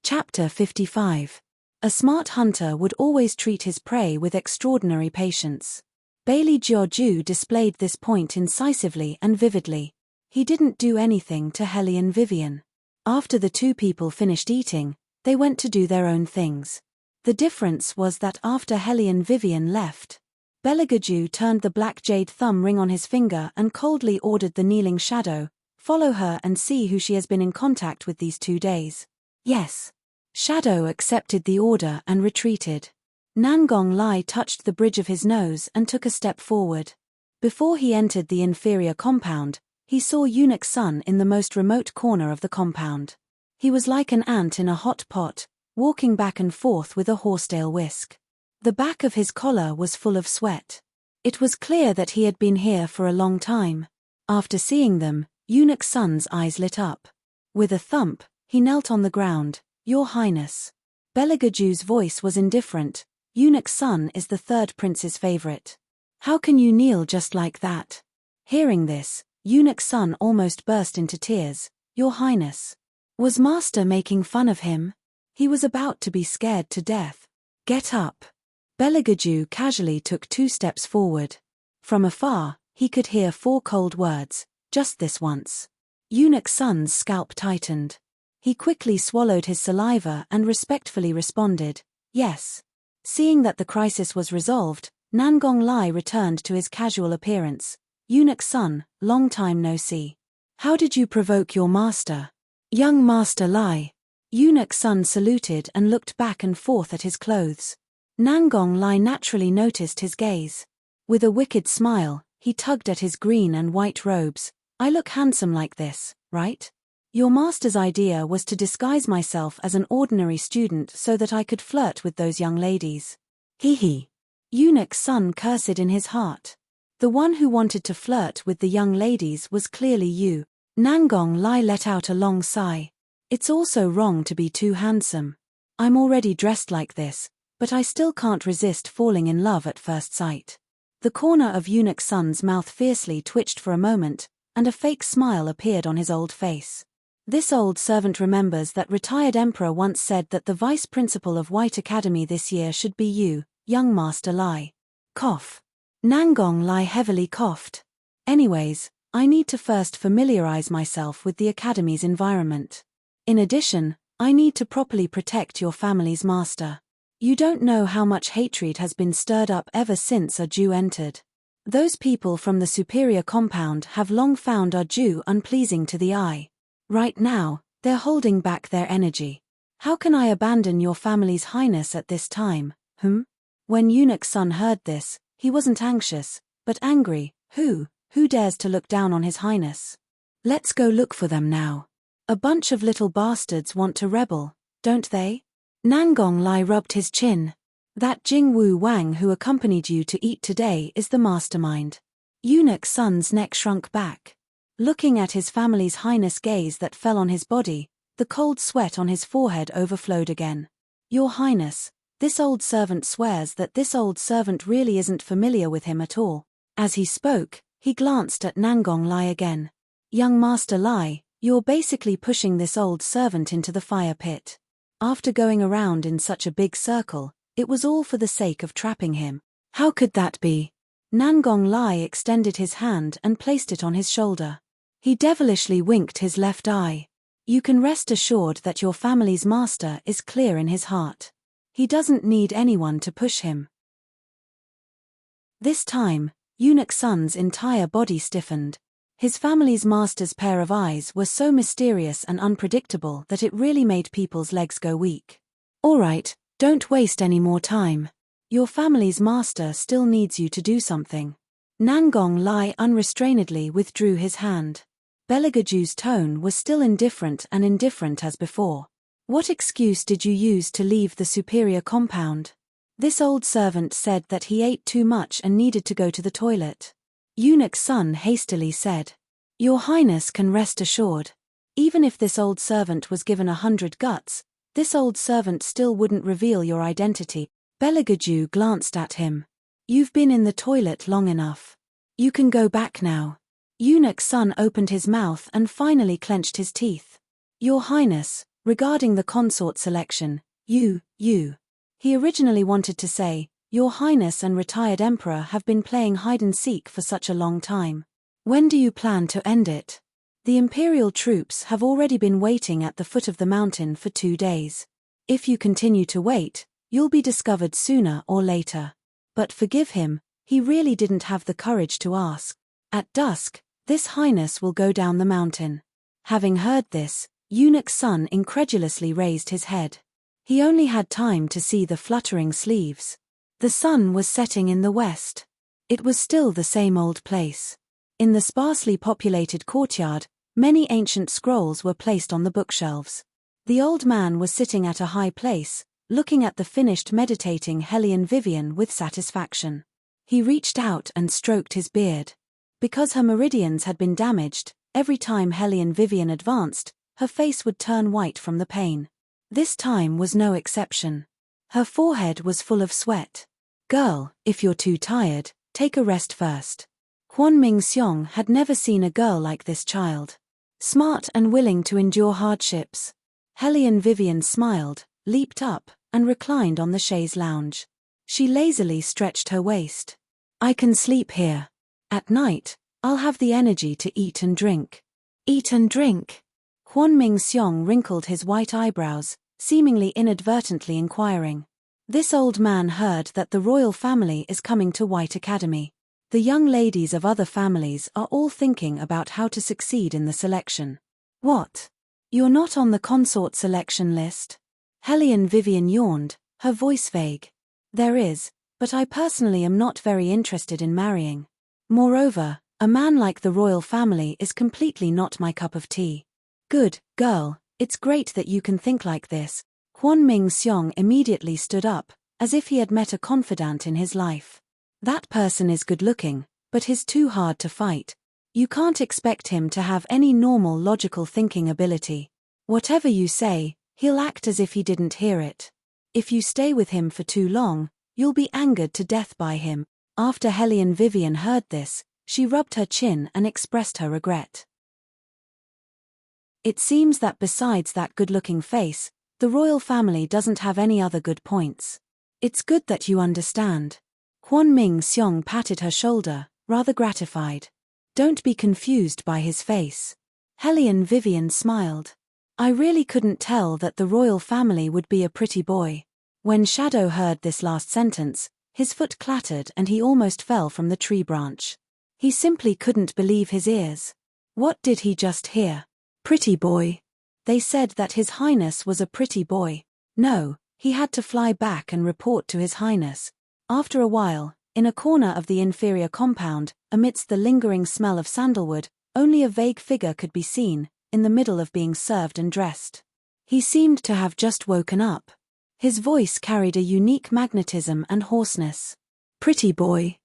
Chapter 55. A smart hunter would always treat his prey with extraordinary patience. Bailey Jiaoju displayed this point incisively and vividly. He didn't do anything to Hellion Vivian. After the two people finished eating, they went to do their own things. The difference was that after Hellion Vivian left, Belegaju turned the black jade thumb ring on his finger and coldly ordered the kneeling Shadow, follow her and see who she has been in contact with these 2 days. Yes. Shadow accepted the order and retreated. Nangong Lai touched the bridge of his nose and took a step forward. Before he entered the inferior compound, he saw Eunuch Sun in the most remote corner of the compound. He was like an ant in a hot pot, walking back and forth with a horsetail whisk. The back of his collar was full of sweat. It was clear that he had been here for a long time. After seeing them, Eunuch Sun's eyes lit up. With a thump, he knelt on the ground. Your Highness. Belegaju's voice was indifferent. Eunuch Sun is the third prince's favorite. How can you kneel just like that? Hearing this, Eunuch Sun almost burst into tears. Your Highness. Was Master making fun of him? He was about to be scared to death. Get up. Belegaju casually took 2 steps forward. From afar, he could hear 4 cold words, just this once. Eunuch Sun's scalp tightened. He quickly swallowed his saliva and respectfully responded, yes. Seeing that the crisis was resolved, Nangong Lai returned to his casual appearance. Eunuch Sun, long time no see. How did you provoke your master? Young Master Lai. Eunuch Sun saluted and looked back and forth at his clothes. Nangong Lai naturally noticed his gaze. With a wicked smile, he tugged at his green and white robes. I look handsome like this, right? Your master's idea was to disguise myself as an ordinary student so that I could flirt with those young ladies. Hee hee. Eunuch Sun cursed in his heart. The one who wanted to flirt with the young ladies was clearly you. Nangong Lai let out a long sigh. It's also wrong to be too handsome. I'm already dressed like this, but I still can't resist falling in love at first sight. The corner of Eunuch Sun's mouth fiercely twitched for a moment, and a fake smile appeared on his old face. This old servant remembers that retired emperor once said that the vice principal of White Academy this year should be you, young Master Lai. Cough. Nangong Lai heavily coughed. Anyways, I need to first familiarize myself with the academy's environment. In addition, I need to properly protect your family's master. You don't know how much hatred has been stirred up ever since our Jew entered. Those people from the superior compound have long found our Jew unpleasing to the eye. Right now, they're holding back their energy. How can I abandon your family's highness at this time, When Eunuch Sun heard this, he wasn't anxious, but angry. Who dares to look down on his highness? Let's go look for them now. A bunch of little bastards want to rebel, don't they? Nangong Lai rubbed his chin. That Jingwu Wang who accompanied you to eat today is the mastermind. Eunuch Sun's neck shrunk back. Looking at his family's highness gaze that fell on his body, the cold sweat on his forehead overflowed again. Your Highness, this old servant swears that this old servant really isn't familiar with him at all. As he spoke, He glanced at Nangong Lai again. Young Master Lai, you're basically pushing this old servant into the fire pit. After going around in such a big circle, it was all for the sake of trapping him. How could that be? Nangong Lai extended his hand and placed it on his shoulder. He devilishly winked his left eye. You can rest assured that your family's master is clear in his heart. He doesn't need anyone to push him. This time, Eunuch Sun's entire body stiffened. His family's master's pair of eyes were so mysterious and unpredictable that it really made people's legs go weak. All right, don't waste any more time. Your family's master still needs you to do something. Nangong Lai unrestrainedly withdrew his hand. Belegaju's tone was still indifferent as before. What excuse did you use to leave the superior compound? This old servant said that he ate too much and needed to go to the toilet. Eunuch Sun hastily said. Your Highness can rest assured. Even if this old servant was given 100 guts, this old servant still wouldn't reveal your identity. Belegaju glanced at him. You've been in the toilet long enough. You can go back now. Eunuch Sun opened his mouth and finally clenched his teeth. Your Highness, regarding the consort selection, you. He originally wanted to say, Your Highness and retired Emperor have been playing hide-and-seek for such a long time. When do you plan to end it? The Imperial troops have already been waiting at the foot of the mountain for 2 days. If you continue to wait, you'll be discovered sooner or later. But forgive him, he really didn't have the courage to ask. At dusk, this Highness will go down the mountain. Having heard this, Eunuch Sun incredulously raised his head. He only had time to see the fluttering sleeves. The sun was setting in the west. It was still the same old place. In the sparsely populated courtyard, many ancient scrolls were placed on the bookshelves. The old man was sitting at a high place, looking at the finished meditating Hellion Vivian with satisfaction. He reached out and stroked his beard. Because her meridians had been damaged, every time Hellion Vivian advanced, her face would turn white from the pain. This time was no exception. Her forehead was full of sweat. Girl, if you're too tired, take a rest first. Huan Mingxiong had never seen a girl like this child. Smart and willing to endure hardships. Hellion Vivian smiled, leaped up, and reclined on the chaise lounge. She lazily stretched her waist. I can sleep here. At night, I'll have the energy to eat and drink. Eat and drink? Huan Mingxiong wrinkled his white eyebrows, seemingly inadvertently inquiring. This old man heard that the royal family is coming to White Academy. The young ladies of other families are all thinking about how to succeed in the selection. What? You're not on the consort selection list? Hellion Vivian yawned, her voice vague. There is, but I personally am not very interested in marrying. Moreover, a man like the royal family is completely not my cup of tea. Good, girl, it's great that you can think like this. Huan Mingxiong immediately stood up, as if he had met a confidant in his life. That person is good-looking, but he's too hard to fight. You can't expect him to have any normal logical thinking ability. Whatever you say, he'll act as if he didn't hear it. If you stay with him for too long, you'll be angered to death by him. After Hellion Vivian heard this, she rubbed her chin and expressed her regret. It seems that besides that good-looking face, the royal family doesn't have any other good points. It's good that you understand. Huan Mingxiong patted her shoulder, rather gratified. Don't be confused by his face. Hellion Vivian smiled. I really couldn't tell that the royal family would be a pretty boy. When Shadow heard this last sentence, his foot clattered and he almost fell from the tree branch. He simply couldn't believe his ears. What did he just hear? Pretty boy. They said that His Highness was a pretty boy. No, he had to fly back and report to His Highness. After a while, in a corner of the inferior compound, amidst the lingering smell of sandalwood, only a vague figure could be seen, in the middle of being served and dressed. He seemed to have just woken up. His voice carried a unique magnetism and hoarseness. Pretty boy.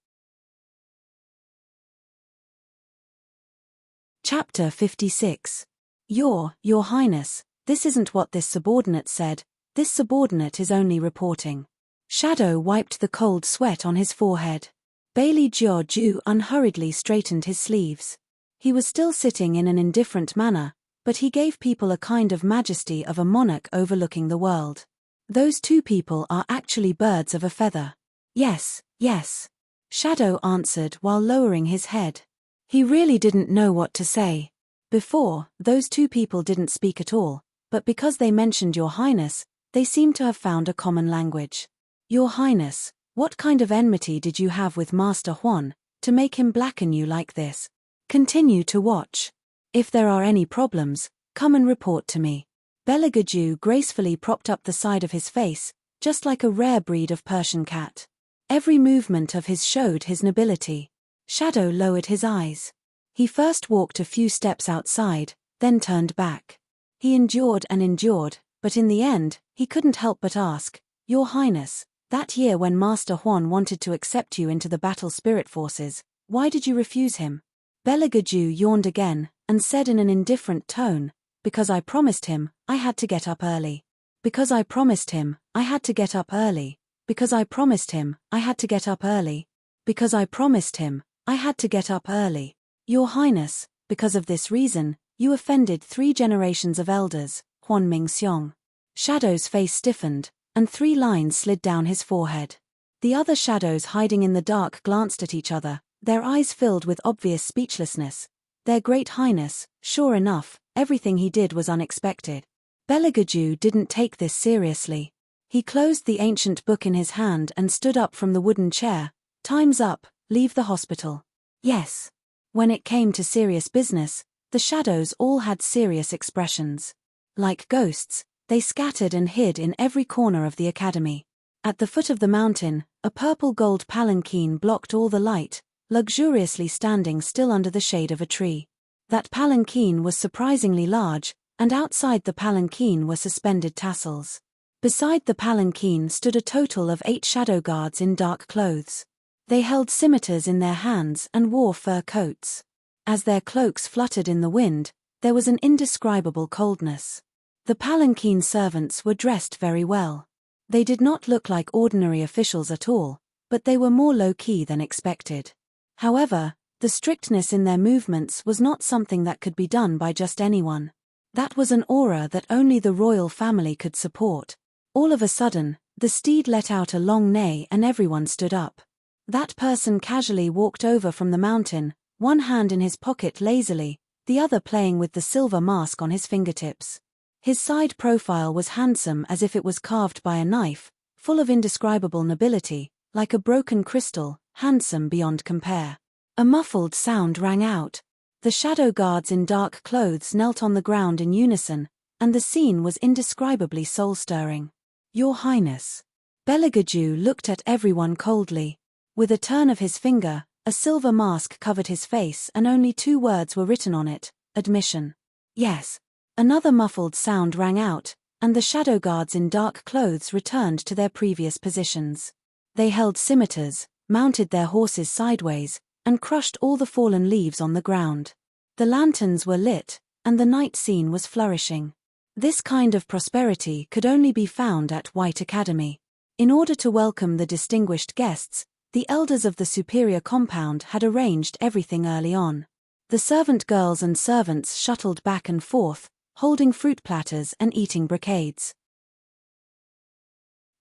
Chapter 56. Your Highness, this isn't what this subordinate said. This subordinate is only reporting. Shadow wiped the cold sweat on his forehead. Bailey Jiu unhurriedly straightened his sleeves. He was still sitting in an indifferent manner, but he gave people a kind of majesty of a monarch overlooking the world. Those two people are actually birds of a feather. Yes, yes. Shadow answered while lowering his head. He really didn't know what to say. Before, those two people didn't speak at all, but because they mentioned Your Highness, they seemed to have found a common language. Your Highness, what kind of enmity did you have with Master Huan, to make him blacken you like this? Continue to watch. If there are any problems, come and report to me. Belagaju gracefully propped up the side of his face, just like a rare breed of Persian cat. Every movement of his showed his nobility. Shadow lowered his eyes. He first walked a few steps outside, then turned back. He endured and endured, but in the end, he couldn't help but ask, Your Highness, that year when Master Huan wanted to accept you into the battle spirit forces, why did you refuse him? Belagaju yawned again, and said in an indifferent tone, Because I promised him, I had to get up early. Because I promised him, I had to get up early. Because I promised him, I had to get up early. Because I promised him, I had to get up early. Your Highness, because of this reason, you offended 3 generations of elders, Huan Mingxiong. Shadow's face stiffened, and 3 lines slid down his forehead. The other shadows hiding in the dark glanced at each other, their eyes filled with obvious speechlessness. Their Great Highness, sure enough, everything he did was unexpected. Belagaju didn't take this seriously. He closed the ancient book in his hand and stood up from the wooden chair. Time's up, leave the hospital. Yes. When it came to serious business, the shadows all had serious expressions. Like ghosts, they scattered and hid in every corner of the academy. At the foot of the mountain, a purple-gold palanquin blocked all the light, luxuriously standing still under the shade of a tree. That palanquin was surprisingly large, and outside the palanquin were suspended tassels. Beside the palanquin stood a total of 8 shadow guards in dark clothes. They held scimitars in their hands and wore fur coats. As their cloaks fluttered in the wind, there was an indescribable coldness. The palanquin servants were dressed very well. They did not look like ordinary officials at all, but they were more low-key than expected. However, the strictness in their movements was not something that could be done by just anyone. That was an aura that only the royal family could support. All of a sudden, the steed let out a long neigh and everyone stood up. That person casually walked over from the mountain, one hand in his pocket lazily, the other playing with the silver mask on his fingertips. His side profile was handsome as if it was carved by a knife, full of indescribable nobility, like a broken crystal, handsome beyond compare. A muffled sound rang out. The shadow guards in dark clothes knelt on the ground in unison, and the scene was indescribably soul-stirring. Your Highness. Belagaju looked at everyone coldly. With a turn of his finger, a silver mask covered his face and only 2 words were written on it, admission. Yes. Another muffled sound rang out, and the shadow guards in dark clothes returned to their previous positions. They held scimitars, mounted their horses sideways, and crushed all the fallen leaves on the ground. The lanterns were lit, and the night scene was flourishing. This kind of prosperity could only be found at White Academy. In order to welcome the distinguished guests, the elders of the superior compound had arranged everything early on. The servant girls and servants shuttled back and forth, holding fruit platters and eating brocades.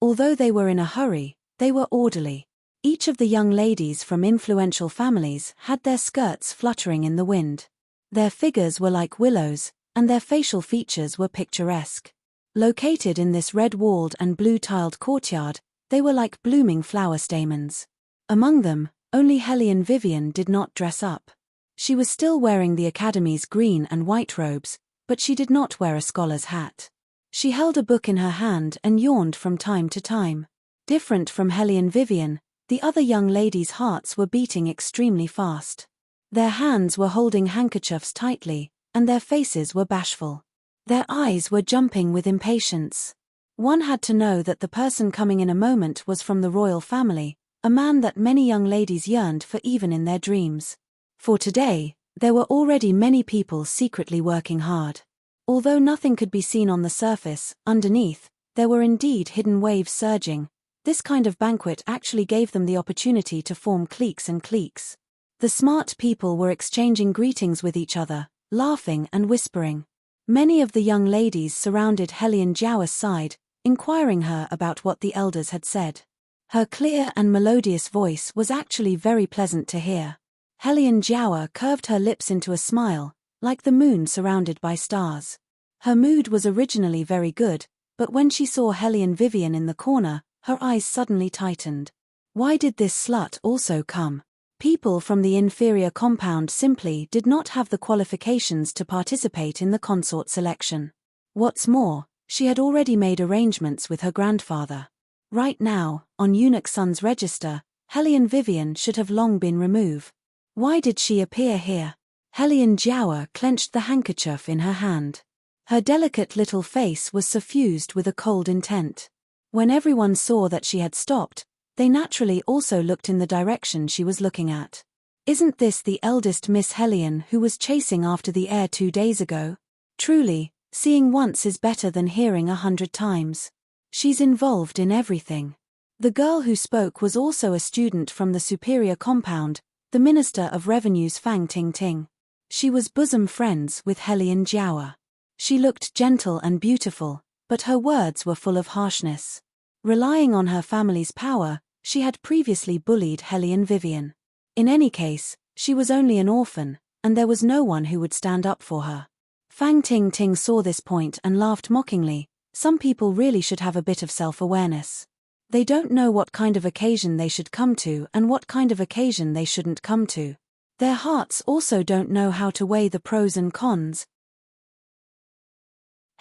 Although they were in a hurry, they were orderly. Each of the young ladies from influential families had their skirts fluttering in the wind. Their figures were like willows, and their facial features were picturesque. Located in this red-walled and blue-tiled courtyard, they were like blooming flower stamens. Among them, only Helene Vivian did not dress up. She was still wearing the Academy's green and white robes, but she did not wear a scholar's hat. She held a book in her hand and yawned from time to time. Different from Helene Vivian, the other young ladies' hearts were beating extremely fast. Their hands were holding handkerchiefs tightly, and their faces were bashful. Their eyes were jumping with impatience. One had to know that the person coming in a moment was from the royal family, a man that many young ladies yearned for even in their dreams. For today, there were already many people secretly working hard. Although nothing could be seen on the surface, underneath, there were indeed hidden waves surging, This kind of banquet actually gave them the opportunity to form cliques and cliques. The smart people were exchanging greetings with each other, laughing and whispering. Many of the young ladies surrounded Helian Jiao's side, inquiring her about what the elders had said. Her clear and melodious voice was actually very pleasant to hear. Helian Jiao curved her lips into a smile, like the moon surrounded by stars. Her mood was originally very good, but when she saw Helian Vivian in the corner, her eyes suddenly tightened. Why did this slut also come? People from the inferior compound simply did not have the qualifications to participate in the consort selection. What's more, she had already made arrangements with her grandfather. Right now, on Eunuch Sun's register, Helian Vivian should have long been removed. Why did she appear here? Helian Jiao clenched the handkerchief in her hand. Her delicate little face was suffused with a cold intent. When everyone saw that she had stopped, they naturally also looked in the direction she was looking at. Isn't this the eldest Miss Helian who was chasing after the heir 2 days ago? Truly, seeing once is better than hearing 100 times. She's involved in everything. The girl who spoke was also a student from the superior compound, the Minister of Revenue's Fang Ting Ting. She was bosom friends with Helian Jiao. She looked gentle and beautiful, but her words were full of harshness. Relying on her family's power, she had previously bullied Helian Vivian. In any case, she was only an orphan, and there was no one who would stand up for her. Fang Ting Ting saw this point and laughed mockingly. Some people really should have a bit of self-awareness. They don't know what kind of occasion they should come to and what kind of occasion they shouldn't come to. Their hearts also don't know how to weigh the pros and cons.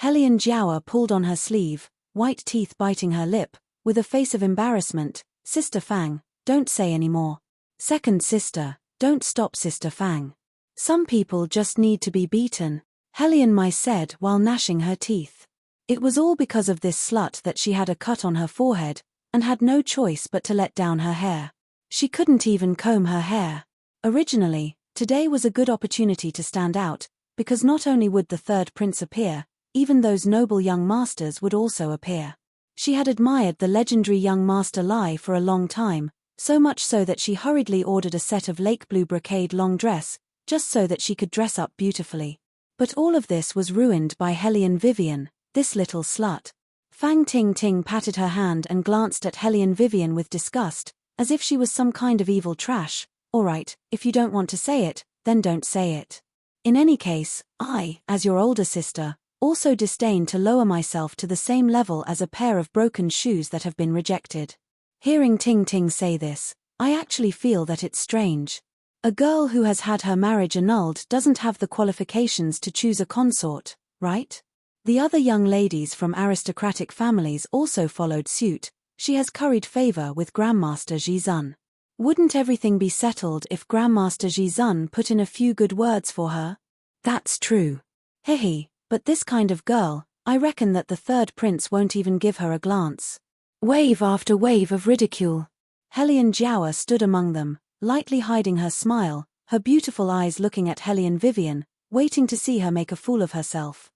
Helian Jiao pulled on her sleeve, white teeth biting her lip, with a face of embarrassment. Sister Fang, don't say any more. Second sister, don't stop Sister Fang. Some people just need to be beaten, Helian Mai said while gnashing her teeth. It was all because of this slut that she had a cut on her forehead, and had no choice but to let down her hair. She couldn't even comb her hair. Originally, today was a good opportunity to stand out, because not only would the third prince appear, even those noble young masters would also appear. She had admired the legendary young master Lai for a long time, so much so that she hurriedly ordered a set of lake blue brocade long dress, just so that she could dress up beautifully. But all of this was ruined by Helian Vivian, this little slut. Fang Ting Ting patted her hand and glanced at Helian Vivian with disgust, as if she was some kind of evil trash. Alright, if you don't want to say it, then don't say it. In any case, I, as your older sister, also disdain to lower myself to the same level as a pair of broken shoes that have been rejected. Hearing Ting Ting say this, I actually feel that it's strange. A girl who has had her marriage annulled doesn't have the qualifications to choose a consort, right? The other young ladies from aristocratic families also followed suit. She has curried favor with Grandmaster Jizun. Wouldn't everything be settled if Grandmaster Jizun put in a few good words for her? That's true. Hehe, but this kind of girl, I reckon that the third prince won't even give her a glance. Wave after wave of ridicule. Helian Jiao stood among them, lightly hiding her smile, her beautiful eyes looking at Helian Vivian, waiting to see her make a fool of herself.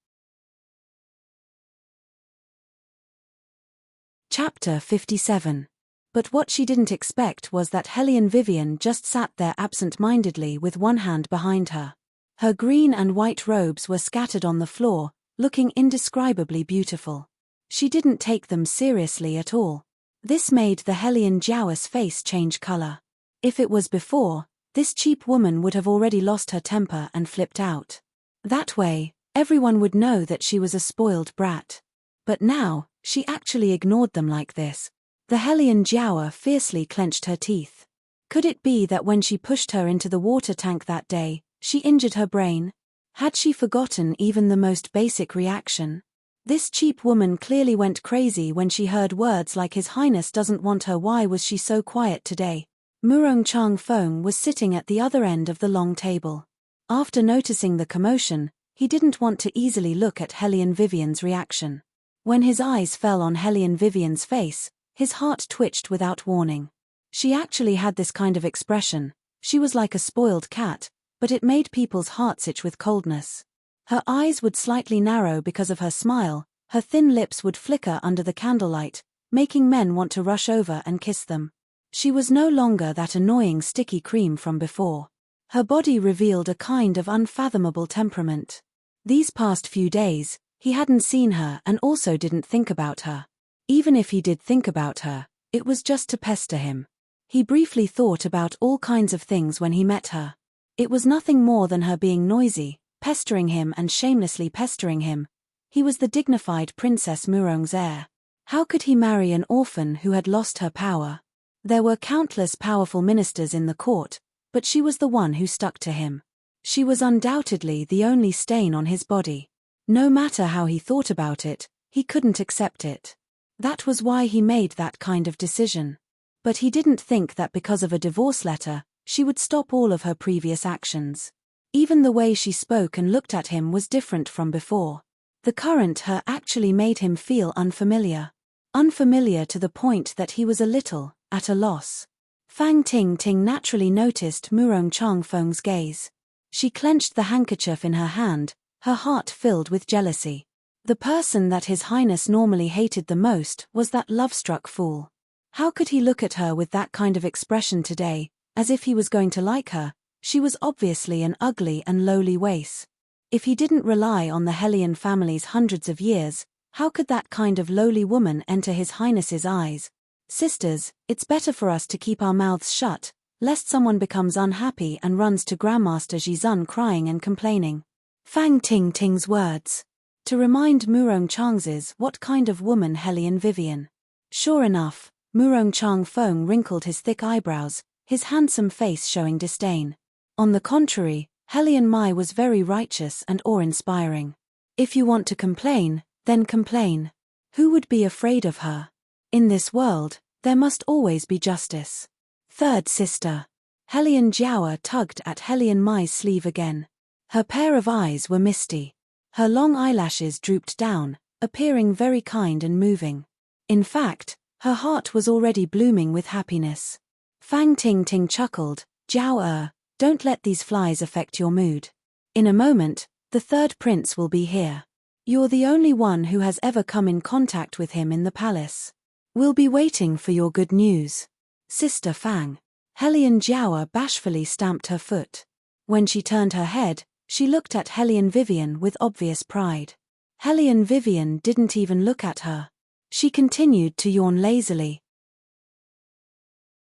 Chapter 57. But what she didn't expect was that Helian Vivian just sat there absent-mindedly with one hand behind her. Her green and white robes were scattered on the floor, looking indescribably beautiful. She didn't take them seriously at all. This made the Helian Jiao's face change color. If it was before, this cheap woman would have already lost her temper and flipped out. That way, everyone would know that she was a spoiled brat. But now, she actually ignored them like this. The Helian Jiao fiercely clenched her teeth. Could it be that when she pushed her into the water tank that day, she injured her brain? Had she forgotten even the most basic reaction? This cheap woman clearly went crazy when she heard words like His Highness doesn't want her. Why was she so quiet today? Murong Chang Feng was sitting at the other end of the long table. After noticing the commotion, he didn't want to easily look at Helian Vivian's reaction. When his eyes fell on Helian Vivian's face, his heart twitched without warning. She actually had this kind of expression. She was like a spoiled cat, but it made people's hearts itch with coldness. Her eyes would slightly narrow because of her smile, her thin lips would flicker under the candlelight, making men want to rush over and kiss them. She was no longer that annoying sticky cream from before. Her body revealed a kind of unfathomable temperament. These past few days, he hadn't seen her and also didn't think about her. Even if he did think about her, it was just to pester him. He briefly thought about all kinds of things when he met her. It was nothing more than her being noisy, pestering him and shamelessly pestering him. He was the dignified Princess Murong's heir. How could he marry an orphan who had lost her power? There were countless powerful ministers in the court, but she was the one who stuck to him. She was undoubtedly the only stain on his body. No matter how he thought about it, he couldn't accept it. That was why he made that kind of decision. But he didn't think that because of a divorce letter, she would stop all of her previous actions. Even the way she spoke and looked at him was different from before. The current her actually made him feel unfamiliar. Unfamiliar to the point that he was a little at a loss. Fang Ting naturally noticed Murong Changfeng's gaze. She clenched the handkerchief in her hand, her heart filled with jealousy. The person that His Highness normally hated the most was that love-struck fool. How could he look at her with that kind of expression today, as if he was going to like her? She was obviously an ugly and lowly waif. If he didn't rely on the Hellion family's hundreds of years, how could that kind of lowly woman enter His Highness's eyes? Sisters, it's better for us to keep our mouths shut, lest someone becomes unhappy and runs to Grandmaster Jizun crying and complaining. Fang Ting's words. To remind Murong Chang's what kind of woman Hellion Vivian. Sure enough, Murong Changfeng wrinkled his thick eyebrows, his handsome face showing disdain. On the contrary, Hellion Mai was very righteous and awe-inspiring. If you want to complain, then complain. Who would be afraid of her? In this world, there must always be justice. Third sister. Hellion Jiaoer tugged at Hellion Mai's sleeve again. Her pair of eyes were misty. Her long eyelashes drooped down, appearing very kind and moving. In fact, her heart was already blooming with happiness. Fang Ting chuckled, Jiaoer, don't let these flies affect your mood. In a moment, the third prince will be here. You're the only one who has ever come in contact with him in the palace. We'll be waiting for your good news. Sister Fang. Hellion Jiaoer bashfully stamped her foot. When she turned her head, she looked at Hellion Vivian with obvious pride. Hellion Vivian didn't even look at her. She continued to yawn lazily.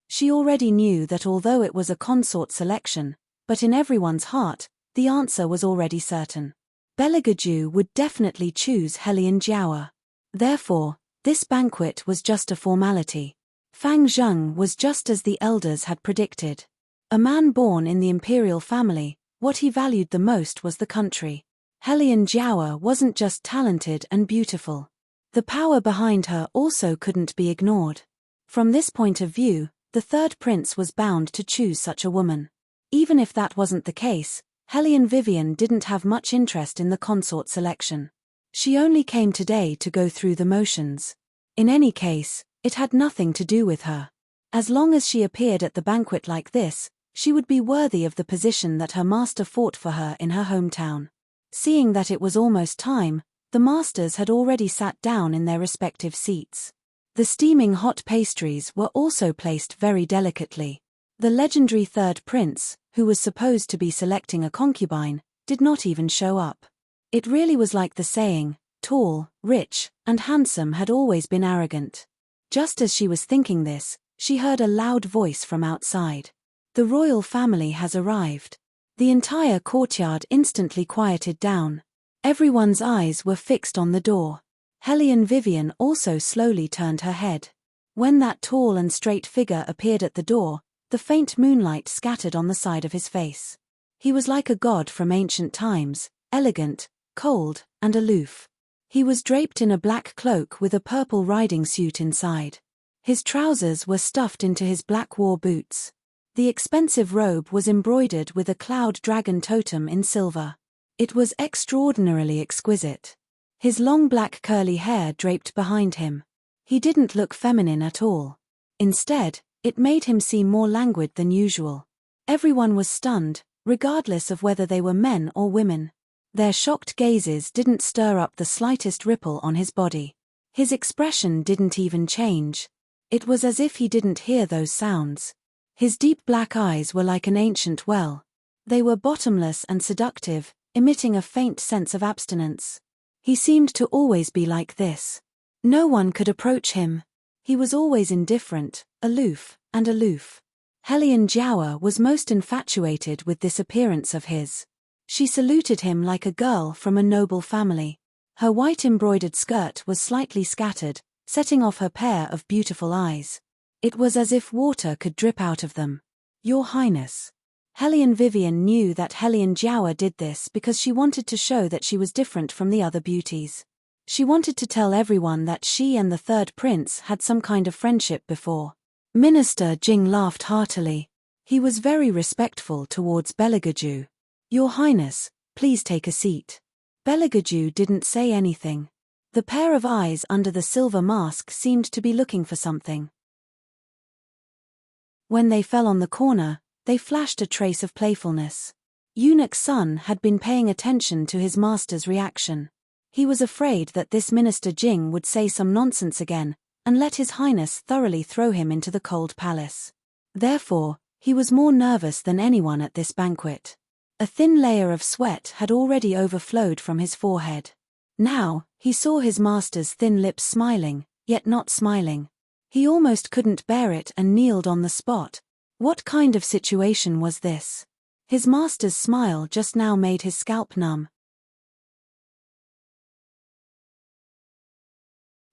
She already knew that although it was a consort selection, but in everyone's heart, the answer was already certain. Beligaju would definitely choose Hellion Jiaoer. Therefore, this banquet was just a formality. Fang Zheng was just as the elders had predicted. A man born in the imperial family, what he valued the most was the country. Hellion Jiaoer wasn't just talented and beautiful. The power behind her also couldn't be ignored. From this point of view, the third prince was bound to choose such a woman. Even if that wasn't the case, Hellion Vivian didn't have much interest in the consort selection. She only came today to go through the motions. In any case, it had nothing to do with her. As long as she appeared at the banquet like this, she would be worthy of the position that her master fought for her in her hometown. Seeing that it was almost time, the masters had already sat down in their respective seats. The steaming hot pastries were also placed very delicately. The legendary third prince, who was supposed to be selecting a concubine, did not even show up. It really was like the saying, tall, rich, and handsome had always been arrogant. Just as she was thinking this, she heard a loud voice from outside. The royal family has arrived. The entire courtyard instantly quieted down. Everyone's eyes were fixed on the door. Hellion Vivian also slowly turned her head. When that tall and straight figure appeared at the door, the faint moonlight scattered on the side of his face. He was like a god from ancient times, elegant, cold, and aloof. He was draped in a black cloak with a purple riding suit inside. His trousers were stuffed into his black war boots. The expensive robe was embroidered with a cloud dragon totem in silver. It was extraordinarily exquisite. His long black curly hair draped behind him. He didn't look feminine at all. Instead, it made him seem more languid than usual. Everyone was stunned, regardless of whether they were men or women. Their shocked gazes didn't stir up the slightest ripple on his body. His expression didn't even change. It was as if he didn't hear those sounds. His deep black eyes were like an ancient well. They were bottomless and seductive, emitting a faint sense of abstinence. He seemed to always be like this. No one could approach him. He was always indifferent, aloof, and aloof. Helian Jiawa was most infatuated with this appearance of his. She saluted him like a girl from a noble family. Her white embroidered skirt was slightly scattered, setting off her pair of beautiful eyes. It was as if water could drip out of them. Your Highness. Helian Vivian knew that Helian Jiawa did this because she wanted to show that she was different from the other beauties. She wanted to tell everyone that she and the third prince had some kind of friendship before. Minister Jing laughed heartily. He was very respectful towards Beligaju. Your Highness, please take a seat. Beligaju didn't say anything. The pair of eyes under the silver mask seemed to be looking for something. When they fell on the corner, they flashed a trace of playfulness. Eunuch Sun had been paying attention to his master's reaction. He was afraid that this Minister Jing would say some nonsense again, and let His Highness thoroughly throw him into the cold palace. Therefore, he was more nervous than anyone at this banquet. A thin layer of sweat had already overflowed from his forehead. Now, he saw his master's thin lips smiling, yet not smiling. He almost couldn't bear it and kneeled on the spot. What kind of situation was this? His master's smile just now made his scalp numb.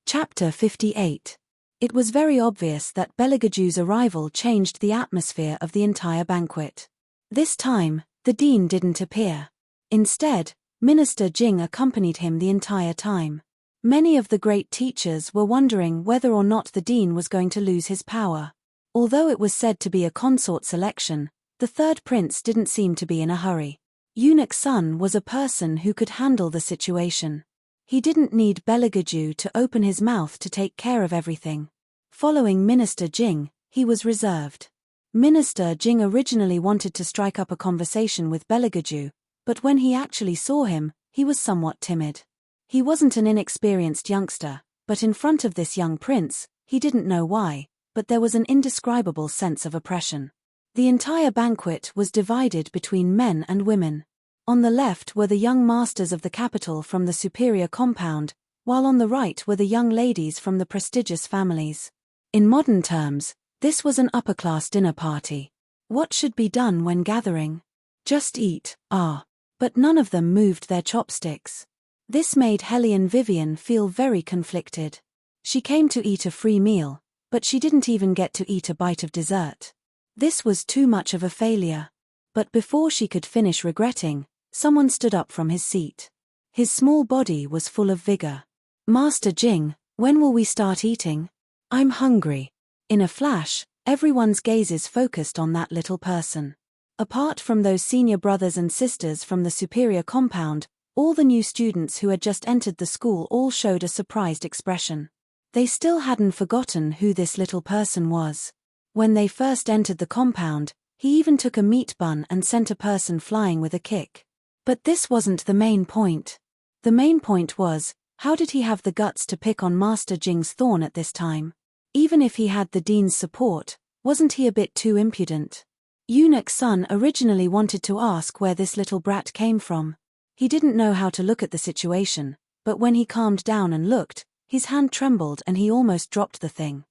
Chapter 58. It was very obvious that Beligaju's arrival changed the atmosphere of the entire banquet. This time, the dean didn't appear. Instead, Minister Jing accompanied him the entire time. Many of the great teachers were wondering whether or not the dean was going to lose his power. Although it was said to be a consort selection, the third prince didn't seem to be in a hurry. Eunuch Sun was a person who could handle the situation. He didn't need Beligaju to open his mouth to take care of everything. Following Minister Jing, he was reserved. Minister Jing originally wanted to strike up a conversation with Beligaju, but when he actually saw him, he was somewhat timid. He wasn't an inexperienced youngster, but in front of this young prince, he didn't know why, but there was an indescribable sense of oppression. The entire banquet was divided between men and women. On the left were the young masters of the capital from the superior compound, while on the right were the young ladies from the prestigious families. In modern terms, this was an upper-class dinner party. What should be done when gathering? Just eat, but none of them moved their chopsticks. This made Helian Vivian feel very conflicted. She came to eat a free meal, but she didn't even get to eat a bite of dessert. This was too much of a failure. But before she could finish regretting, someone stood up from his seat. His small body was full of vigor. Master Jing, when will we start eating? I'm hungry. In a flash, everyone's gazes focused on that little person. Apart from those senior brothers and sisters from the superior compound, all the new students who had just entered the school all showed a surprised expression. They still hadn't forgotten who this little person was. When they first entered the compound, he even took a meat bun and sent a person flying with a kick. But this wasn't the main point. The main point was, how did he have the guts to pick on Master Jing's thorn at this time? Even if he had the dean's support, wasn't he a bit too impudent? Eunuch Sun originally wanted to ask where this little brat came from. He didn't know how to look at the situation, but when he calmed down and looked, his hand trembled and he almost dropped the thing.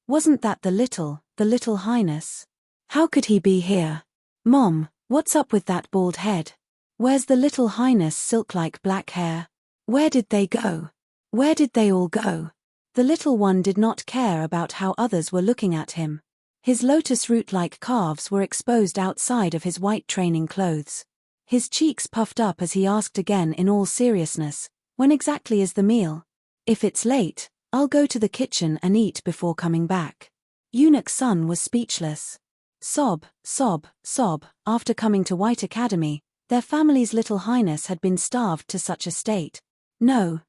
Wasn't that the little Highness? How could he be here? Mom, what's up with that bald head? Where's the little Highness' silk-like black hair? Where did they go? Where did they all go? The little one did not care about how others were looking at him. His lotus root-like calves were exposed outside of his white training clothes. His cheeks puffed up as he asked again in all seriousness, when exactly is the meal? If it's late, I'll go to the kitchen and eat before coming back. Eunuch Sun was speechless. Sob, sob, sob. After coming to White Academy, their family's little Highness had been starved to such a state. No,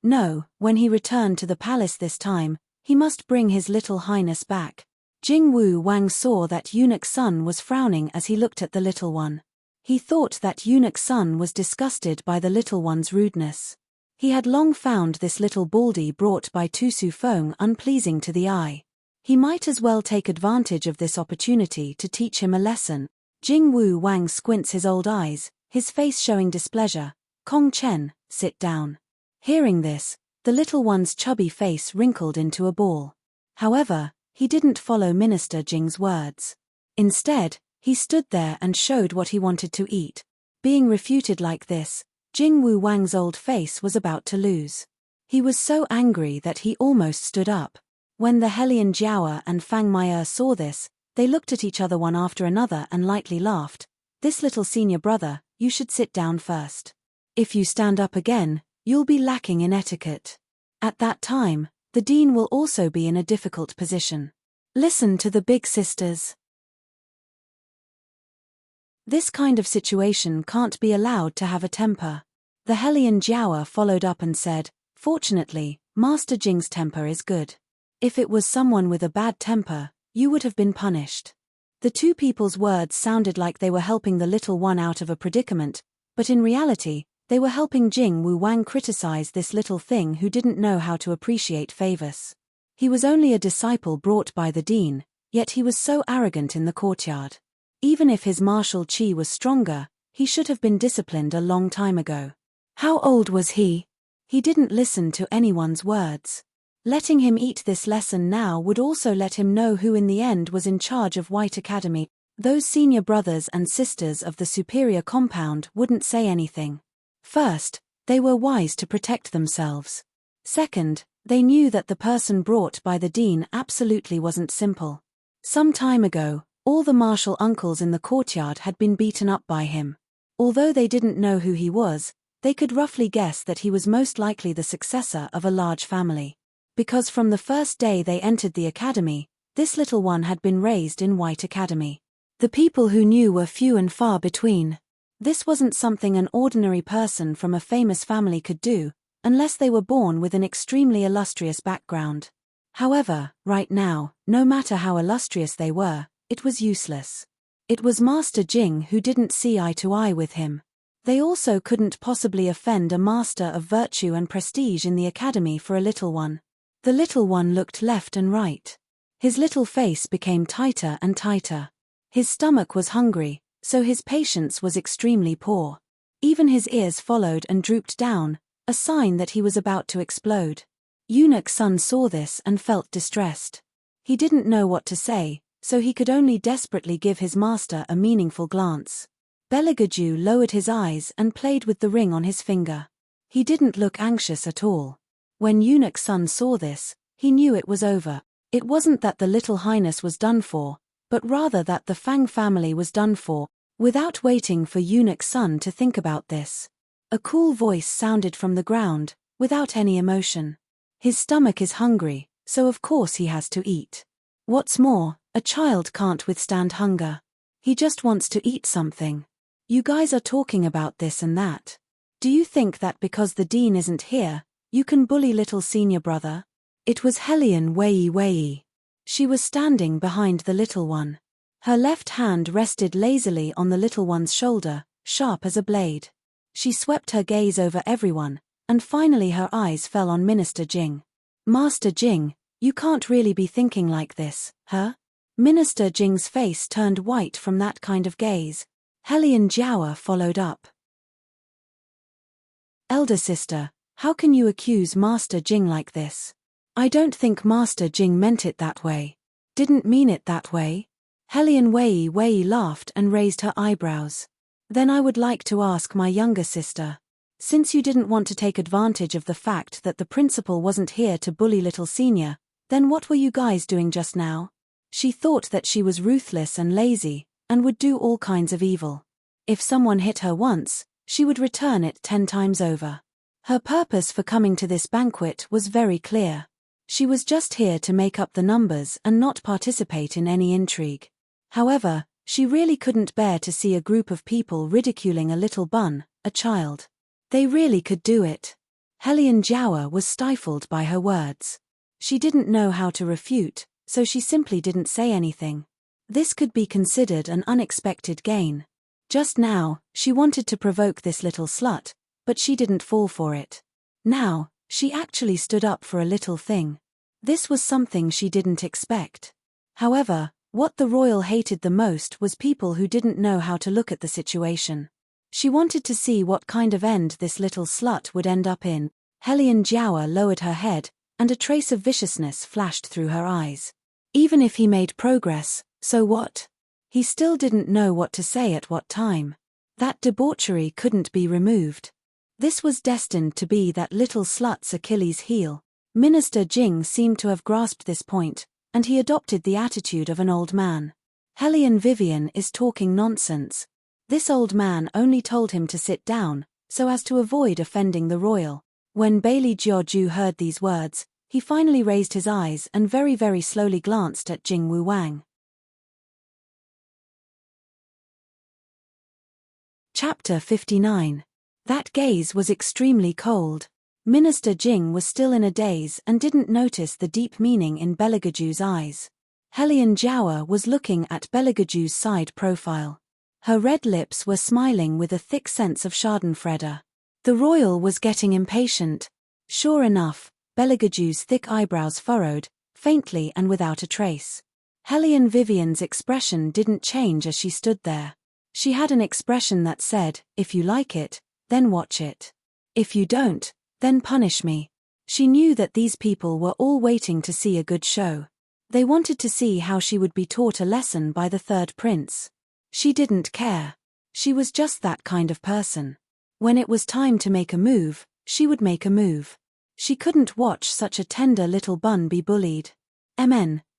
when he returned to the palace this time, he must bring his little Highness back. Jing Wu Wang saw that Eunuch Sun was frowning as he looked at the little one. He thought that Eunuch Sun was disgusted by the little one's rudeness. He had long found this little baldy brought by Tusu Feng unpleasing to the eye. He might as well take advantage of this opportunity to teach him a lesson. Jing Wu Wang squints his old eyes, his face showing displeasure. Kong Chen, sit down. Hearing this, the little one's chubby face wrinkled into a ball. However, he didn't follow Minister Jing's words. Instead, he stood there and showed what he wanted to eat. Being refuted like this, Jing Wu Wang's old face was about to lose. He was so angry that he almost stood up. When the Helian Jiaoer and Fang Maier saw this, they looked at each other one after another and lightly laughed. This little senior brother, you should sit down first. If you stand up again, you'll be lacking in etiquette. At that time, the dean will also be in a difficult position. Listen to the big sisters. This kind of situation can't be allowed to have a temper. The Helian Jiaoer followed up and said, fortunately, Master Jing's temper is good. If it was someone with a bad temper, you would have been punished. The two people's words sounded like they were helping the little one out of a predicament, but in reality, they were helping Jing Wu Wang criticize this little thing who didn't know how to appreciate favors. He was only a disciple brought by the dean, yet he was so arrogant in the courtyard. Even if his martial chi was stronger, he should have been disciplined a long time ago. How old was he? He didn't listen to anyone's words. Letting him eat this lesson now would also let him know who in the end was in charge of White Academy. Those senior brothers and sisters of the superior compound wouldn't say anything. First, they were wise to protect themselves. Second, they knew that the person brought by the dean absolutely wasn't simple. Some time ago, all the martial uncles in the courtyard had been beaten up by him. Although they didn't know who he was, they could roughly guess that he was most likely the successor of a large family. Because from the first day they entered the academy, this little one had been raised in White Academy. The people who knew were few and far between. This wasn't something an ordinary person from a famous family could do, unless they were born with an extremely illustrious background. However, right now, no matter how illustrious they were, it was useless. It was Master Jing who didn't see eye to eye with him. They also couldn't possibly offend a master of virtue and prestige in the academy for a little one. The little one looked left and right. His little face became tighter and tighter. His stomach was hungry, so his patience was extremely poor. Even his ears followed and drooped down, a sign that he was about to explode. Eunuch Sun saw this and felt distressed. He didn't know what to say, so he could only desperately give his master a meaningful glance. Beligaju lowered his eyes and played with the ring on his finger. He didn't look anxious at all. When Eunuch Sun saw this, he knew it was over. It wasn't that the little highness was done for, but rather that the Fang family was done for. Without waiting for Eunuch Sun to think about this, a cool voice sounded from the ground, without any emotion. His stomach is hungry, so of course he has to eat. What's more, a child can't withstand hunger. He just wants to eat something. You guys are talking about this and that. Do you think that because the dean isn't here, you can bully little senior brother? It was Helian Wei. She was standing behind the little one. Her left hand rested lazily on the little one's shoulder, sharp as a blade. She swept her gaze over everyone, and finally her eyes fell on Minister Jing. Master Jing, you can't really be thinking like this, huh? Minister Jing's face turned white from that kind of gaze. Helian Jiaoer followed up. Elder sister, how can you accuse Master Jing like this? I don't think Master Jing meant it that way. Didn't mean it that way. Helian Wei laughed and raised her eyebrows. Then I would like to ask my younger sister. Since you didn't want to take advantage of the fact that the principal wasn't here to bully little senior, then what were you guys doing just now? She thought that she was ruthless and lazy, and would do all kinds of evil. If someone hit her once, she would return it 10 times over. Her purpose for coming to this banquet was very clear. She was just here to make up the numbers and not participate in any intrigue. However, she really couldn't bear to see a group of people ridiculing a little bun, a child. They really could do it. Helian Jiaoer was stifled by her words. She didn't know how to refute, so she simply didn't say anything. This could be considered an unexpected gain. Just now, she wanted to provoke this little slut, but she didn't fall for it. Now, she actually stood up for a little thing. This was something she didn't expect. However, what the royal hated the most was people who didn't know how to look at the situation. She wanted to see what kind of end this little slut would end up in. Helian Jiawa lowered her head, and a trace of viciousness flashed through her eyes. Even if he made progress, so what? He still didn't know what to say at what time. That debauchery couldn't be removed. This was destined to be that little slut's Achilles heel. Minister Jing seemed to have grasped this point, and he adopted the attitude of an old man. Helian Vivian is talking nonsense. This old man only told him to sit down, so as to avoid offending the royal. When Bailey Jiaoju heard these words, he finally raised his eyes and very slowly glanced at Jing Wu Wang. Chapter 59. That gaze was extremely cold. Minister Jing was still in a daze and didn't notice the deep meaning in Belegaju's eyes. Helian Jiawa was looking at Belegaju's side profile. Her red lips were smiling with a thick sense of schadenfreude. The royal was getting impatient. Sure enough, Belegaju's thick eyebrows furrowed, faintly and without a trace. Helian Vivian's expression didn't change as she stood there. She had an expression that said, if you like it, then watch it. If you don't, then punish me. She knew that these people were all waiting to see a good show. They wanted to see how she would be taught a lesson by the third prince. She didn't care. She was just that kind of person. When it was time to make a move, she would make a move. She couldn't watch such a tender little bun be bullied.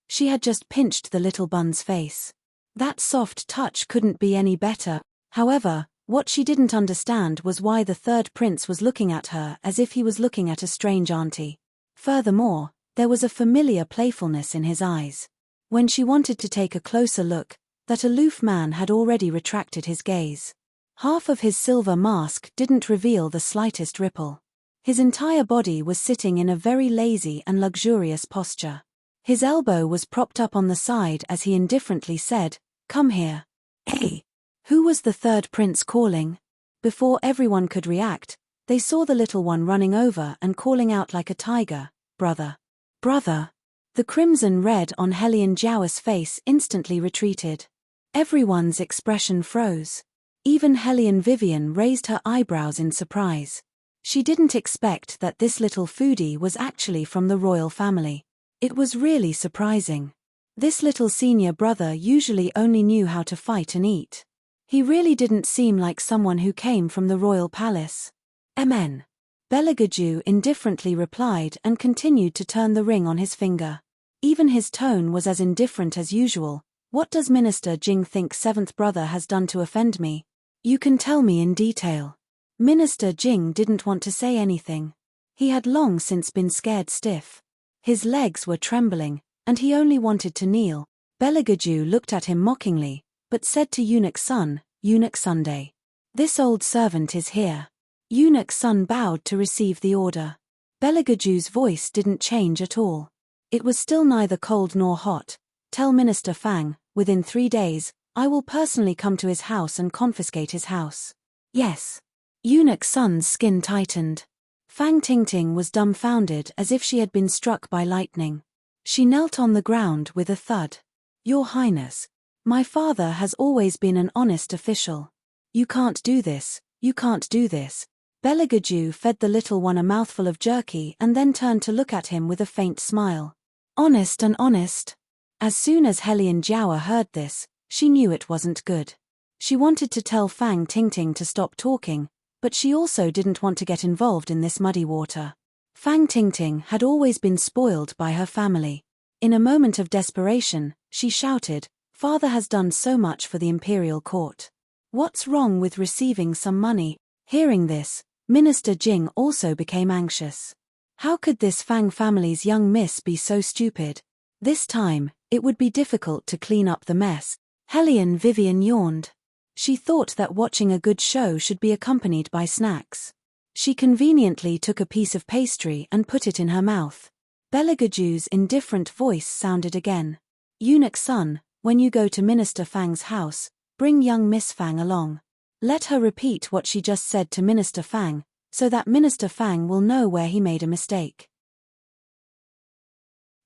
She had just pinched the little bun's face. That soft touch couldn't be any better. However, what she didn't understand was why the third prince was looking at her as if he was looking at a strange auntie. Furthermore, there was a familiar playfulness in his eyes. When she wanted to take a closer look, that aloof man had already retracted his gaze. Half of his silver mask didn't reveal the slightest ripple. His entire body was sitting in a very lazy and luxurious posture. His elbow was propped up on the side as he indifferently said, "Come here." Hey! Who was the third prince calling? Before everyone could react, they saw the little one running over and calling out like a tiger, "Brother! Brother!" The crimson red on Helian Jiawa's face instantly retreated. Everyone's expression froze. Even Helian Vivian raised her eyebrows in surprise. She didn't expect that this little foodie was actually from the royal family. It was really surprising. This little senior brother usually only knew how to fight and eat. He really didn't seem like someone who came from the royal palace. Belegaju indifferently replied and continued to turn the ring on his finger. Even his tone was as indifferent as usual. What does Minister Jing think seventh brother has done to offend me? You can tell me in detail. Minister Jing didn't want to say anything. He had long since been scared stiff. His legs were trembling, and he only wanted to kneel. Belegaju looked at him mockingly, but said to Eunuch's son, "Eunuch Sunday. This old servant is here." Eunuch's son bowed to receive the order. Belegaju's voice didn't change at all. It was still neither cold nor hot. "Tell Minister Fang, within 3 days, I will personally come to his house and confiscate his house." "Yes." Eunuch's son's skin tightened. Fang Tingting was dumbfounded as if she had been struck by lightning. She knelt on the ground with a thud. "Your Highness, my father has always been an honest official. You can't do this, you can't do this." Belegaju fed the little one a mouthful of jerky and then turned to look at him with a faint smile. "Honest and honest." As soon as Helian Jiawa heard this, she knew it wasn't good. She wanted to tell Fang Tingting to stop talking, but she also didn't want to get involved in this muddy water. Fang Tingting had always been spoiled by her family. In a moment of desperation, she shouted, "Father has done so much for the imperial court. What's wrong with receiving some money?" Hearing this, Minister Jing also became anxious. How could this Fang family's young miss be so stupid? This time, it would be difficult to clean up the mess. Helian Vivian yawned. She thought that watching a good show should be accompanied by snacks. She conveniently took a piece of pastry and put it in her mouth. Belegaju's indifferent voice sounded again. "Eunuch's son, when you go to Minister Fang's house, bring young Miss Fang along. Let her repeat what she just said to Minister Fang, so that Minister Fang will know where he made a mistake.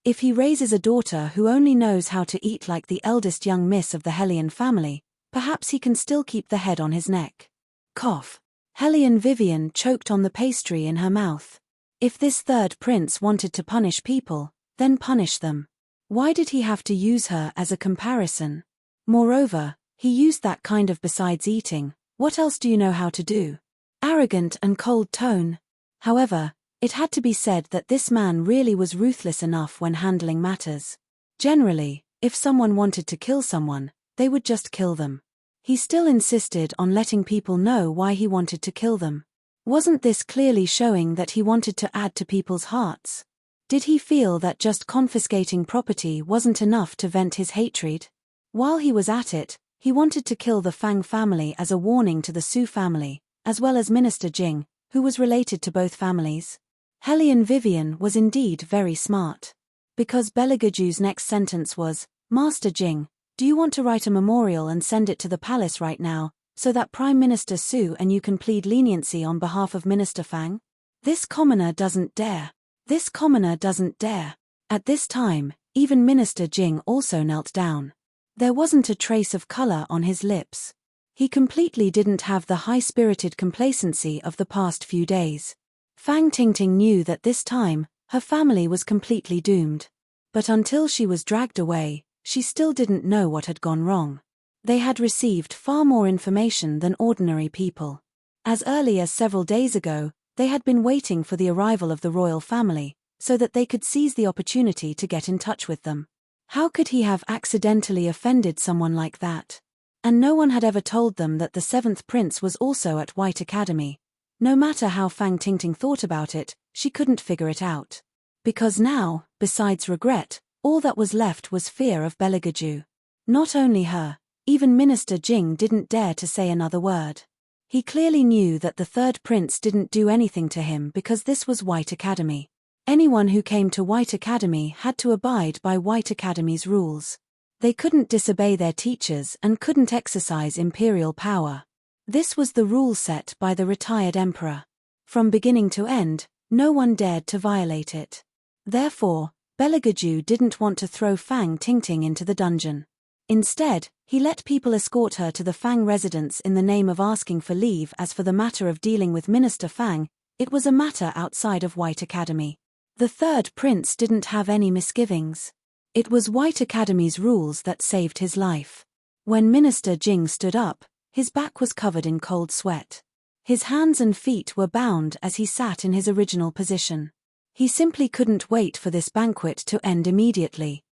If he raises a daughter who only knows how to eat like the eldest young miss of the Hellion family, perhaps he can still keep the head on his neck. Cough. Hellion Vivian choked on the pastry in her mouth. If this third prince wanted to punish people, then punish them. Why did he have to use her as a comparison? Moreover, he used that kind of besides eating, what else do you know how to do? Arrogant and cold tone. However, it had to be said that this man really was ruthless enough when handling matters. Generally, if someone wanted to kill someone, they would just kill them. He still insisted on letting people know why he wanted to kill them. Wasn't this clearly showing that he wanted to add to people's hearts? Did he feel that just confiscating property wasn't enough to vent his hatred? While he was at it, he wanted to kill the Fang family as a warning to the Su family, as well as Minister Jing, who was related to both families. Hellion Vivian was indeed very smart. Because Belegaju's next sentence was, "Master Jing, do you want to write a memorial and send it to the palace right now, so that Prime Minister Su and you can plead leniency on behalf of Minister Fang?" This commoner doesn't dare. This commoner doesn't dare. At this time, even Minister Jing also knelt down. There wasn't a trace of color on his lips. He completely didn't have the high-spirited complacency of the past few days. Fang Tingting knew that this time, her family was completely doomed. But until she was dragged away, she still didn't know what had gone wrong. They had received far more information than ordinary people. As early as several days ago, they had been waiting for the arrival of the royal family, so that they could seize the opportunity to get in touch with them. How could he have accidentally offended someone like that? And no one had ever told them that the seventh prince was also at White Academy. No matter how Fang Tingting thought about it, she couldn't figure it out. Because now, besides regret, all that was left was fear of Belegaju. Not only her, even Minister Jing didn't dare to say another word. He clearly knew that the third prince didn't do anything to him because this was White Academy. Anyone who came to White Academy had to abide by White Academy's rules. They couldn't disobey their teachers and couldn't exercise imperial power. This was the rule set by the retired emperor. From beginning to end, no one dared to violate it. Therefore, Belegaju didn't want to throw Fang Tingting into the dungeon. Instead, he let people escort her to the Fang residence in the name of asking for leave. As for the matter of dealing with Minister Fang, it was a matter outside of White Academy. The third prince didn't have any misgivings. It was White Academy's rules that saved his life. When Minister Jing stood up, his back was covered in cold sweat. His hands and feet were bound as he sat in his original position. He simply couldn't wait for this banquet to end immediately.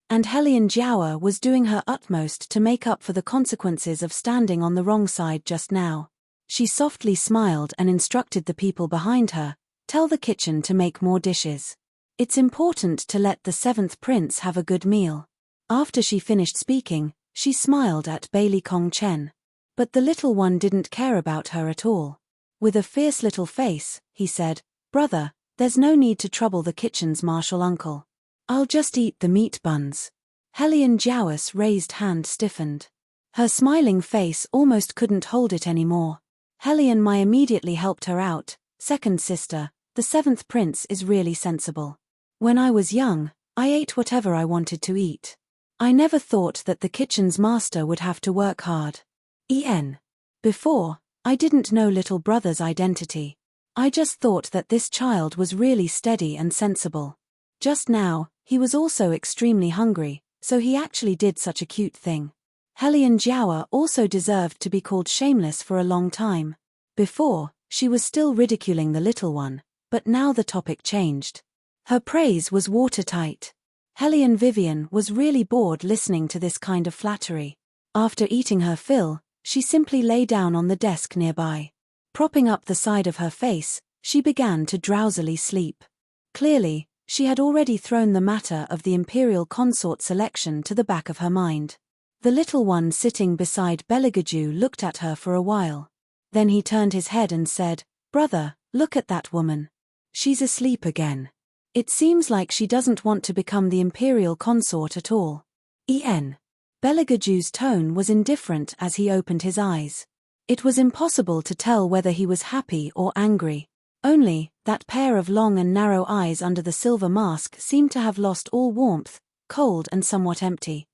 And Hellion Jiawa was doing her utmost to make up for the consequences of standing on the wrong side just now. She softly smiled and instructed the people behind her, "Tell the kitchen to make more dishes. It's important to let the seventh prince have a good meal." After she finished speaking, she smiled at Bailey Kong Chen. But the little one didn't care about her at all. With a fierce little face, he said, "Brother, there's no need to trouble the kitchen's martial uncle. I'll just eat the meat buns." Hellion Jiawa's raised hand stiffened. Her smiling face almost couldn't hold it anymore. Hellion Mai immediately helped her out. "Second sister, the seventh prince is really sensible. When I was young, I ate whatever I wanted to eat. I never thought that the kitchen's master would have to work hard. Before, I didn't know little brother's identity. I just thought that this child was really steady and sensible. Just now, he was also extremely hungry, so he actually did such a cute thing." Hellion Jiawa also deserved to be called shameless for a long time. Before, she was still ridiculing the little one, but now the topic changed. Her praise was watertight. Hellion Vivian was really bored listening to this kind of flattery. After eating her fill, she simply lay down on the desk nearby. Propping up the side of her face, she began to drowsily sleep. Clearly, she had already thrown the matter of the imperial consort selection to the back of her mind. The little one sitting beside Belegaju looked at her for a while. Then he turned his head and said, "Brother, look at that woman. She's asleep again. It seems like she doesn't want to become the imperial consort at all." Belegaju's tone was indifferent as he opened his eyes. It was impossible to tell whether he was happy or angry. Only, that pair of long and narrow eyes under the silver mask seemed to have lost all warmth, cold and somewhat empty.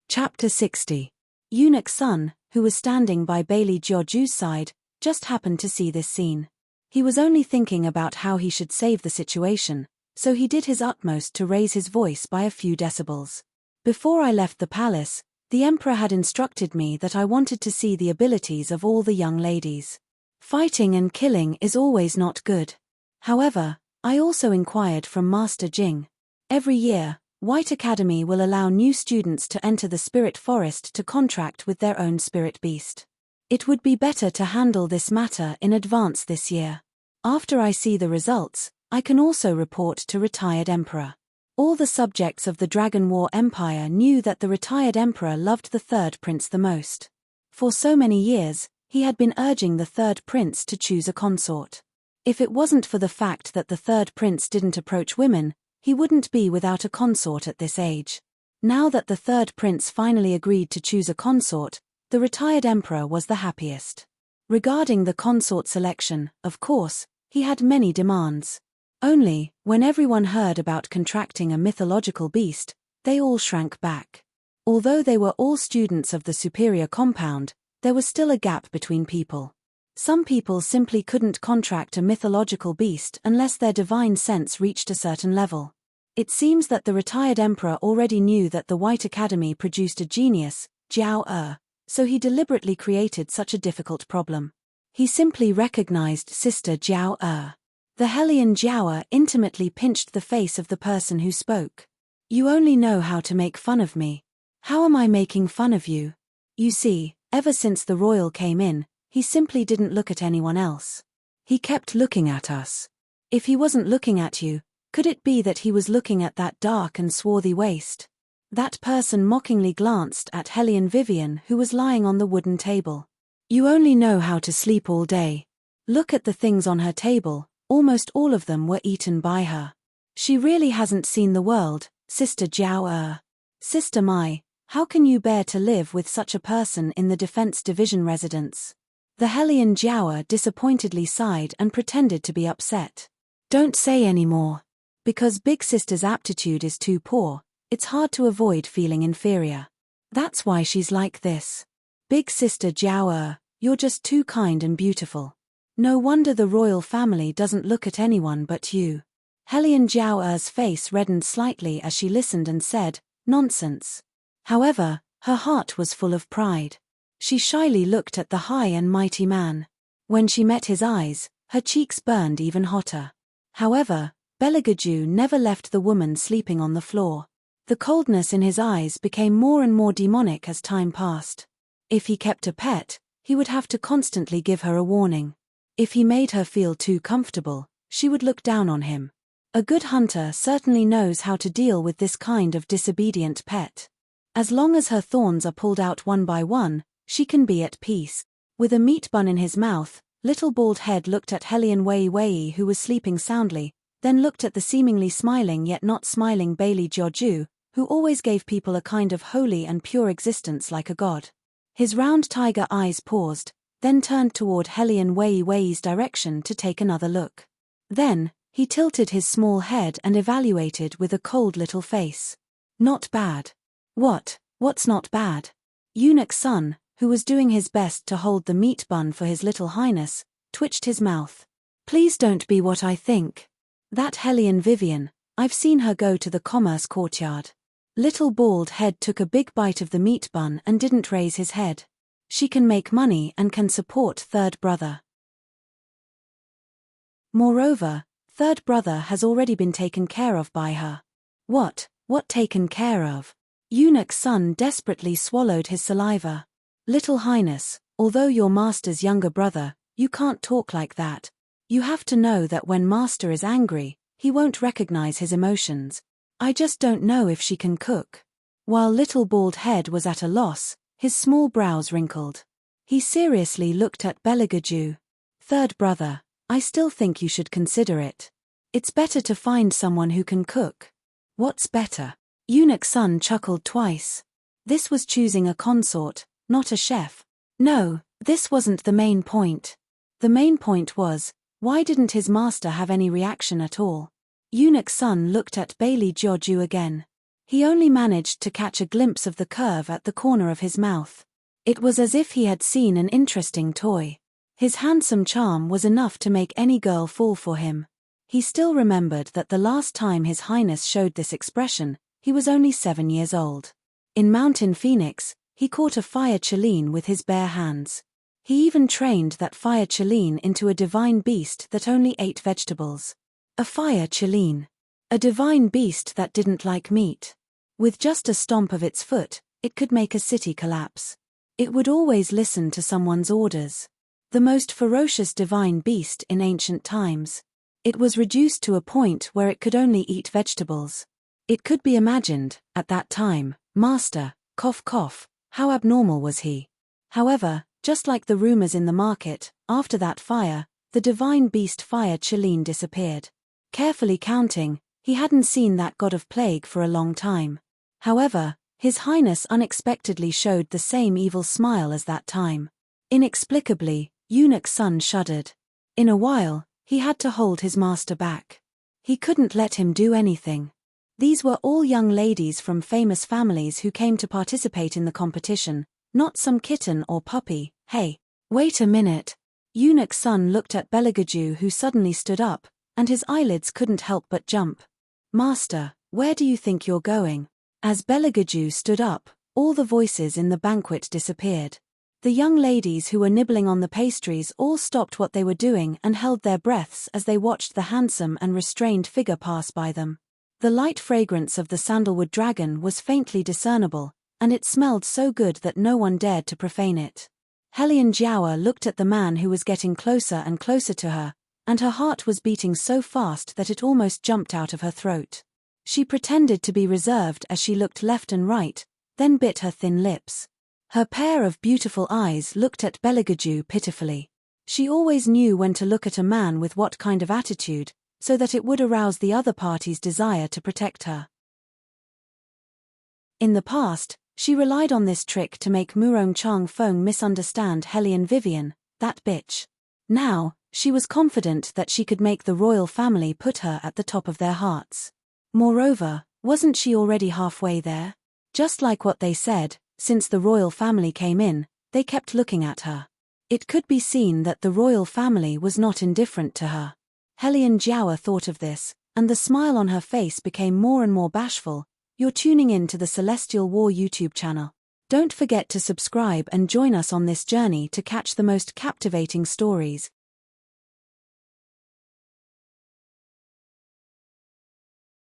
Chapter 60. Eunuch's son, who was standing by Bailey Georgiou's side, just happened to see this scene. He was only thinking about how he should save the situation, so he did his utmost to raise his voice by a few decibels. Before I left the palace, the emperor had instructed me that I wanted to see the abilities of all the young ladies. Fighting and killing is always not good. However, I also inquired from Master Jing. Every year, White Academy will allow new students to enter the spirit forest to contract with their own spirit beast. It would be better to handle this matter in advance this year. After I see the results, I can also report to retired emperor. All the subjects of the Dragon War Empire knew that the retired emperor loved the third prince the most. For so many years, he had been urging the third prince to choose a consort. If it wasn't for the fact that the third prince didn't approach women, he wouldn't be without a consort at this age. Now that the third prince finally agreed to choose a consort, the retired emperor was the happiest. Regarding the consort selection, of course, he had many demands. Only, when everyone heard about contracting a mythological beast, they all shrank back. Although they were all students of the superior compound, there was still a gap between people. Some people simply couldn't contract a mythological beast unless their divine sense reached a certain level. It seems that the retired emperor already knew that the White Academy produced a genius, Jiao, so he deliberately created such a difficult problem. He simply recognized Sister Jiao. The Hellion Jiao intimately pinched the face of the person who spoke. You only know how to make fun of me. How am I making fun of you? You see, ever since the royal came in, he simply didn't look at anyone else. He kept looking at us. If he wasn't looking at you, could it be that he was looking at that dark and swarthy waist? That person mockingly glanced at Hellion Vivian, who was lying on the wooden table. You only know how to sleep all day. Look at the things on her table. Almost all of them were eaten by her. She really hasn't seen the world, Sister Jiao. Sister Mai, how can you bear to live with such a person in the Defense Division residence? The Hellion Jiao disappointedly sighed and pretended to be upset. Don't say any more. Because Big Sister's aptitude is too poor, it's hard to avoid feeling inferior. That's why she's like this. Big Sister Jiao, you're just too kind and beautiful. No wonder the royal family doesn't look at anyone but you. Hellion Jiao's face reddened slightly as she listened and said, nonsense. However, her heart was full of pride. She shyly looked at the high and mighty man. When she met his eyes, her cheeks burned even hotter. However, Beligaju never left the woman sleeping on the floor. The coldness in his eyes became more and more demonic as time passed. If he kept a pet, he would have to constantly give her a warning. If he made her feel too comfortable, she would look down on him. A good hunter certainly knows how to deal with this kind of disobedient pet. As long as her thorns are pulled out one by one, she can be at peace. With a meat bun in his mouth, Little Bald Head looked at Hellion Wei, who was sleeping soundly, then looked at the seemingly smiling yet not smiling Bailey Georgiou, who always gave people a kind of holy and pure existence like a god. His round tiger eyes paused, then turned toward Hellion Wei's direction to take another look. Then, he tilted his small head and evaluated with a cold little face. Not bad. What's not bad? Eunuch's son, who was doing his best to hold the meat bun for his little highness, twitched his mouth. Please don't be what I think. That Hellion Vivian, I've seen her go to the commerce courtyard. Little Bald Head took a big bite of the meat bun and didn't raise his head. She can make money and can support third brother. Moreover, third brother has already been taken care of by her. What taken care of? Eunuch's son desperately swallowed his saliva. Little Highness, although you're Master's younger brother, you can't talk like that. You have to know that when Master is angry, he won't recognize his emotions. I just don't know if she can cook. While Little Bald Head was at a loss, his small brows wrinkled. He seriously looked at Beligaju. Third brother, I still think you should consider it. It's better to find someone who can cook. What's better? Eunuch's son chuckled twice. This was choosing a consort, not a chef. No, this wasn't the main point. The main point was, why didn't his master have any reaction at all? Eunuch Sun looked at Bailey Jiaoju again. He only managed to catch a glimpse of the curve at the corner of his mouth. It was as if he had seen an interesting toy. His handsome charm was enough to make any girl fall for him. He still remembered that the last time His Highness showed this expression, he was only 7 years old. In Mountain Phoenix, he caught a fire Chileen with his bare hands. He even trained that fire Chileen into a divine beast that only ate vegetables. A fire Chileen. A divine beast that didn't like meat. With just a stomp of its foot, it could make a city collapse. It would always listen to someone's orders. The most ferocious divine beast in ancient times. It was reduced to a point where it could only eat vegetables. It could be imagined, at that time, master, cough cough, how abnormal was he? However, just like the rumors in the market, after that fire, the divine beast fire Chileen disappeared. Carefully counting, he hadn't seen that god of plague for a long time. However, His Highness unexpectedly showed the same evil smile as that time. Inexplicably, Eunuch Sun shuddered. In a while, he had to hold his master back. He couldn't let him do anything. These were all young ladies from famous families who came to participate in the competition, not some kitten or puppy. Hey, wait a minute. Eunuch Sun looked at Beligaju, who suddenly stood up, and his eyelids couldn't help but jump. Master, where do you think you're going? As Beligaju stood up, all the voices in the banquet disappeared. The young ladies who were nibbling on the pastries all stopped what they were doing and held their breaths as they watched the handsome and restrained figure pass by them. The light fragrance of the sandalwood dragon was faintly discernible, and it smelled so good that no one dared to profane it. Helian Jiawa looked at the man who was getting closer and closer to her, and her heart was beating so fast that it almost jumped out of her throat. She pretended to be reserved as she looked left and right, then bit her thin lips. Her pair of beautiful eyes looked at Beligaju pitifully. She always knew when to look at a man with what kind of attitude, so that it would arouse the other party's desire to protect her. In the past, she relied on this trick to make Murong Chang Feng misunderstand Helian Vivian, that bitch. Now, she was confident that she could make the royal family put her at the top of their hearts. Moreover, wasn't she already halfway there? Just like what they said, since the royal family came in, they kept looking at her. It could be seen that the royal family was not indifferent to her. Helian Jiawa thought of this, and the smile on her face became more and more bashful. You're tuning in to the Celestial War YouTube channel. Don't forget to subscribe and join us on this journey to catch the most captivating stories.